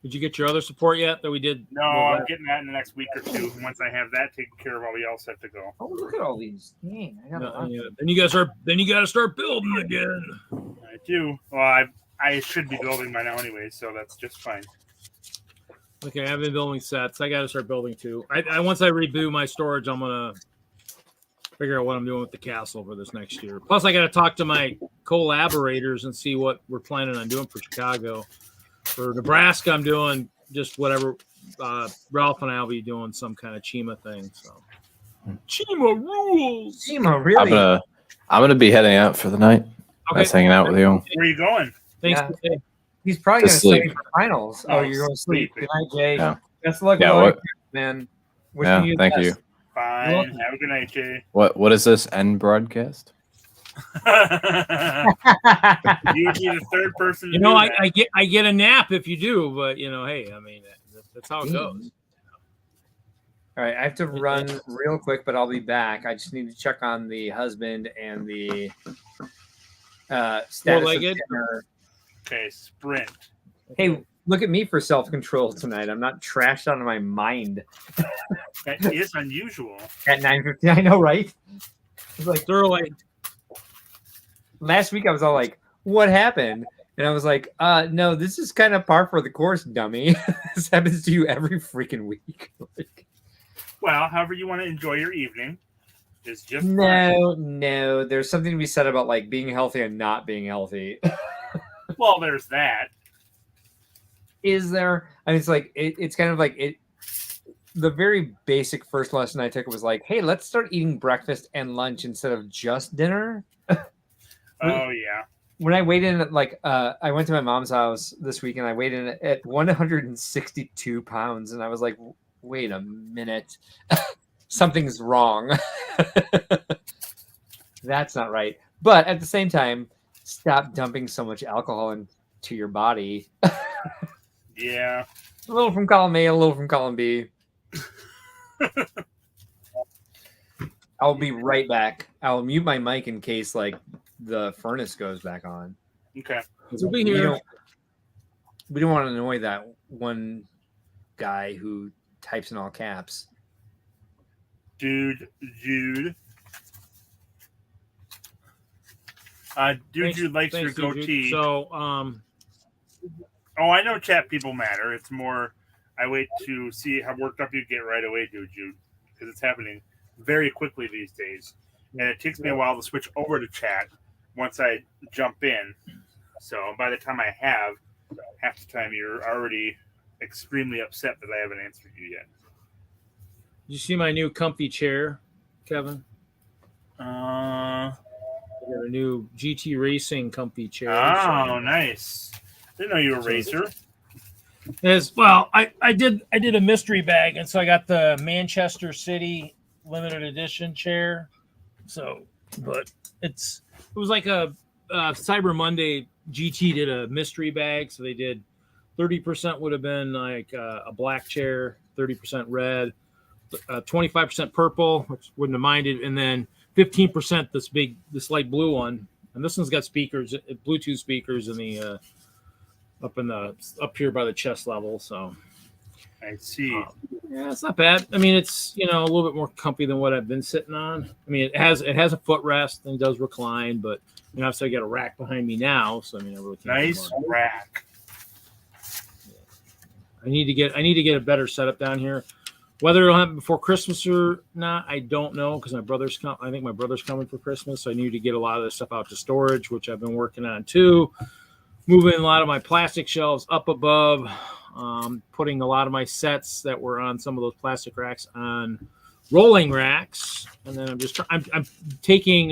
Did you get your other support yet that we did? No, I'm getting that in the next week or two. And once I have that taken care of, I'll be all set to go. Oh, look at all these. Dang, I got a lot. Then you got to start building again. I do. Well, I should be building by now anyway, so that's just fine. Okay, I've been building sets. I got to start building too. I once I reboot my storage, I'm gonna figure out what I'm doing with the castle for this next year. Plus, I got to talk to my collaborators and see what we're planning on doing for Chicago. For Nebraska, I'm doing just whatever. Ralph and I will be doing some kind of Chima thing. So Chima rules. Chima, really? I'm gonna be heading out for the night. Okay. Nice hanging out with you. Where are you going? Thanks. Yeah. He's probably going to sleep. study for finals. Oh, you're going to sleep. Good night, Jay. Yeah. Best of luck Yeah, with all what- your kids, man. Yeah, Wishing thank the you. best. Fine. welcome. Have a good night, Jay. What is this end broadcast? You need a third person. You know, I get a nap if you do, but hey, I mean that's how it goes. All right, I have to run real quick, but I'll be back. I just need to check on the husband and the status of Four-legged? dinner. Okay, sprint. Hey, look at me for self-control tonight. I'm not trashed out of my mind That is unusual. at 9:15. I know, right? It's like Thoroughly. last week I was all like, what happened? And I was like, no, this is kind of par for the course, dummy. This happens to you every freaking week. Well, however you want to enjoy your evening is just fine. No. There's something to be said about like being healthy and not being healthy. Well, there's that. Is there? I mean, it's like it's kind of like it. The very basic first lesson I took was like, hey, let's start eating breakfast and lunch instead of just dinner. Oh yeah. When I weighed in at I went to my mom's house this week and I weighed in at 162 pounds and I was like, wait a minute, something's wrong. That's not right. But at the same time, stop dumping so much alcohol into your body. Yeah. A little from column A, a little from column B. I'll be right back. I'll mute my mic in case like the furnace goes back on. Okay. We'll be here. We don't want to annoy that one guy who types in all caps. Dude. Dude likes your Thanks, Dude. goatee. So, Oh, I know chat people matter. It's more, I wait to see how worked up you get right away, Dude, because it's happening very quickly these days. And it takes me a while to switch over to chat once I jump in. So by the time I have, half the time you're already extremely upset that I haven't answered you yet. did you see my new comfy chair, Kevin? Oh, I got a new GT Racing comfy chair. So- nice. Didn't know you were a racer. Well, I did a mystery bag, and so I got the Manchester City limited edition chair. So, but it was like a Cyber Monday. GT did a mystery bag, so they did 30% would have been like a black chair, 30% red, 25% purple, which wouldn't have minded, and then 15% this light blue one. And this one's got speakers, Bluetooth speakers in the up here by the chest level. So I see. yeah, it's not bad. I mean, it's a little bit more comfy than what I've been sitting on. I mean, it has a footrest and does recline, but obviously I got a rack behind me now, so I mean, I really can't. Nice rack. I need to get a better setup down here. Whether it'll happen before Christmas or not, I don't know, because I think my brother's coming for Christmas, so I need to get a lot of this stuff out to storage, which I've been working on too. Moving a lot of my plastic shelves up above, putting a lot of my sets that were on some of those plastic racks on rolling racks, and then I'm taking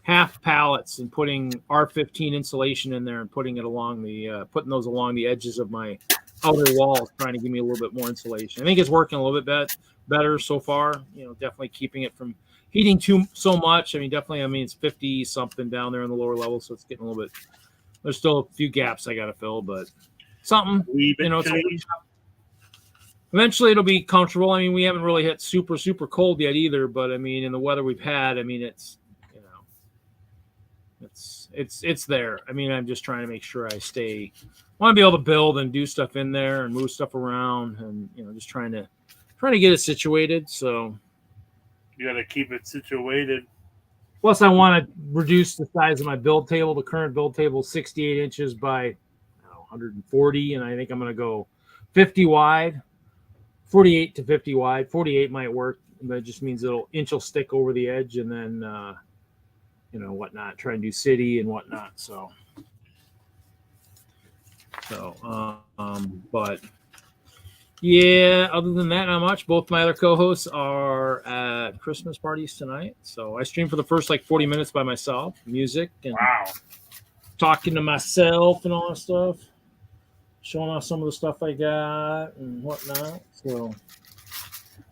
half pallets and putting R15 insulation in there and putting those along the edges of my outer walls, trying to give me a little bit more insulation. I think it's working a little bit better so far. Definitely keeping it from heating so much. It's 50 something down there on the lower level, so it's getting a little bit. There's still a few gaps I got to fill, but something, eventually it'll be comfortable. I mean, we haven't really hit super, super cold yet either, but I mean, in the weather we've had, I mean, it's there. I mean, I'm just trying to make sure I want to be able to build and do stuff in there and move stuff around, and just trying to get it situated. So you got to keep it situated. Plus, I want to reduce the size of my build table. The current build table is 68 inches by 140, and I think I'm going to go 50 wide, 48 to 50 wide. 48 might work, but it just means inch will stick over the edge, and then whatnot. Try and do city and whatnot. But yeah, other than that, not much. Both my other co-hosts are at Christmas parties tonight. So I streamed for the first 40 minutes by myself, music and talking to myself and all that stuff, showing off some of the stuff I got and whatnot. So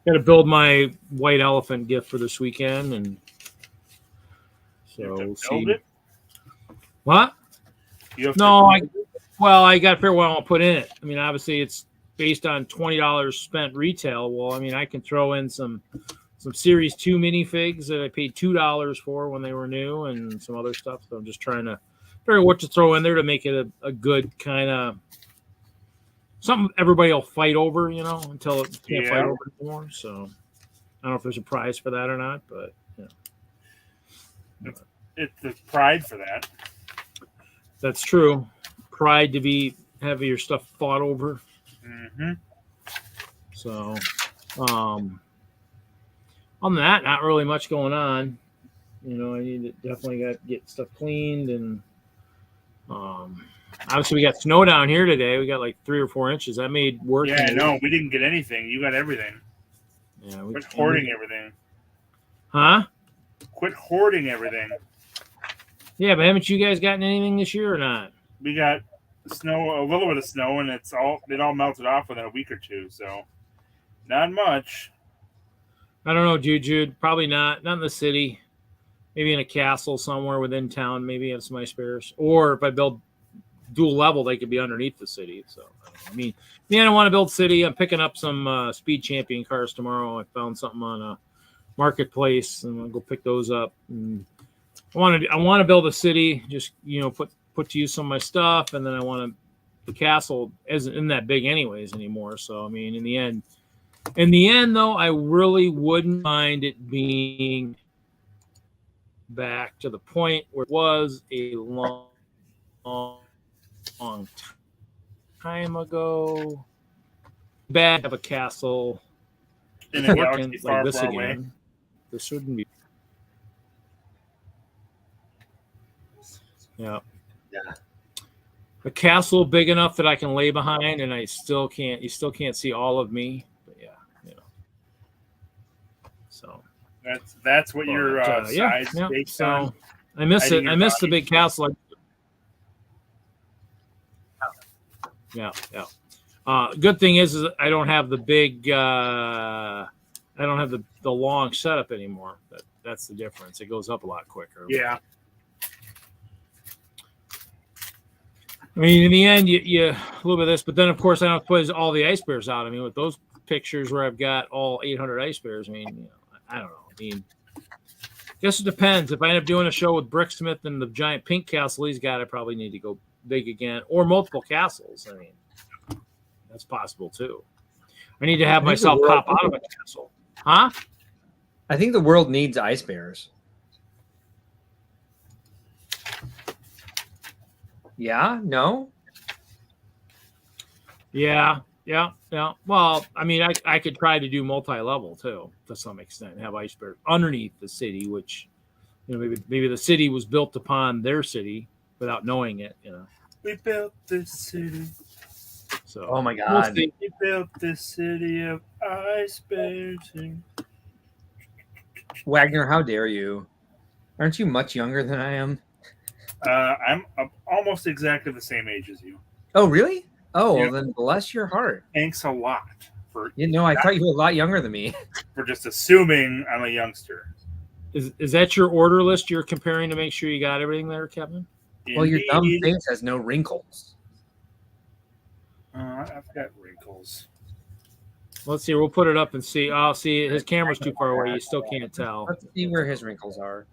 got to build my white elephant gift for this weekend, and so we'll see. It? What? I got to figure out what I want to put in it. I mean, obviously it's based on $20 spent retail. Well, I mean, I can throw in some Series 2 minifigs that I paid $2 for when they were new, and some other stuff. So I'm just trying to figure out what to throw in there to make it a good kind of something everybody will fight over, until it can't fight over anymore. So I don't know if there's a prize for that or not, but it's the pride for that. That's true. Pride to have your stuff fought over. Mm-hmm. So, on that, not really much going on. I need to definitely get stuff cleaned, and obviously we got snow down here today. We got 3 or 4 inches. That made work. Yeah, no, we didn't get anything. You got everything. Yeah, quit hoarding everything. Huh? Quit hoarding everything. Yeah, but haven't you guys gotten anything this year or not? We got snow, a little bit of snow, and it all melted off within a week or two. So, not much. I don't know, Jude. Probably not in the city. maybe in a castle somewhere within town, maybe have some ice bears. Or if I build dual level, they could be underneath the city. So I mean, I don't want to build city. I'm picking up some speed champion cars tomorrow. I found something on a marketplace, and I'll go pick those up. And I want to build a city. Just put to use some of my stuff, and then I want the castle isn't that big anyways anymore. So I mean, in the end though, I really wouldn't mind it being back to the point where it was a long time ago. Bad to have a castle In a working galaxy like far, this far again. away. This shouldn't be. Yeah. A castle big enough that I can lay behind, and you still can't see all of me. But yeah. So That's what your size based so on. I miss hiding it. your I miss the body. big castle. Yeah. Good thing is I don't have the big. I don't have the long setup anymore. That's the difference. It goes up a lot quicker. Yeah. I mean, in the end, you a little bit of this, but then of course I don't put all the ice bears out. I mean, with those pictures where I've got all 800 ice bears, I mean, I don't know. I mean, guess it depends. If I end up doing a show with Bricksmith and the giant pink castle he's got, I probably need to go big again, or multiple castles. I mean, that's possible too. I need to have myself pop out of a castle, huh? I think the world needs ice bears. Yeah, no. Yeah. Well, I mean, I could try to do multi-level too, to some extent, have ice bears underneath the city, which maybe the city was built upon their city without knowing it. We built this city. So, Oh my God. We built this city of ice bears. Wagner, how dare you? Aren't you much younger than I am? I'm almost exactly the same age as you. Oh, really? Oh, Yeah. well, then bless your heart. Thanks a lot for I thought you were a lot younger than me. for just assuming I'm a youngster. is that your order list you're comparing to make sure you got everything there, Kevin? Well, your dumb Indeed. face has no wrinkles. I've got wrinkles. Let's see. We'll put it up and see. Oh, see, his camera's too far away. You still can't tell. Let's see where his wrinkles are.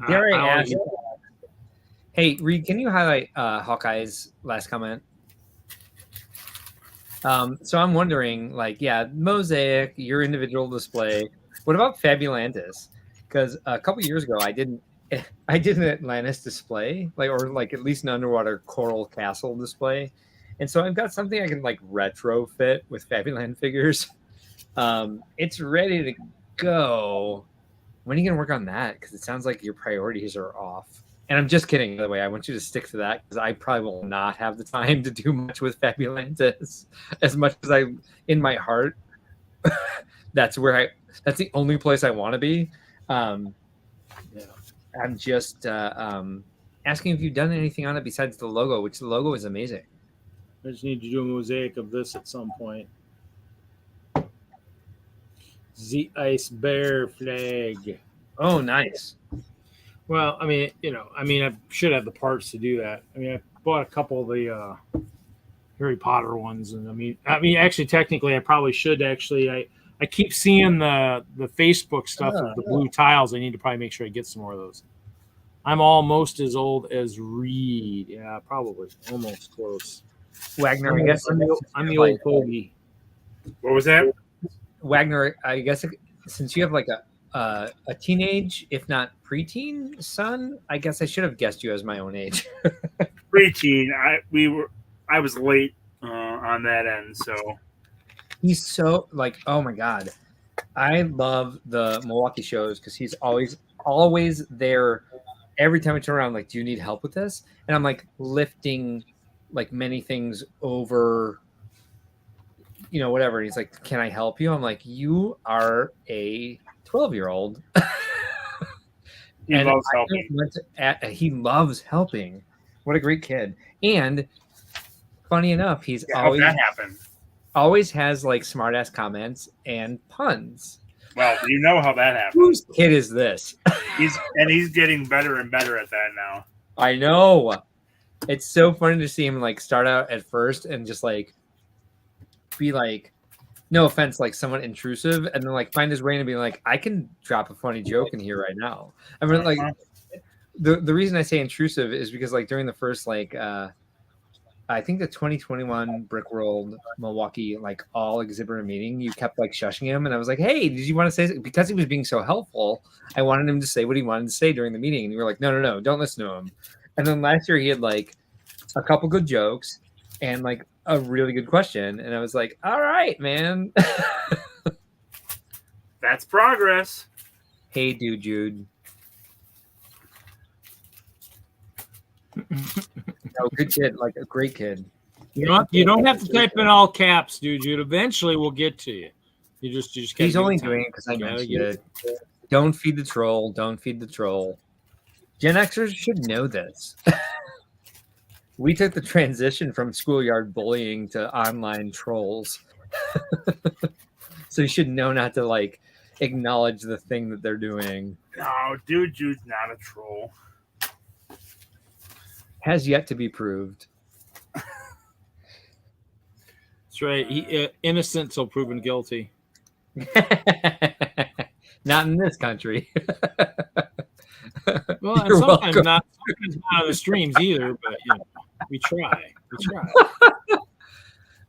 Dare I ask? Hey, Reed, can you highlight Hawkeye's last comment? So I'm wondering, Mosaic, your individual display. What about Fabulantis? Because a couple years ago, I did an Atlantis display, or at least an underwater coral castle display, and so I've got something I can retrofit with Fabuland figures. It's ready to go. When are you gonna work on that? Because it sounds like your priorities are off. And I'm just kidding, by the way. I want you to stick to that because I probably will not have the time to do much with Fabulantis. As much as I, in my heart, that's the only place I want to be. I'm just asking if you've done anything on it besides the logo, which the logo is amazing. I just need to do a mosaic of this at some point. The ice bear flag. Oh, nice. Well, I should have the parts to do that. I mean, I bought a couple of the Harry Potter ones, and actually, technically, I probably should. Actually, I keep seeing the Facebook stuff of the blue tiles. I need to probably make sure I get some more of those. I'm almost as old as Reed. Yeah, probably almost close. Wagner, I guess I'm the old fogey. What was that? Wagner, I guess since you have a teenage, if not preteen son, I guess I should have guessed you as my own age. Preteen. I was late on that end, so He's so oh my God. I love the Milwaukee shows because he's always there. Every time I turn around, do you need help with this? And I'm lifting many things over, whatever. And he's like, can I help you? I'm like, you are a 12-year-old. he loves helping. He loves helping. What a great kid. And funny enough, How'd that happen? always has smart ass comments and puns. Well, you know how that happens. Whose kid is this? He's getting better and better at that now. I know. It's so funny to see him like start out at first and just like be like, no offense, like somewhat intrusive, and then like find his way and be like, I can drop a funny joke in here right now. I mean, like the reason I say intrusive is because like during the first like I think the 2021 Brick World Milwaukee like all exhibitor meeting, you kept like shushing him, and I was like, hey, did you want to say something? Because he was being so helpful, I wanted him to say what he wanted to say during the meeting, and you were like, no, don't listen to him. And then last year he had like a couple good jokes and like a really good question, and I was like, all right, man. That's progress. Hey, dude, Jude. No, good kid, like a great kid. You don't have to type in all caps, dude. Eventually we'll get to you. You just gotta He's give only it time. doing it because I know Gotta he give did. Don't feed the troll. Don't feed the troll. Gen Xers should know this. We took the transition from schoolyard bullying to online trolls. So you should know not to like acknowledge the thing that they're doing. No, dude, Jude's not a troll. Has yet to be proved. That's right. He innocent till proven guilty. Not in this country. Well, and You're sometimes welcome. not on the streams either, but we try.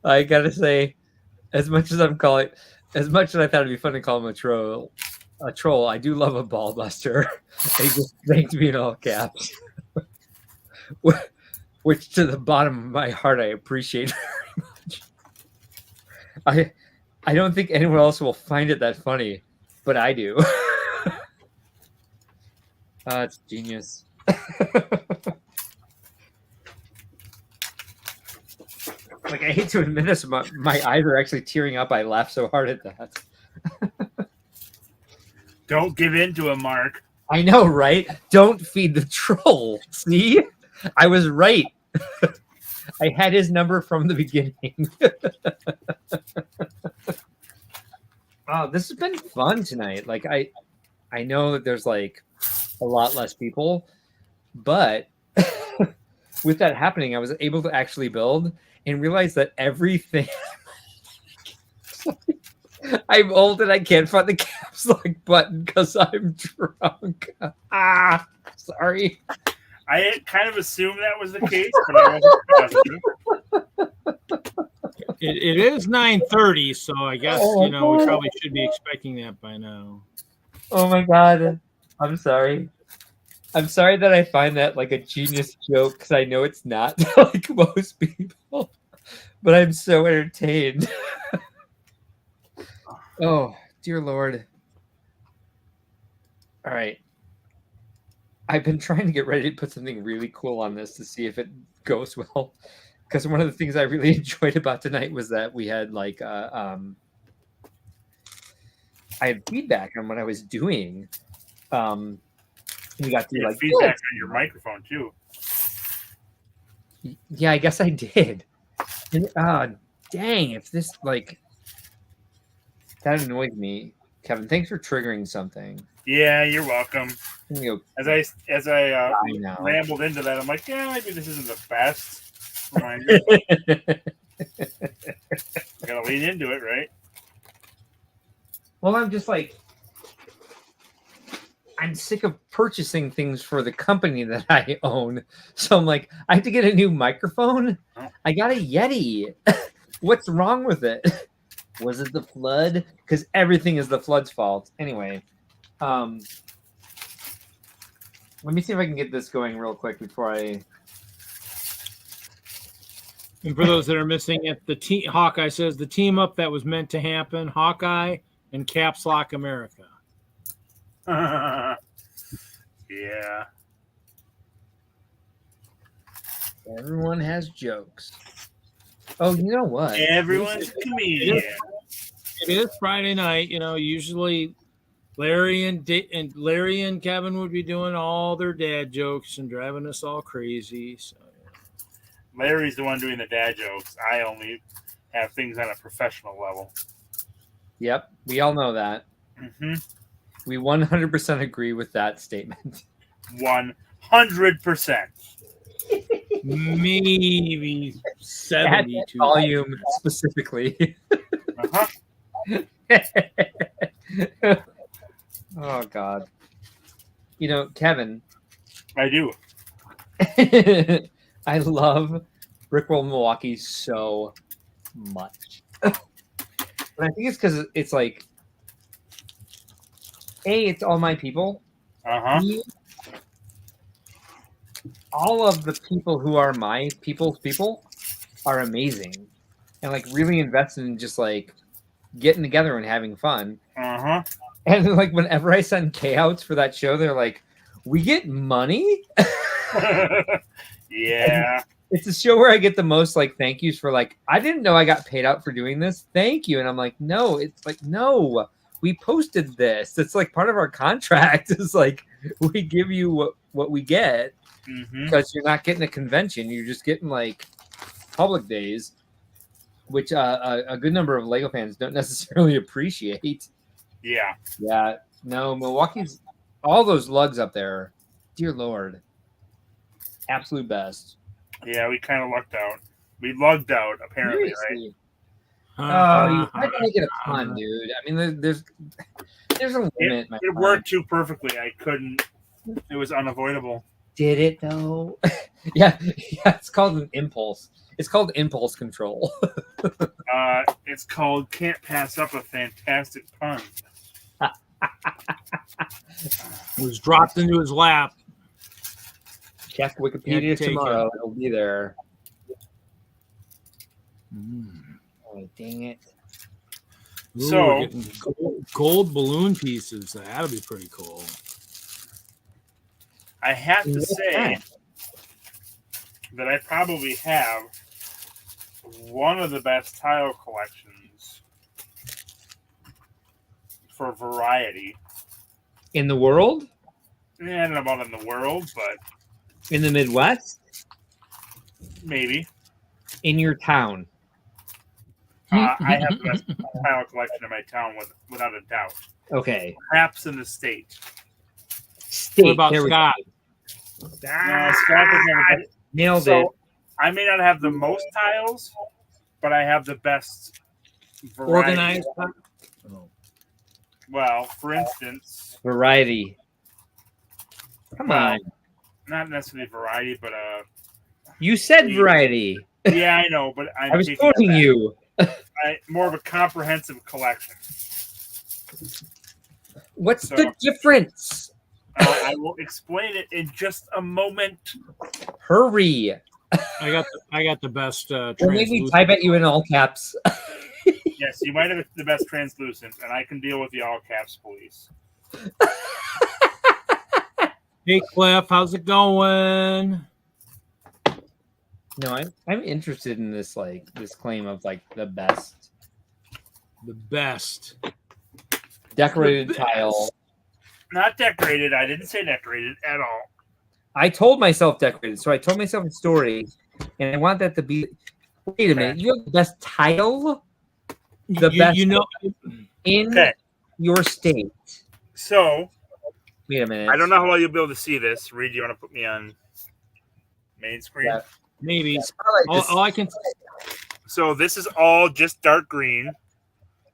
I gotta say, as much as I thought it'd be fun to call him a troll, I do love a ball buster. He just thanked me in all caps. Which to the bottom of my heart I appreciate very much. I don't think anyone else will find it that funny, but I do. It's genius. Like, I hate to admit this, but my eyes are actually tearing up. I laughed so hard at that. Don't give in to him, Mark. I know, right? Don't feed the troll. See? I was right. I had his number from the beginning. Oh, this has been fun tonight. Like, I know that there's like a lot less people, but with that happening, I was able to actually build and realize that everything I'm old and I can't find the caps lock button because I'm drunk. Sorry. I had kind of assumed that was the case, but I wasn't positive. It is 9:30, so I guess we probably should be expecting that by now. Oh my god. I'm sorry. I'm sorry that I find that like a genius joke because I know it's not like most people, but I'm so entertained. Oh, dear Lord. All right. I've been trying to get ready to put something really cool on this to see if it goes well. Because one of the things I really enjoyed about tonight was that we had like I had feedback on what I was doing. We got to like feedback on your microphone too. Yeah, I guess I did. And, dang! If this like that annoys me, Kevin. Thanks for triggering something. Yeah, you're welcome. Go, As I know. rambled into that, I'm like, yeah, maybe this isn't the best reminder. Gotta lean into it, right? Well, I'm just like, I'm sick of purchasing things for the company that I own. So I'm like, I have to get a new microphone. I got a Yeti. What's wrong with it? Was it the flood? Because everything is the flood's fault. Anyway, let me see if I can get this going real quick before I. And for those that are missing it, Hawkeye says the team up that was meant to happen: Hawkeye and Caps Lock America. Yeah. Everyone has jokes. Oh, you know what? Everyone's a comedian. It is Friday night. Usually Larry and Kevin would be doing all their dad jokes and driving us all crazy. So. Larry's the one doing the dad jokes. I only have things on a professional level. Yep, we all know that. Mm-hmm. We 100% agree with that statement. 100%. Maybe At 72 volume specifically. Uh-huh. Oh God. You know, Kevin, I do. I love Brickworld Milwaukee so much. And I think it's because it's like, A, it's all my people. Uh-huh. B, all of the people who are my people's people are amazing and like really invested in just like getting together and having fun. Uh-huh. And like whenever I send payouts for that show, they're like, "We get money." Yeah. It's a show where I get the most like thank yous for like, I didn't know I got paid out for doing this. Thank you. And I'm like, no, it's like, no, we posted this. It's like part of our contract. It's like we give you what we get Mm-hmm. because you're not getting a convention. You're just getting like public days, which a good number of Lego fans don't necessarily appreciate. Yeah. Yeah, no, Milwaukee's all those lugs up there. Dear Lord, absolute best. Yeah, we kind of lucked out. We lugged out, apparently, right? Seriously. Oh, you had to make it a ton, dude. I mean, there's a limit. It worked too perfectly. I couldn't. It was unavoidable. Did it though? yeah. It's called an impulse. It's called impulse control. It's called "Can't Pass Up a Fantastic Pun." It was dropped into his lap. Check Wikipedia Take tomorrow. it. It'll be there. Mm. Oh, dang it. Ooh, So- we're getting gold balloon pieces. That'll be pretty cool. I have to What's say that? that I probably have one of the best tile collections for variety. In the world? I don't know about in the world, but In the Midwest? maybe. In your town? I have the best tile collection in my town, without a doubt. Okay. Perhaps in the state. State. What about there we go. Scott? No, Scott doesn't have it. Nailed it. So I may not have the most tiles, but I have the best variety. Organized. Well, for instance, Variety. Come Well, on. not necessarily variety, but You said variety. yeah, I know, but I was taking it quoting back. you. More of a comprehensive collection. What's So- the difference? I will explain it in just a moment. Hurry. I got the best. Or maybe translucent- type at you in all caps. Yes, you might have the best translucent, and I can deal with the all caps police. Hey Cliff, how's it going? No, I'm interested in this this claim of like the best The best. decorated The best. tile. Not decorated. I didn't say decorated at all. I told myself decorated, so I told myself a story, and I want that to be. Wait a minute, you have the best tile The best- You know, in Okay. your state. So Wait a minute. I don't know how well you'll be able to see this. Reed, you want to put me on main screen? Yeah. maybe. This- All I can. So this is all just dark green.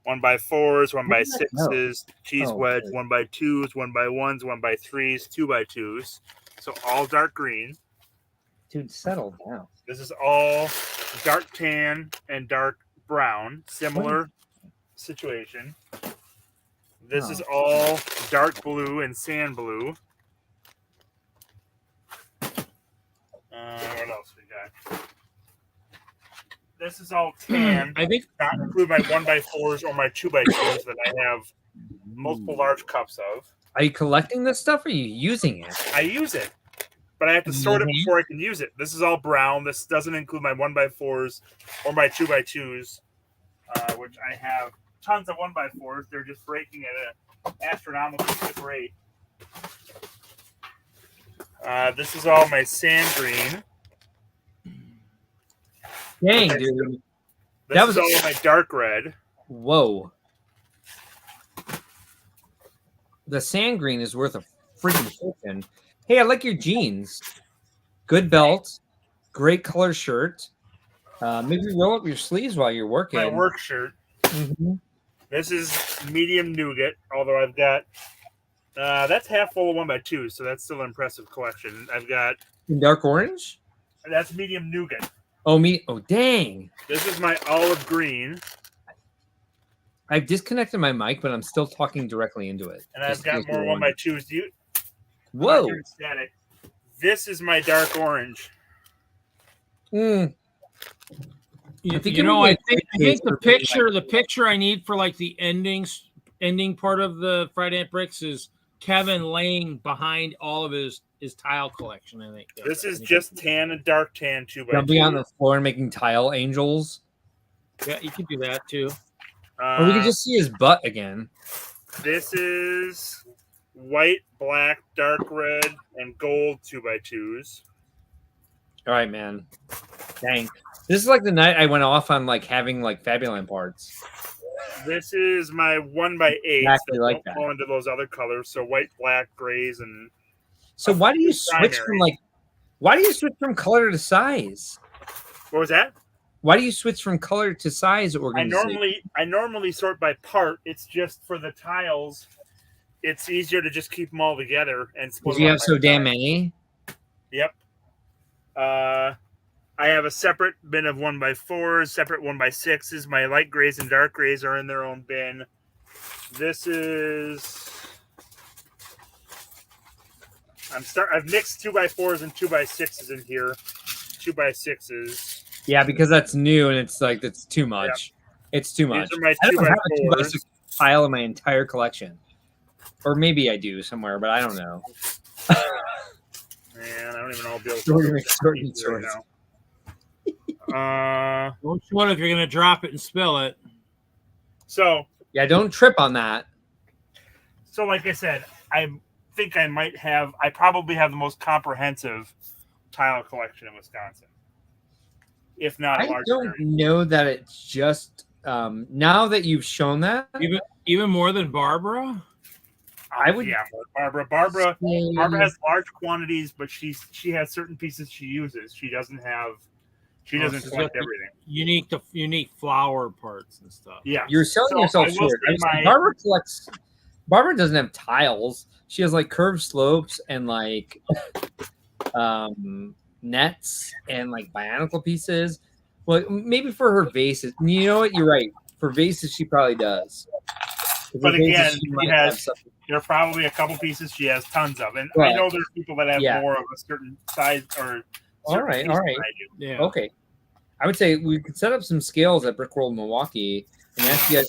1x4s, No. 1x6s, cheese Oh, wedge, okay. 1x2s, 1x1s, 1x3s, 2x2s. So all dark green. Dude, settle down. This is all dark tan and dark brown. Similar situation. This is all dark blue and sand blue. What else we got? This is all tan. I think Not include my 1x4s or my 2x2s that I have multiple large cups of. Are you collecting this stuff or are you using it? I use it, but I have to sort it Mhm. before I can use it. This is all brown. This doesn't include my 1x4s or my 2x2s, which I have tons of 1x4s. They're just breaking at an astronomical rate. This is all my sand green. Dang, Okay. dude. This That is was- all my dark red. Whoa. the sand green is worth a freaking fortune. Hey, I like your jeans. Good belt, great color shirt. Maybe roll up your sleeves while you're working. My work shirt. Mhm. This is medium nougat, although I've got that's half full of 1x2, so that's still an impressive collection. I've got In dark orange. that's medium nougat. Oh me. Oh dang! This is my olive green, I've disconnected my mic, but I'm still talking directly into it. and I've Just in got case more you're wondering. 1x2s. I'm not Whoa! hearing static. This is my dark orange. Mm. You, I think you it know, would be I a think great the case for being picture I need for like the ending part of the Friday Night Bricks is Kevin laying behind all of his tile collection. I think This is just tan and dark tan 2x2. Jumping on the floor and making tile angels. Yeah, you can do that too. Or we can just see his butt again. This is white, black, dark red, and gold 2x2s. All right, man. Dang. This is like the night I went off on like having like Fabuland parts. This is my 1x8. Exactly like don't that. fall into those other colors. So white, black, grays, and So why do you switch primary. from color to size? what was that? Why do you switch from color to size organization? I normally sort by part. It's just for the tiles. It's easier to just keep them all together and split Because them you up have by so damn size. many. Yep. I have a separate bin of 1x4s, separate 1x6s. My light grays and dark grays are in their own bin. This is. I've mixed 2x4s and 2x6s in here. 2x6s. Yeah, because that's new and it's like that's too much. It's too much. These are my I don't have a 2x4s. 2x6 pile in my entire collection. Or maybe I do somewhere, but I don't know. Man, I don't even know I'll be able Short to and short and short. now. Don't sweat if you're gonna drop it and spill it. So Yeah, don't trip on that. like I said, I think I probably have the most comprehensive tile collection in Wisconsin. If not a I larger don't area. know that it's just now that you've shown that. Even more than Barbara. I would- Yeah, Barbara has large quantities, but she has certain pieces she uses. She doesn't she's collect got the everything. unique flower parts and stuff. Yeah. You're selling So yourself I will short. say I my- Barbara collects. Barbara doesn't have tiles. She has like curved slopes and like nets and like bionicle pieces. Well, maybe for her vases. You know what? You're right. For vases, she probably does. For But vases, again, she she might has- have something. There are probably a couple pieces she has tons of. And Right. I know there's people that have Yeah. more of a certain size or All certain right, piece all than right. I do. Yeah. Okay. I would say we could set up some scales at Brick World Milwaukee and ask you guys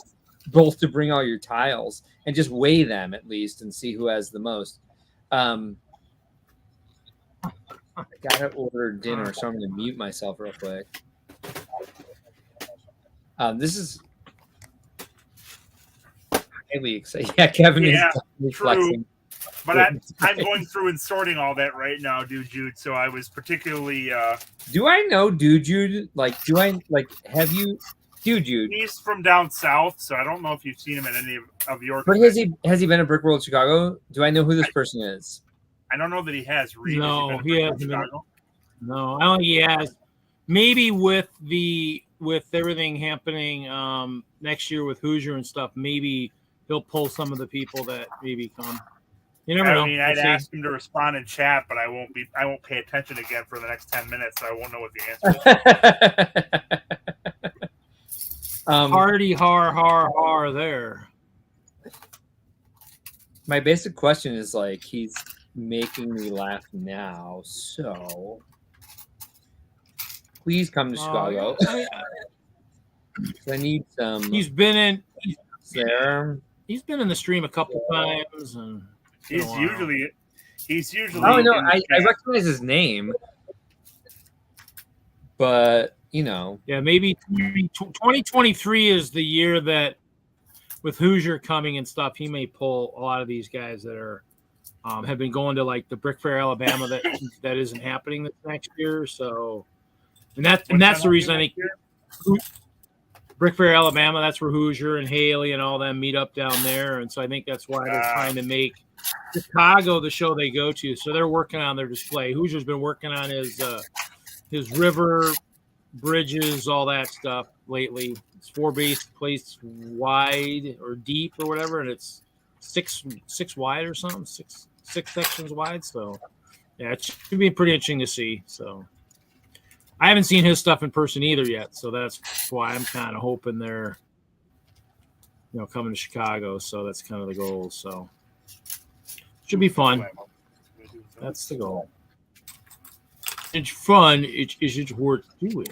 both to bring all your tiles and just weigh them at least and see who has the most. I gotta order dinner, so I'm gonna mute myself real quick. This is highly exciting. Yeah, Kevin Yeah, is definitely true. flexing. But I'm going through and sorting all that right now, dude, Jude. So I was particularly Do I know Dude Jude? Like, do I like have you Dude Jude? he's from down south, so I don't know if you've seen him at any of your But has he been at Brick World Chicago? Do I know who this person is? I don't know that he has. Reed, No, has he been to hasn't been. Chicago? No, I don't think he has. Maybe with everything happening next year with Hoosier and stuff, maybe he'll pull some of the people that maybe come. You never know. I mean, I'd We'll see. ask him to respond in chat, but I won't pay attention again for the next 10 minutes, so I won't know what the answer is. Hardy har there. My basic question is like he's making me laugh now, so please come to Chicago. I need some. He's been in there. He's been in the stream a couple times, and He's a while. usually. Oh no, in the I chat. recognize his name, but you know, Yeah, maybe 2023 is the year that with Hoosier coming and stuff, he may pull a lot of these guys that are have been going to like the Brick Fair, Alabama that isn't happening this next year. So, and that's the reason I think Brick Fair, Alabama. That's where Hoosier and Haley and all them meet up down there. And so I think that's why they're trying to make Chicago the show they go to. So they're working on their display. Hoosier's been working on his river bridges, all that stuff lately. It's 4 base plates wide or deep or whatever, and it's six wide or something, six sections wide. So yeah, it should be pretty interesting to see. So I haven't seen his stuff in person either yet, so that's why I'm kind of hoping they're, coming to Chicago. So that's kind of the goal. So should be fun. That's the goal. It's fun. It's worth doing.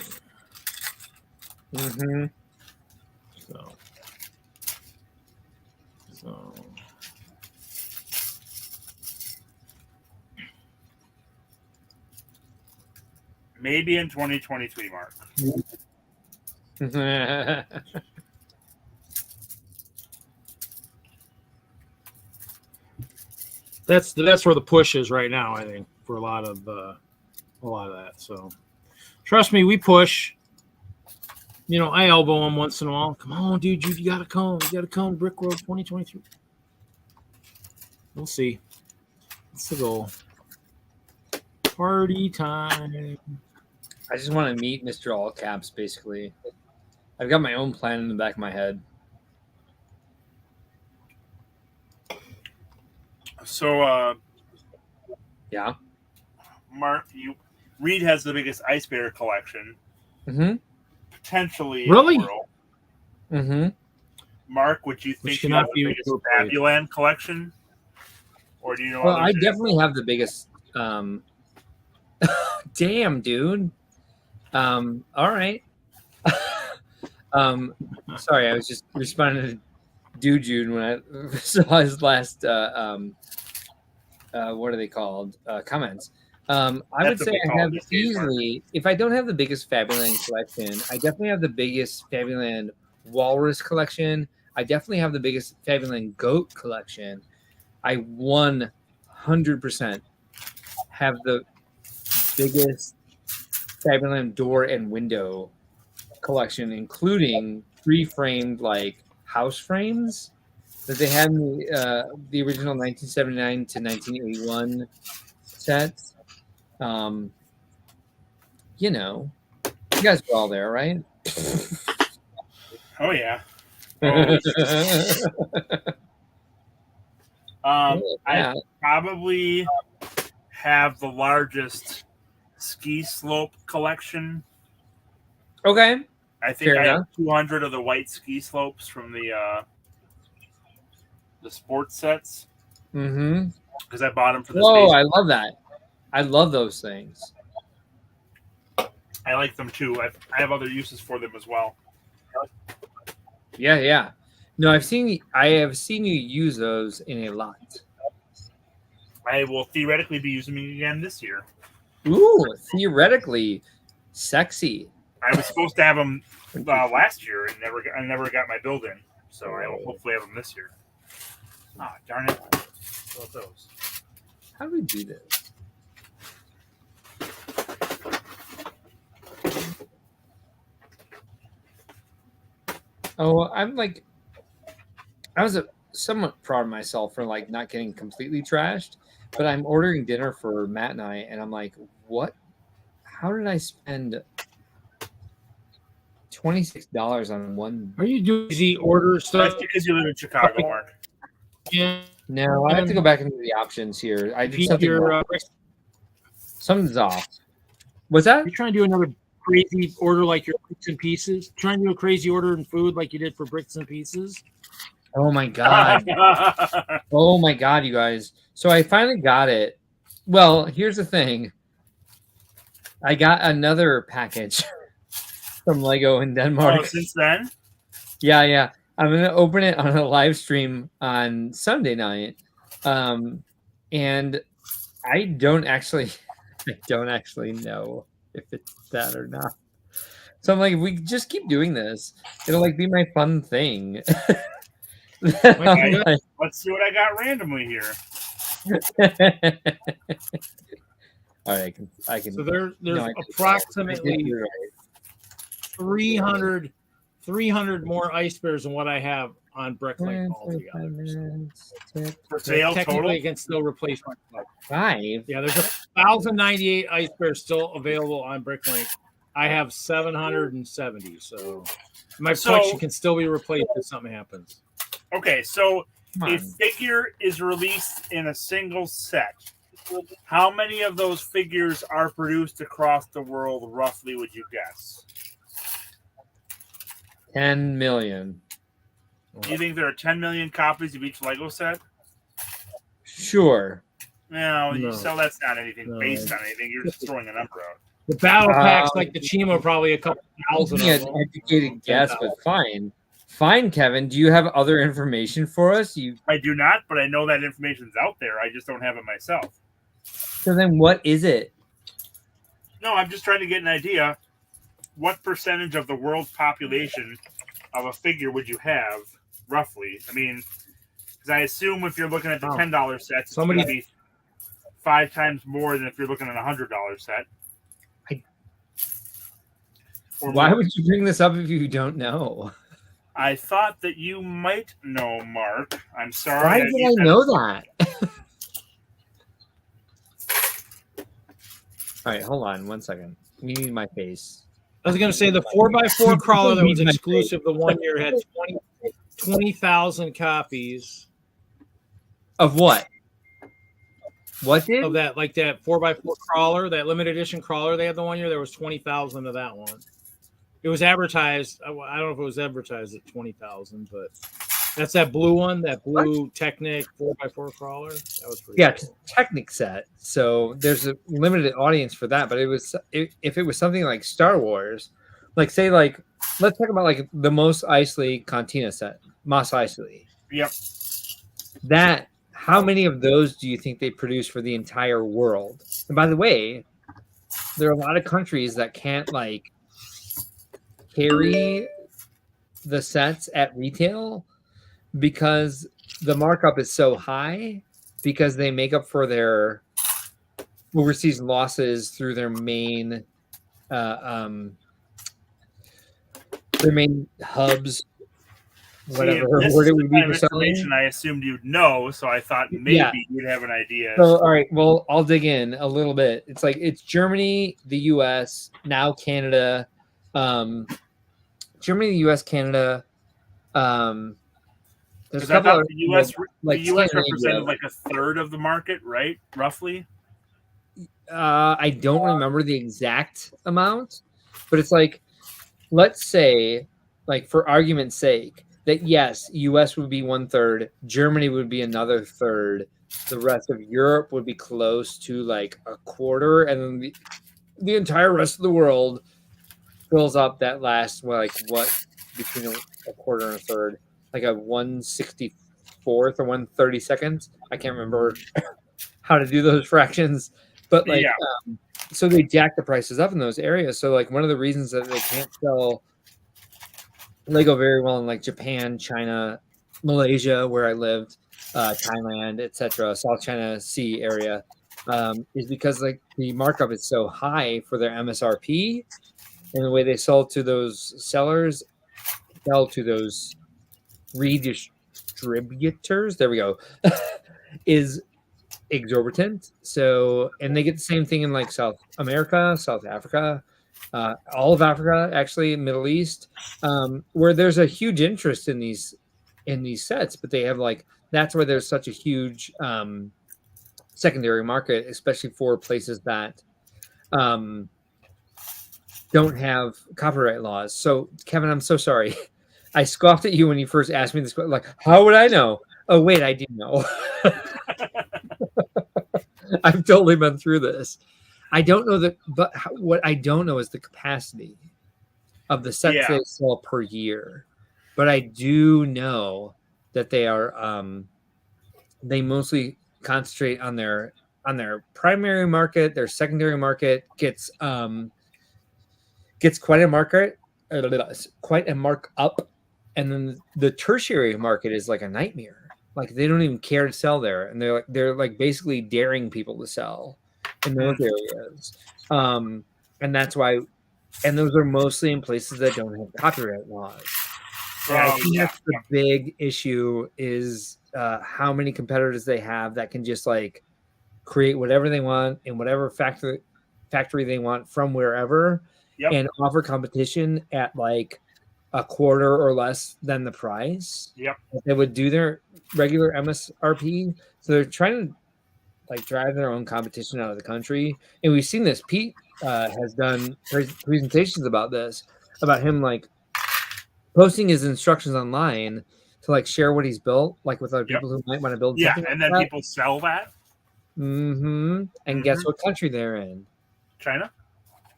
Mm-hmm. So. Maybe in 2023, Mark. That's where the push is right now, I think, for a lot of that. So trust me, we push. I elbow them once in a while. Come on, dude, you gotta come. You gotta come. Brick Road 2023. We'll see. That's the goal. Party time. I just want to meet Mr. All Caps, basically. I've got my own plan in the back of my head. So, Yeah. Mark, Reed has the biggest ice bear collection, Mm-hmm. potentially. Really? In the world. Mm-hmm. Mark, would you think you have the biggest Fabuland collection? Or do you know? Well, I others? definitely have the biggest. Damn, dude. All right. Sorry, I was just responding to Dude when I saw his last. What are they called? Comments. I would say I have easily, if I don't have the biggest Fabuland collection, I definitely have the biggest Fabuland Walrus collection. I definitely have the biggest Fabuland Goat collection. I 100% have the biggest Fabuland door and window collection, including pre-framed house frames that they had in the original 1979 to 1981 sets. You guys were all there, right? Oh yeah. Yeah. I probably have the largest ski slope collection. Okay. I think Fair I have enough. 200 of the white ski slopes from the sports sets Mm-hmm. because I bought them for the Whoa, space. I love that. I love those things. I like them too. I have other uses for them as well. Yeah. No, I have seen you use those in a lot. I will theoretically be using them again this year. Ooh, theoretically sexy. I was supposed to have them last year and I never got my build in, so I will hopefully have them this year. Ah, darn it! What those? How do we do this? Oh, I was somewhat proud of myself for not getting completely trashed, but I'm ordering dinner for Matt and I, and I'm like, what? How did I spend $26 on one? Are you doing the order stuff? That's because you live in Chicago, Mark. Yeah. No, I have to go back into the options here. I did something wrong. Something's off. What's that? You're trying to do another crazy order like your bricks and pieces? Trying to do a crazy order in food like you did for bricks and pieces? Oh my god. Oh my god, you guys. So I finally got it. Well, here's the thing. I got another package from Lego in Denmark. Oh, since then? Yeah. I'm gonna open it on a live stream on Sunday night. And I don't actually know if it's that or not. So I'm like, if we just keep doing this, it'll be my fun thing. Okay, let's see what I got randomly here. All right, I can. So there's no, I can- approximately 300 300 more ice bears than what I have on Bricklink altogether. For sale Technically, total? I can still replace my plug. 5. Yeah, there's 1,098 ice bears still available on Bricklink. I have 770, so my collection can still be replaced if something happens. Okay, so Come a on. figure is released in a single set. How many of those figures are produced across the world, roughly, would you guess? 10 million. Do you think there are 10 million copies of each Lego set? Sure. No, No. so that's not anything No. based on anything. You're just throwing a number out. The battle packs like the Chima are probably a couple thousand Yeah, of them. educated guess, but fine. Fine, Kevin. Do you have other information for us? I do not, but I know that information's out there. I just don't have it myself. So then what is it? No, I'm just trying to get an idea. What percentage of the world's population of a figure would you have, roughly? I mean, because I assume if you're looking at the $10 sets, it's going to be 5 times more than if you're looking at a $100 set. Why would you bring this up if you don't know? I thought that you might know, Mark. I'm sorry. Why did I know that? All right, hold on 1 second. We need my face. I was going to say the 4x4 crawler that was exclusive the one year had 20,000 copies. Of what? What did? Of that, like that 4x4 crawler, that limited edition crawler they had the one year, there was 20,000 of that one. It was advertised. I don't know if it was advertised at 20,000, but that's that blue one, that blue Technic 4x4 crawler. That was pretty cool. It's a Technic set, so there's a limited audience for that. But if it was something like Star Wars, like say like let's talk about like the Mos Eisley Cantina set, Mos Eisley. Yep. That how many of those do you think they produce for the entire world? And by the way, there are a lot of countries that can't like carry the sets at retail because the markup is so high because they make up for their overseas losses through their main hubs, whatever word it would be for information I assumed you'd know, so I thought maybe you'd have an idea. So all right, well I'll dig in a little bit. It's like it's Germany, the US, now Canada, Germany, the US, Canada. There's a couple of the US, like the US represented like a third of the market, right? Roughly. I don't remember the exact amount, but it's like, let's say, like for argument's sake, that yes, US would be 1/3, Germany would be another third, the rest of Europe would be close to like a quarter, and then the entire rest of the world fills up that last between a quarter and a third, like a 1/64th or 1/32nd. I can't remember how to do those fractions, but like so they jack the prices up in those areas. So like one of the reasons that they can't sell Lego very well in like Japan, China, Malaysia, where I lived, Thailand, etc., South China Sea area, is because like the markup is so high for their MSRP, and the way they sell to those sellers, sell to those redistributors, there we go, is exorbitant. So, and they get the same thing in like South America, South Africa, all of Africa, actually, Middle East, where there's a huge interest in these sets, but they have like, that's why there's such a huge secondary market, especially for places that don't have copyright laws. So Kevin, I'm so sorry. I scoffed at you when you first asked me this question. Like, how would I know? Oh, wait, I do know. I've totally been through this. I don't know that, but what I don't know is the capacity of the sets they sell per year. But I do know that they are, they mostly concentrate on their primary market. Their secondary market gets quite a markup, and then the tertiary market is like a nightmare. Like they don't even care to sell there, and they're like basically daring people to sell in those areas. And that's why and those are mostly in places that don't have copyright laws. And I think that's the big issue is how many competitors they have that can just like create whatever they want in whatever factory they want from wherever and offer competition at like a quarter or less than the price. They would do their regular MSRP. So they're trying to like drive their own competition out of the country. And we've seen this. Pete has done presentations about this, about him like posting his instructions online to like share what he's built, like with other people who might want to build. Yeah, something and like then that. people sell that. And guess what country they're in? China.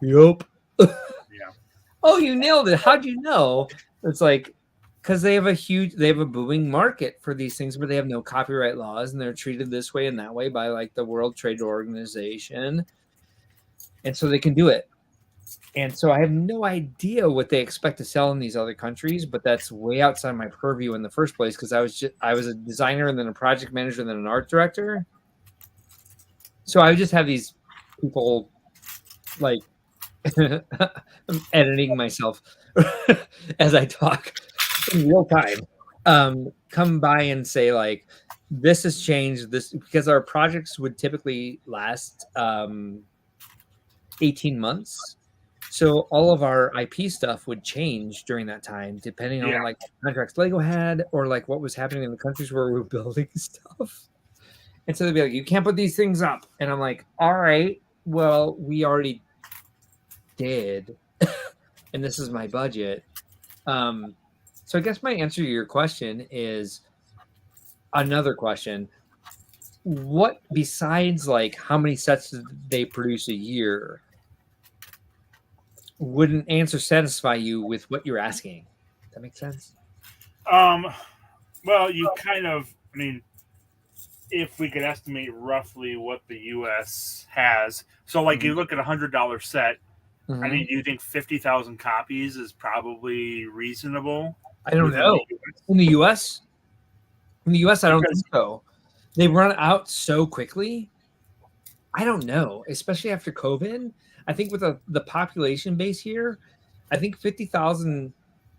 Yup. Yeah. Oh, you nailed it. How'd you know? It's like because they have a booming market for these things, but they have no copyright laws, and they're treated this way and that way by like the World Trade Organization, and so they can do it. And so I have no idea what they expect to sell in these other countries, but that's way outside my purview in the first place because I was a designer and then a project manager and then an art director. So I would just have these people like I'm editing myself as I talk in real time. Come by and say like, this has changed this because our projects would typically last 18 months. So all of our IP stuff would change during that time, depending on like contracts Lego had or like what was happening in the countries where we were building stuff. And so they'd be like, you can't put these things up. And I'm like, all right, well, we already did. And this is my budget. So I guess my answer to your question is another question. What besides like how many sets did they produce a year? Would an answer satisfy you with what you're asking? Does that make sense? Well, you kind of, I mean, if we could estimate roughly what the U.S. has, so like you look at $100 set, I mean, do you think 50,000 copies is probably reasonable? I don't know. In the U.S., I don't think so. They run out so quickly. I don't know, especially after COVID. I think with the population base here, I think 50,000,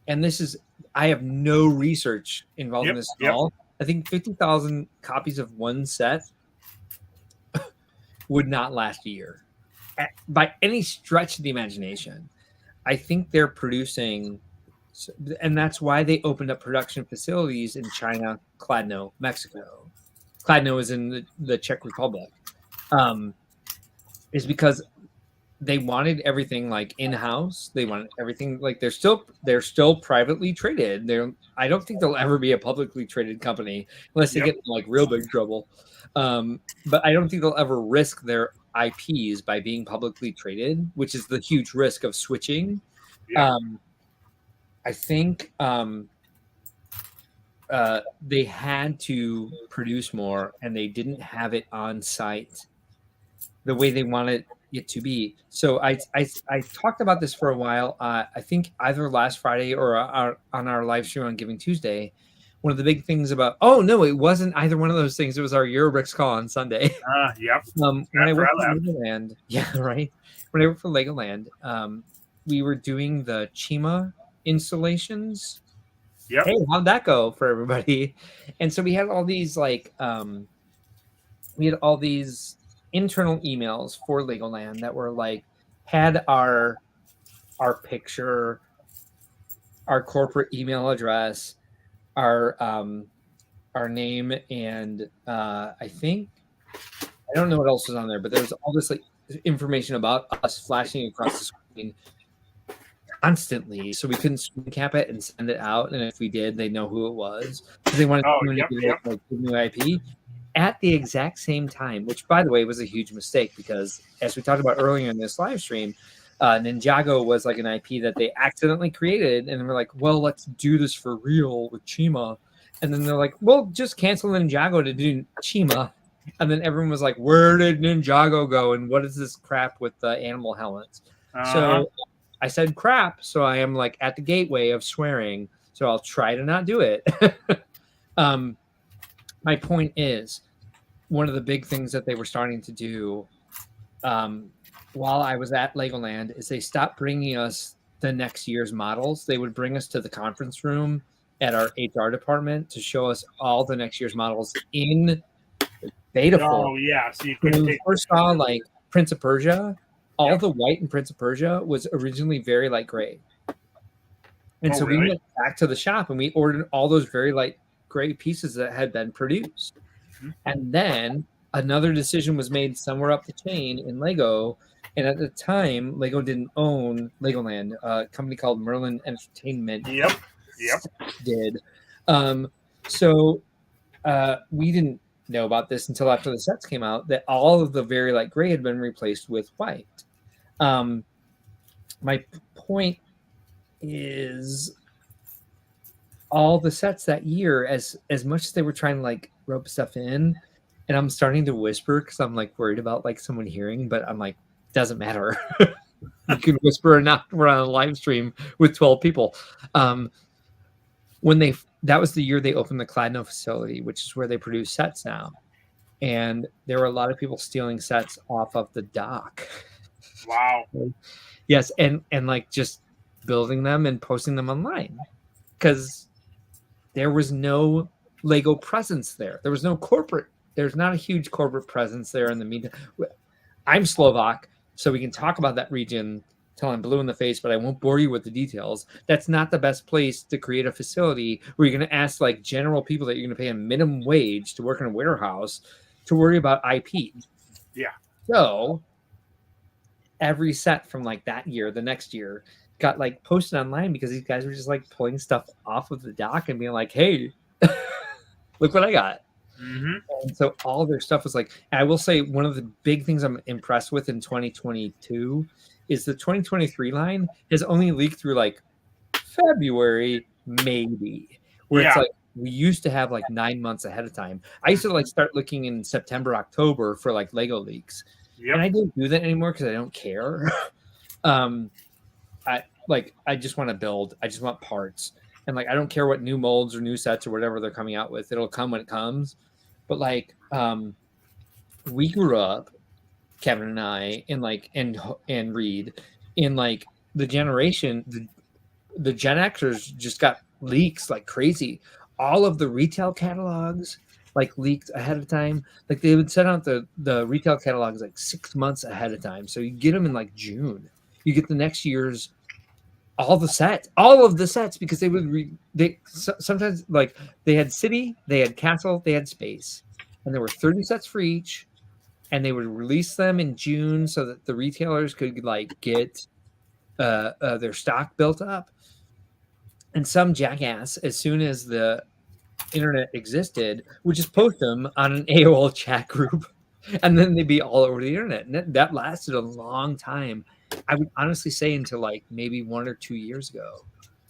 and this is, I have no research involved in this at all. I think 50,000 copies of one set would not last a year by any stretch of the imagination. I think they're producing, and that's why they opened up production facilities in China, Kladno, Mexico. Kladno is in the Czech Republic. Is because they wanted everything like in-house. They wanted everything like they're still privately traded. I don't think they'll ever be a publicly traded company unless they get in, like real big trouble. But I don't think they'll ever risk their IPs by being publicly traded, which is the huge risk of switching. I think they had to produce more and they didn't have it on site the way they wanted it to be. So I talked about this for a while. I think either last Friday or on our live stream on Giving Tuesday. One of the big things about it wasn't either one of those things. It was our Eurobricks call on Sunday. When I worked for Legoland, right. When I worked for Legoland, we were doing the Chima installations. Hey, how'd that go for everybody? And so we had all these internal emails for Legoland that were like had our picture, our corporate email address, our name, and I don't know what else was on there, but there was all this like information about us flashing across the screen constantly, so we couldn't screen cap it and send it out. And if we did, they know who it was because they wanted to like new IP. At the exact same time, which by the way was a huge mistake because as we talked about earlier in this live stream, Ninjago was like an IP that they accidentally created, and we're like, well, let's do this for real with Chima. And then they're like, well, just cancel Ninjago to do Chima. And then everyone was like, where did Ninjago go? And what is this crap with the animal helmets? So I said crap. So I am like at the gateway of swearing. So I'll try to not do it. My point is, one of the big things that they were starting to do while I was at Legoland is they stopped bringing us the next year's models. They would bring us to the conference room at our HR department to show us all the next year's models in beta form. Oh yeah, so you When couldn't we take. first saw like Prince of Persia, all Yep. the white in Prince of Persia was originally very light gray. And Oh, so really? we went back to the shop and we ordered all those very light gray pieces that had been produced. Mhm. And then another decision was made somewhere up the chain in Lego. And at the time, Lego didn't own Legoland. A company called Merlin Entertainment Yep. did. So we didn't know about this until after the sets came out, that all of the very light gray had been replaced with white. My point is all the sets that year, as much as they were trying to like rope stuff in, and I'm starting to whisper because I'm like worried about like someone hearing, but I'm like, doesn't matter. You can whisper or not. We're on a live stream with 12 people. That was the year they opened the Kladno facility, which is where they produce sets now. And there were a lot of people stealing sets off of the dock. Wow. Yes, and like just building them and posting them online because there was no Lego presence there. There was no corporate. There's not a huge corporate presence there in the meantime. I'm Slovak, so we can talk about that region till I'm blue in the face, but I won't bore you with the details. That's not the best place to create a facility where you're going to ask like general people that you're going to pay a minimum wage to work in a warehouse to worry about IP. Yeah. So every set from like that year, the next year, got like posted online because these guys were just like pulling stuff off of the dock and being like, hey, look what I got. Mm-hmm. And so all their stuff was like, I will say one of the big things I'm impressed with in 2022 is the 2023 line has only leaked through like February, maybe, where it's Yeah. like we used to have like 9 months ahead of time. I used to like start looking in September, October for like Lego leaks. Yep. And I don't do that anymore because I don't care. I just want to build. I just want parts. And like I don't care what new molds or new sets or whatever they're coming out with. It'll come when it comes. But like we grew up, Kevin and I, in like and Reed, in like the generation, the Gen Xers just got leaks like crazy. All of the retail catalogs like leaked ahead of time. Like they would send out the retail catalogs like 6 months ahead of time. So you get them in like June. You get the next year's all of the sets because they would sometimes like they had city, they had castle, they had space, and there were 30 sets for each, and they would release them in June so that the retailers could like get their stock built up. And some jackass, as soon as the internet existed, would just post them on an AOL chat group, and then they'd be all over the internet. And that lasted a long time. I would honestly say until like maybe 1 or 2 years ago,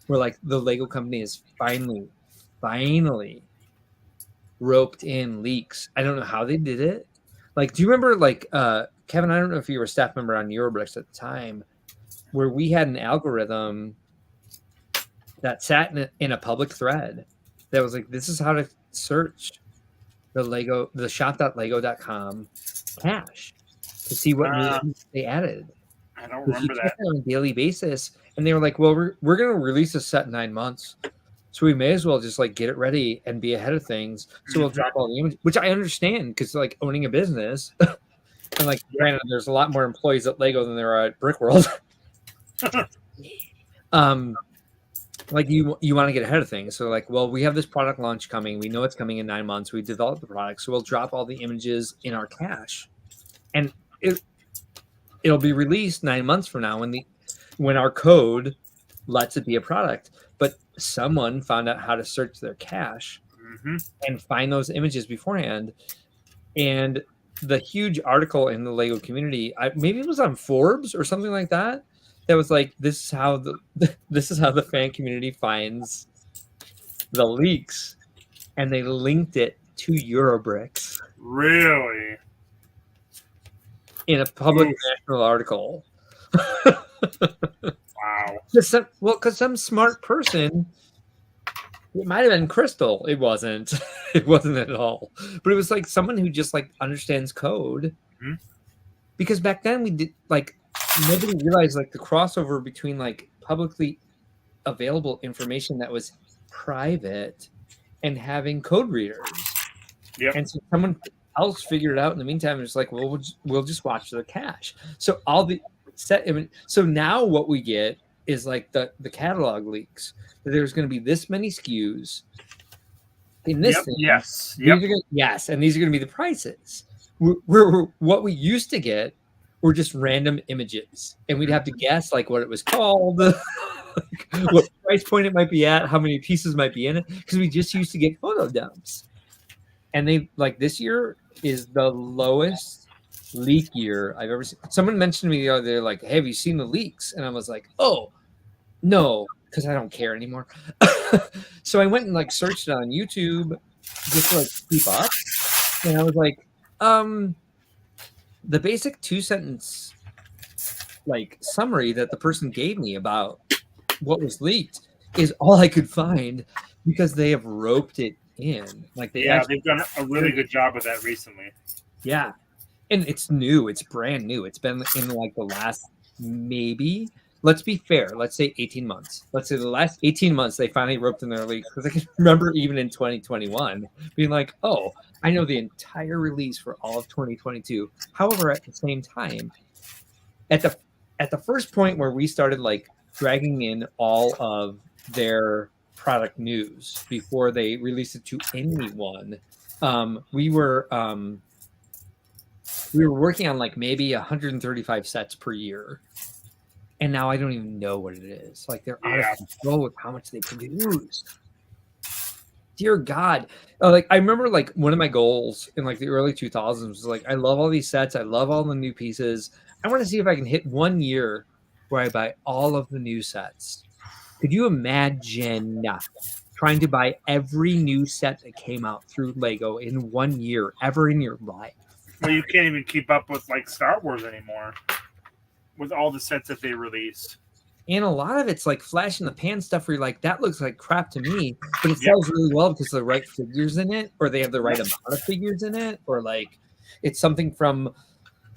where like the Lego company is finally roped in leaks. I don't know how they did it. Like, do you remember like Kevin? I don't know if you were a staff member on Eurobricks at the time, where we had an algorithm that sat in a public thread that was like, this is how to search the shop.lego.com cache to see what new they added. I don't remember that. On a daily basis, and they were like, well, we're going to release a set in 9 months, so we may as well just like get it ready and be ahead of things. So we'll drop all the images, which I understand because like owning a business and like granted there's a lot more employees at Lego than there are at Brickworld. Like you want to get ahead of things. So like, well, we have this product launch coming. We know it's coming in 9 months. We developed the product, so we'll drop all the images in our cache, and it'll be released 9 months from now when our code lets it be a product. But someone found out how to search their cache and find those images beforehand. And the huge article in the Lego community, maybe it was on Forbes or something like that, that was like, this is how the fan community finds the leaks, and they linked it to Eurobricks. Really? In a public national article. Wow. Because some smart person, it might have been Crystal. It wasn't. It wasn't at all. But it was like someone who just like understands code because back then we did like nobody realized like the crossover between like publicly available information that was private and having code readers. Yep. And so someone else figured it out in the meantime. It's like, well, we'll just watch the cache. So all the so now what we get is like the catalog leaks. There's going to be this many SKUs in this thing. Yes. These are yes, and these are going to be the prices. We're what we used to get were just random images, and we'd have to guess like what it was called, what price point it might be at, how many pieces might be in it, because we just used to get photo dumps. And they like this year is the lowest leak year I've ever seen. Someone mentioned to me the other day, like, hey, have you seen the leaks? And I was like, oh, no, because I don't care anymore. So I went and like searched it on YouTube just to like keep up. And I was like, the basic 2-sentence like summary that the person gave me about what was leaked is all I could find because they have roped it in. Like they've done a really good job of that recently. Yeah. And it's new. It's brand new. It's been in like the last maybe, let's be fair, let's say 18 months. Let's say the last 18 months they finally roped in their leaks, because I can remember even in 2021 being like, oh, I know the entire release for all of 2022. However, at the same time, at the first point where we started like dragging in all of their product news before they released it to anyone, we were working on like maybe 135 sets per year, and now I don't even know what it is. Like they're out of control with how much they produce. Dear God. Like I remember like one of my goals in like the early 2000s was like, I love all these sets, I love all the new pieces. I want to see if I can hit 1 year where I buy all of the new sets. Could you imagine trying to buy every new set that came out through Lego in 1 year ever in your life? Well, you can't even keep up with like Star Wars anymore with all the sets that they release. And a lot of it's like flash in the pan stuff where you're like, that looks like crap to me, but it sells really well because the right figures in it, or they have the right amount of figures in it, or like it's something from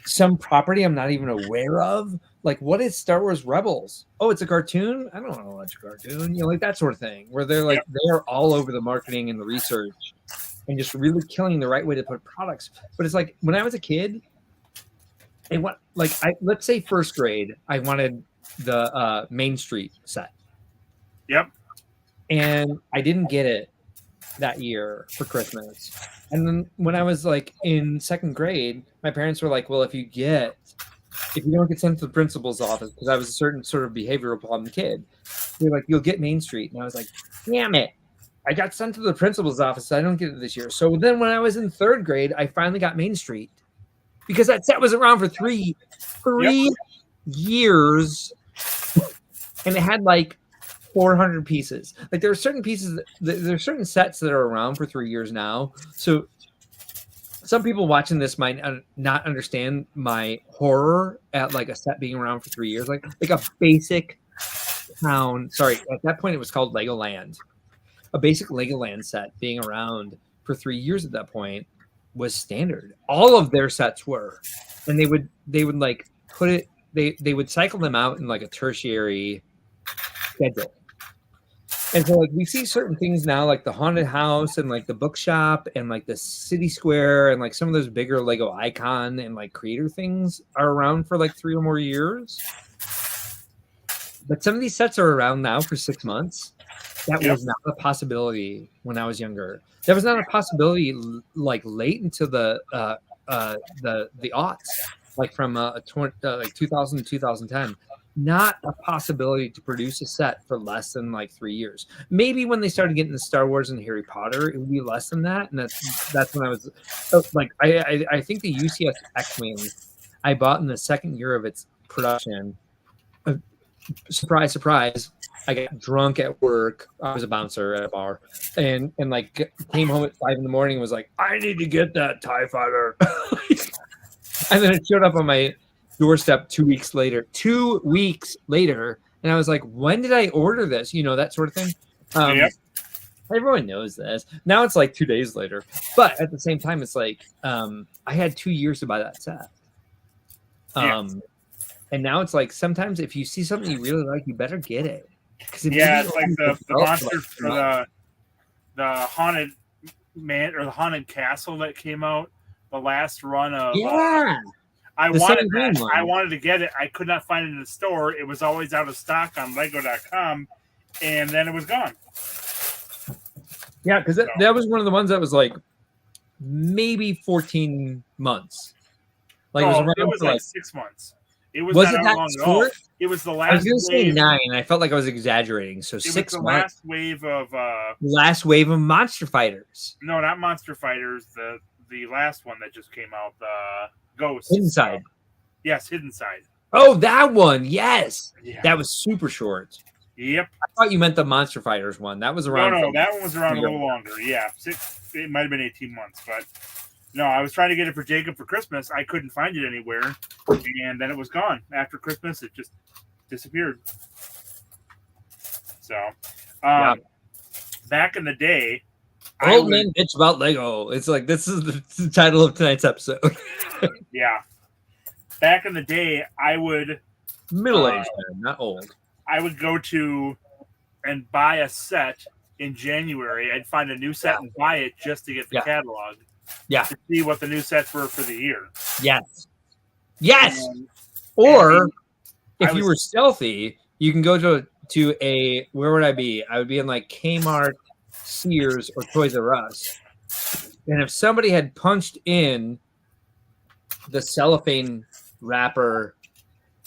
some property I'm not even aware of. Like, what is Star Wars Rebels? Oh, it's a cartoon? I don't know what's a cartoon. You know, like that sort of thing, where they're like, they're all over the marketing and the research and just really killing the right way to put products. But it's like, when I was a kid, and what, like, let's say first grade, I wanted the Main Street set. Yep. And I didn't get it that year for Christmas. And then when I was like in second grade, my parents were like, well, if you don't get sent to the principal's office, because I was a certain sort of behavioral problem kid, they're like, you'll get Main Street. And I was like, damn it, I got sent to the principal's office, so I don't get it this year. So then when I was in third grade, I finally got Main Street, because that set was around for three years, and it had like 400 pieces. Like there are certain pieces, there are certain sets that are around for 3 years now. So some people watching this might not understand my horror at like a set being around for 3 years. Like a basic town. Sorry, at that point it was called Legoland. A basic Legoland set being around for 3 years at that point was standard. All of their sets were, and they would like put it. They would cycle them out in like a tertiary schedule. And so like we see certain things now, like the haunted house and like the bookshop and like the city square and like some of those bigger Lego icon and like creator things are around for like 3 or more years. But some of these sets are around now for 6 months. That was not a possibility when I was younger. That was not a possibility like late into the aughts, like from like 2000 to 2010. Not a possibility to produce a set for less than like 3 years. Maybe when they started getting the Star Wars and Harry Potter, it would be less than that. And that's when I was like, I think the UCS X-Wing I bought in the second year of its production. Surprise, surprise. I got drunk at work. I was a bouncer at a bar, and like came home at 5 a.m. and was like, I need to get that TIE fighter. And then it showed up on my doorstep 2 weeks later. 2 weeks later, and I was like, when did I order this? You know, that sort of thing. Everyone knows this. Now it's like 2 days later, but at the same time, it's like I had 2 years to buy that set. And now it's like sometimes if you see something you really like, you better get it. Yeah, it's like the monster for the haunted man or the haunted castle that came out, the last run of. I wanted that. I wanted to get it. I could not find it in the store. It was always out of stock on Lego.com, and then it was gone. Yeah, because that was one of the ones that was like maybe 14 months. Like it was like 6 months. It was it not that long short? at all. It was the last. I was going to say 9. I felt like I was exaggerating. So 6 months. Last wave of. Last wave of Monster Fighters. No, not Monster Fighters. The last one that just came out, the Ghost. Hidden Side. Yes, Hidden Side. Oh, that one. Yes. Yeah. That was super short. Yep. I thought you meant the Monster Fighters one. That was around. No, that one was around a little longer. Yeah. It might have been 18 months, but no, I was trying to get it for Jacob for Christmas. I couldn't find it anywhere. And then it was gone. After Christmas, it just disappeared. So, back in the day, Old man bitch about Lego. It's like this is the title of tonight's episode. Yeah. Back in the day, I would middle-aged man, not old. I would go to and buy a set in January. I'd find a new set and buy it just to get the catalog. Yeah. To see what the new sets were for the year. Yes. Yes. Or if you were stealthy, you can go to a where would I be? I would be in like Kmart, Sears, or Toys R Us. And if somebody had punched in the cellophane wrapper,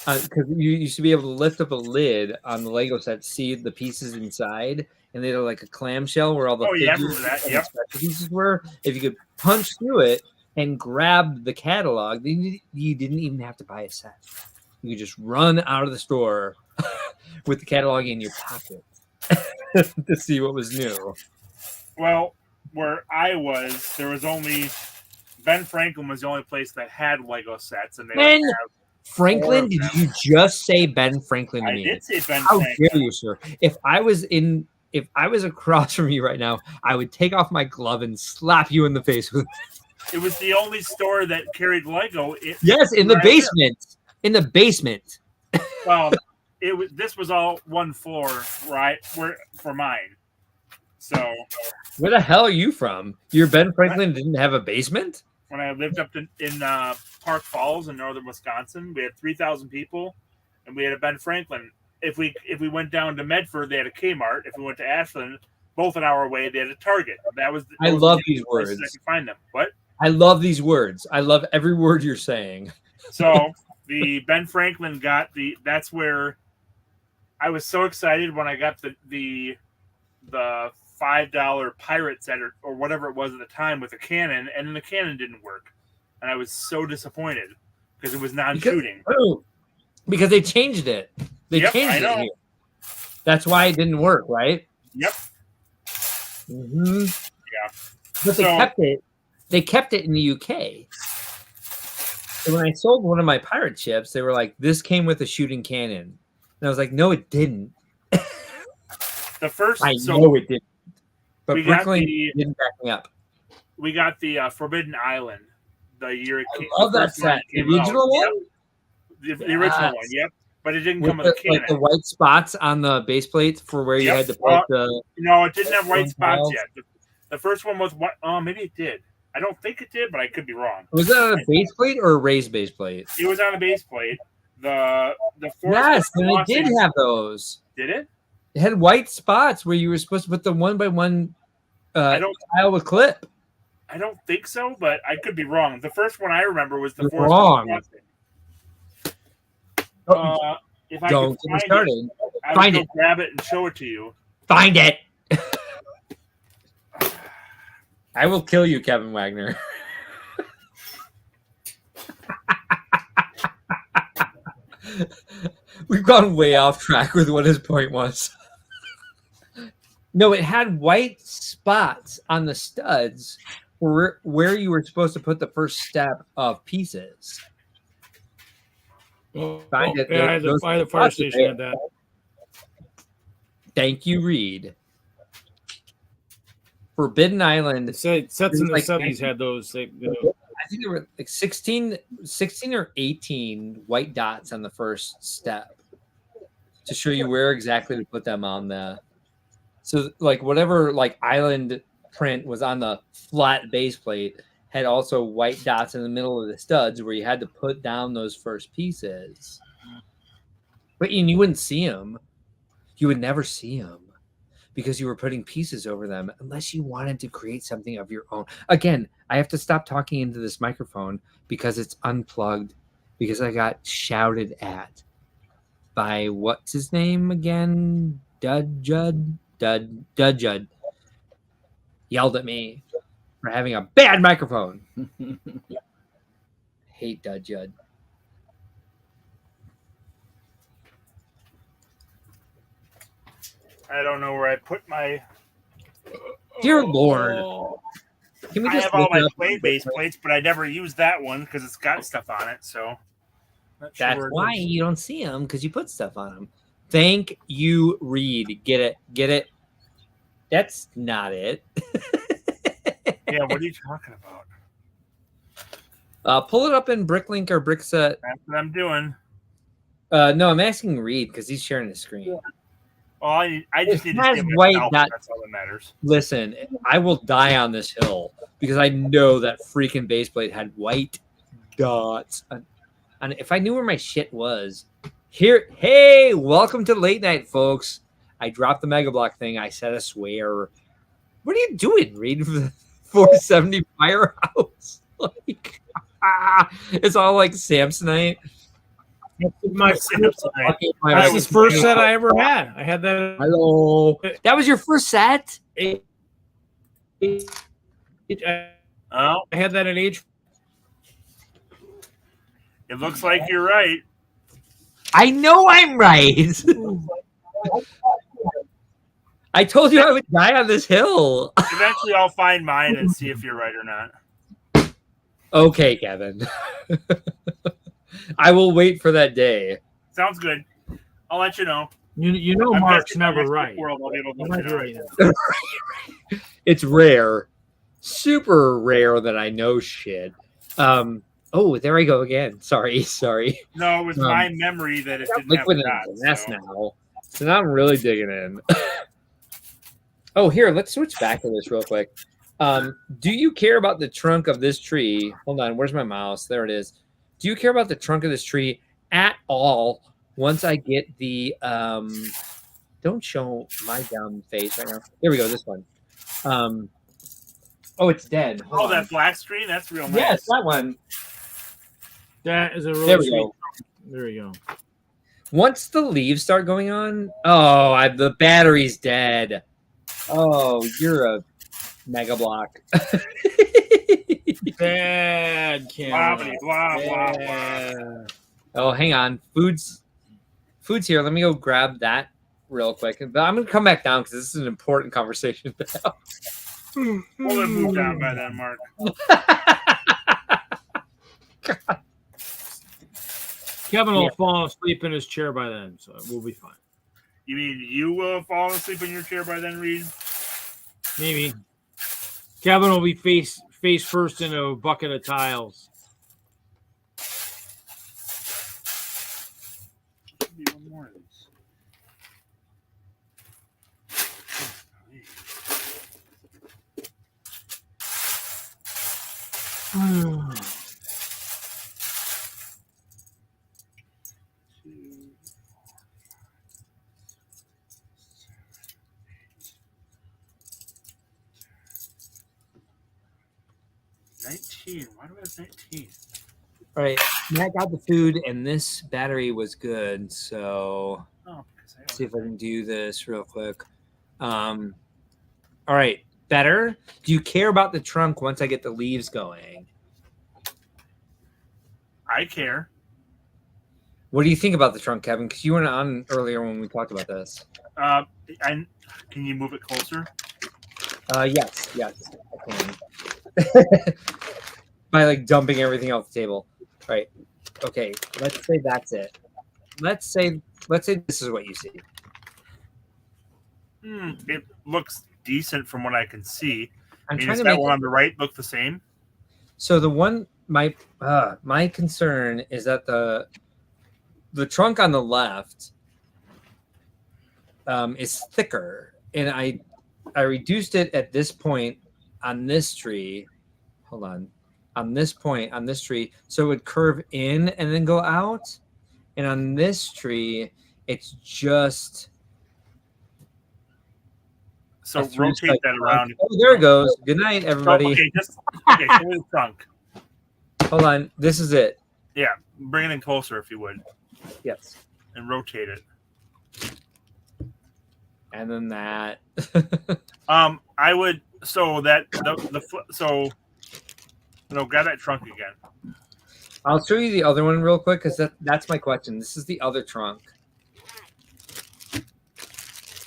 because you used to be able to lift up a lid on the Lego set, see the pieces inside, and they had like a clamshell where all the pieces were. If you could punch through it and grab the catalog, then you didn't even have to buy a set. You could just run out of the store with the catalog in your pocket to see what was new. Well, where I was, there was only Ben Franklin was the only place that had Lego sets, and they Franklin? Did you just say Ben Franklin to me? I did say Ben How Franklin. dare you, sir? If I was across from you right now, I would take off my glove and slap you in the face with it. It was the only store that carried Lego. Yes, in the basement. In the basement. Well, this was all one floor, right? For mine. So where the hell are you from? Your Ben Franklin didn't have a basement? When I lived up in Park Falls in northern Wisconsin, we had 3,000 people, and we had a Ben Franklin. If we went down to Medford, they had a Kmart. If we went to Ashland, both an hour away, they had a Target. I love these words. I could find them. What? I love these words. I love every word you're saying. So the Ben Franklin that's where I was so excited when I got the $5 pirate set or whatever it was at the time with a cannon, and then the cannon didn't work, and I was so disappointed because it was non-shooting. Because they changed it. They changed it here. That's why it didn't work, right? Yep. Mm-hmm. Yeah. But they kept it. They kept it in the UK. And when I sold one of my pirate ships, they were like, "This came with a shooting cannon," and I was like, "No, it didn't." The first, I know it didn't. But Brooklyn didn't back me up. We got the Forbidden Island the year it came. I love that set. The original one? Yep. The original one, yep. But it didn't come with a cannon. Like the white spots on the base plate for where you had to put the... No, it didn't have white spots yet. The first one was what? Oh, maybe it did. I don't think it did, but I could be wrong. Was it on a base plate or a raised base plate? It was on a base plate. The yes, and it did have those. Did it? It had white spots where you were supposed to put the 1x1 tile with clip. I don't think so, but I could be wrong. The first one I remember was the You're wrong. If I don't could get started. Find it. Grab it and show it to you. Find it. I will kill you, Kevin Wagner. We've gone way off track with what his point was. No, it had white spots on the studs where you were supposed to put the first step of pieces. Find it. Yeah, the fire station had that. Thank you, Reed. Forbidden Island. Sets in the 70s had those. I I think there were like 16 or 18 white dots on the first step to show you where exactly to put them on the. So like whatever like island print was on the flat base plate had also white dots in the middle of the studs where you had to put down those first pieces. But you wouldn't see them. You would never see them because you were putting pieces over them unless you wanted to create something of your own. Again, I have to stop talking into this microphone because it's unplugged because I got shouted at by what's his name again? Dudjud yelled at me for having a bad microphone. Hate Dudjud. I don't know where I put my. Dear Lord. Can we I just have all look my up- plate base plates, but I never used that one because it's got stuff on it. So not sure That's where it why is. you don't see them because you put stuff on them. Thank you, Reed. Get it? Get it? That's not it. Yeah, what are you talking about? Pull it up in Bricklink or Brickset. That's what I'm doing. No, I'm asking Reed because he's sharing the screen. Well, I just It need to has see white myself. dots. That's all that matters. Listen, I will die on this hill because I know that freaking base plate had white dots. And if I knew where my shit was, here, hey, welcome to late night, folks. I dropped the Mega Block thing. I said I swear. What are you doing, Reed? 470 Firehouse. Like, it's all like Samsonite. That's My the first set I ever had. I had that. Hello. That was your first set? I Oh, had that at age. it looks like you're right. I know I'm right. I told you I would die on this hill. Eventually, I'll find mine and see if you're right or not. Okay, Kevin. I will wait for that day. Sounds good. I'll let you know. You know, I'm Mark's guessing never next right. World, I'll be able to You let might you be know. right now. It's rare. Super rare that I know shit. Oh, there I go again. Sorry. No, it was my memory that it didn't have Liquid the and dots. that's So. now. So now I'm really digging in. Oh, here, let's switch back to this real quick. Do you care about the trunk of this tree? Hold on, where's my mouse? There it is. Do you care about the trunk of this tree at all once I get the don't show my dumb face right now. There we go, this one. Oh, it's dead. Hold Oh, on. that black screen? That's real nice. Yes, that one. That is a really There we sweet. go. There we go. Once the leaves start going on, the battery's dead. Oh, you're a mega block. Bad camera. Blah, blah, blah, blah. Bad. Oh, hang on. Food's here. Let me go grab that real quick. But I'm gonna come back down because this is an important conversation. We'll have moved on by then, Mark. Kevin will fall asleep in his chair by then, so we'll be fine. You mean you will have fallen asleep in your chair by then, Reed? Maybe. Kevin will be face first in a bucket of tiles. Maybe one more of these. Two, 19. Why do I have 19? All right, Matt got the food, and this battery was good. So Oh, because I let's see if I can do this real quick. All right, better. Do you care about the trunk once I get the leaves going? I care. What do you think about the trunk, Kevin? Because you weren't on earlier when we talked about this. Can you move it closer? Yes, I can. By like dumping everything off the table. Right. Okay. Let's say that's it. Let's say this is what you see. It looks decent from what I can see. I'm I mean, trying does to that make one on the right look the same? so the one my concern is that the trunk on the left is thicker, and I reduced it at this point on this tree. Hold on this point on this tree, so it would curve in and then go out, and on this tree it's just So a rotate three-side that trunk. around. Oh, there it goes. Good night, everybody. Okay, show me the trunk. Hold on, this is it. Yeah, bring it in closer if you would, Yes, and rotate it. and then that. I would so that so no, grab that trunk again. I'll show you the other one real quick because that's my question. This is the other trunk.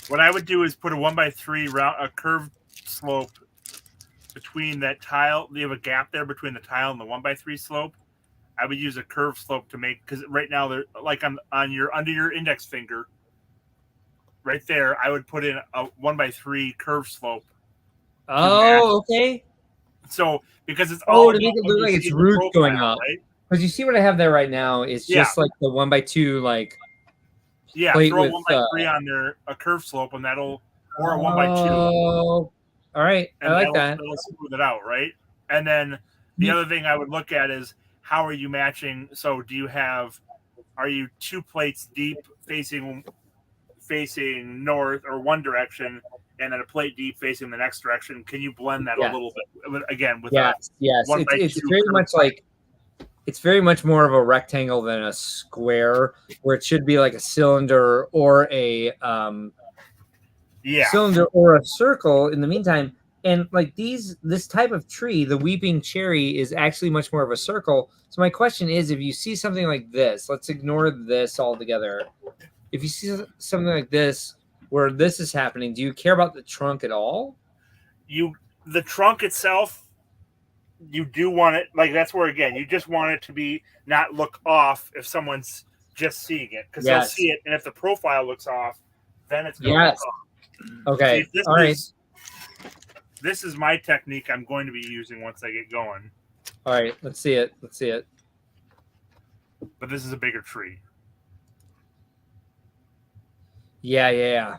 What I would do is put a 1x3 round, a curved slope between that tile. You have a gap there between the tile and the 1x3 slope. I would use a curved slope to make, because right now they're like on your under your index finger, right there. I would put in a 1x3 curved slope. Oh, okay. So because it's all to make it look like it's roots going up. right? Because you see what I have there right now is just like the 1x2, like Yeah, plate throw a with, 1x3 on there, a curved slope, and that'll, or a 1x2. Oh, all right. And I like that. That'll smooth it out, right? And then the other thing I would look at is how are you matching? So do you have, are you 2 plates deep facing north or one direction, and then a plate deep facing the next direction? Can you blend that a little bit again with yes. It's very much like it's very much more of a rectangle than a square, where it should be like a cylinder or a cylinder or a circle in the meantime. And like this type of tree, the weeping cherry, is actually much more of a circle. So my question is, if you see something like this, let's ignore this altogether. If you see something like this, where this is happening, do you care about the trunk at all? The trunk itself, you do want it, like that's where, again, you just want it to be not look off if someone's just seeing it, because they'll see it, and if the profile looks off, then it's going to look off. Okay. See, all right. This is my technique I'm going to be using once I get going. All right. Let's see it. But this is a bigger tree. Yeah.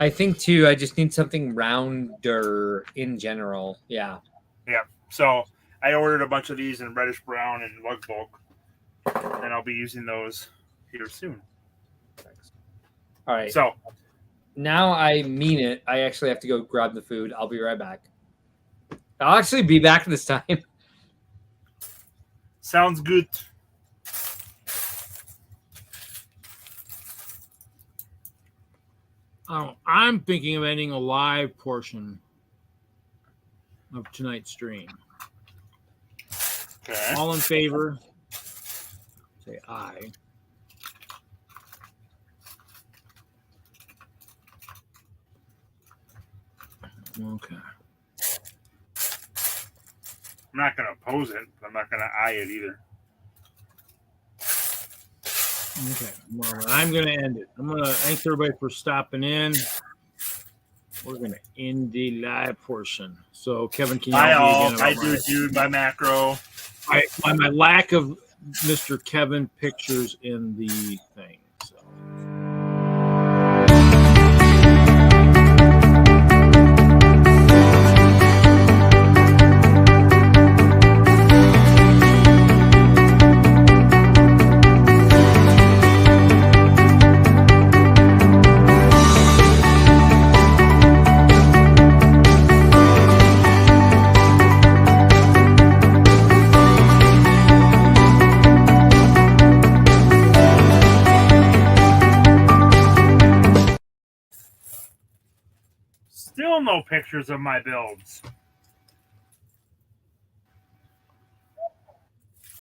I think too, I just need something rounder in general. Yeah. So I ordered a bunch of these in reddish brown and lug bulk, and I'll be using those here soon. All right. So now I mean it. I actually have to go grab the food. I'll be right back. I'll actually be back this time. sounds good. I'm thinking of ending a live portion of tonight's stream. Okay. All in favor, say aye. Okay. I'm not going to oppose it, but I'm not going to eye it either. Okay. Well, I'm going to end it. I'm going to thank everybody for stopping in. We're going to end the live portion. So, Kevin, can you help me again? I do, dude, my macro. My lack of Mr. Kevin pictures in the thing. So. Still no pictures of my builds.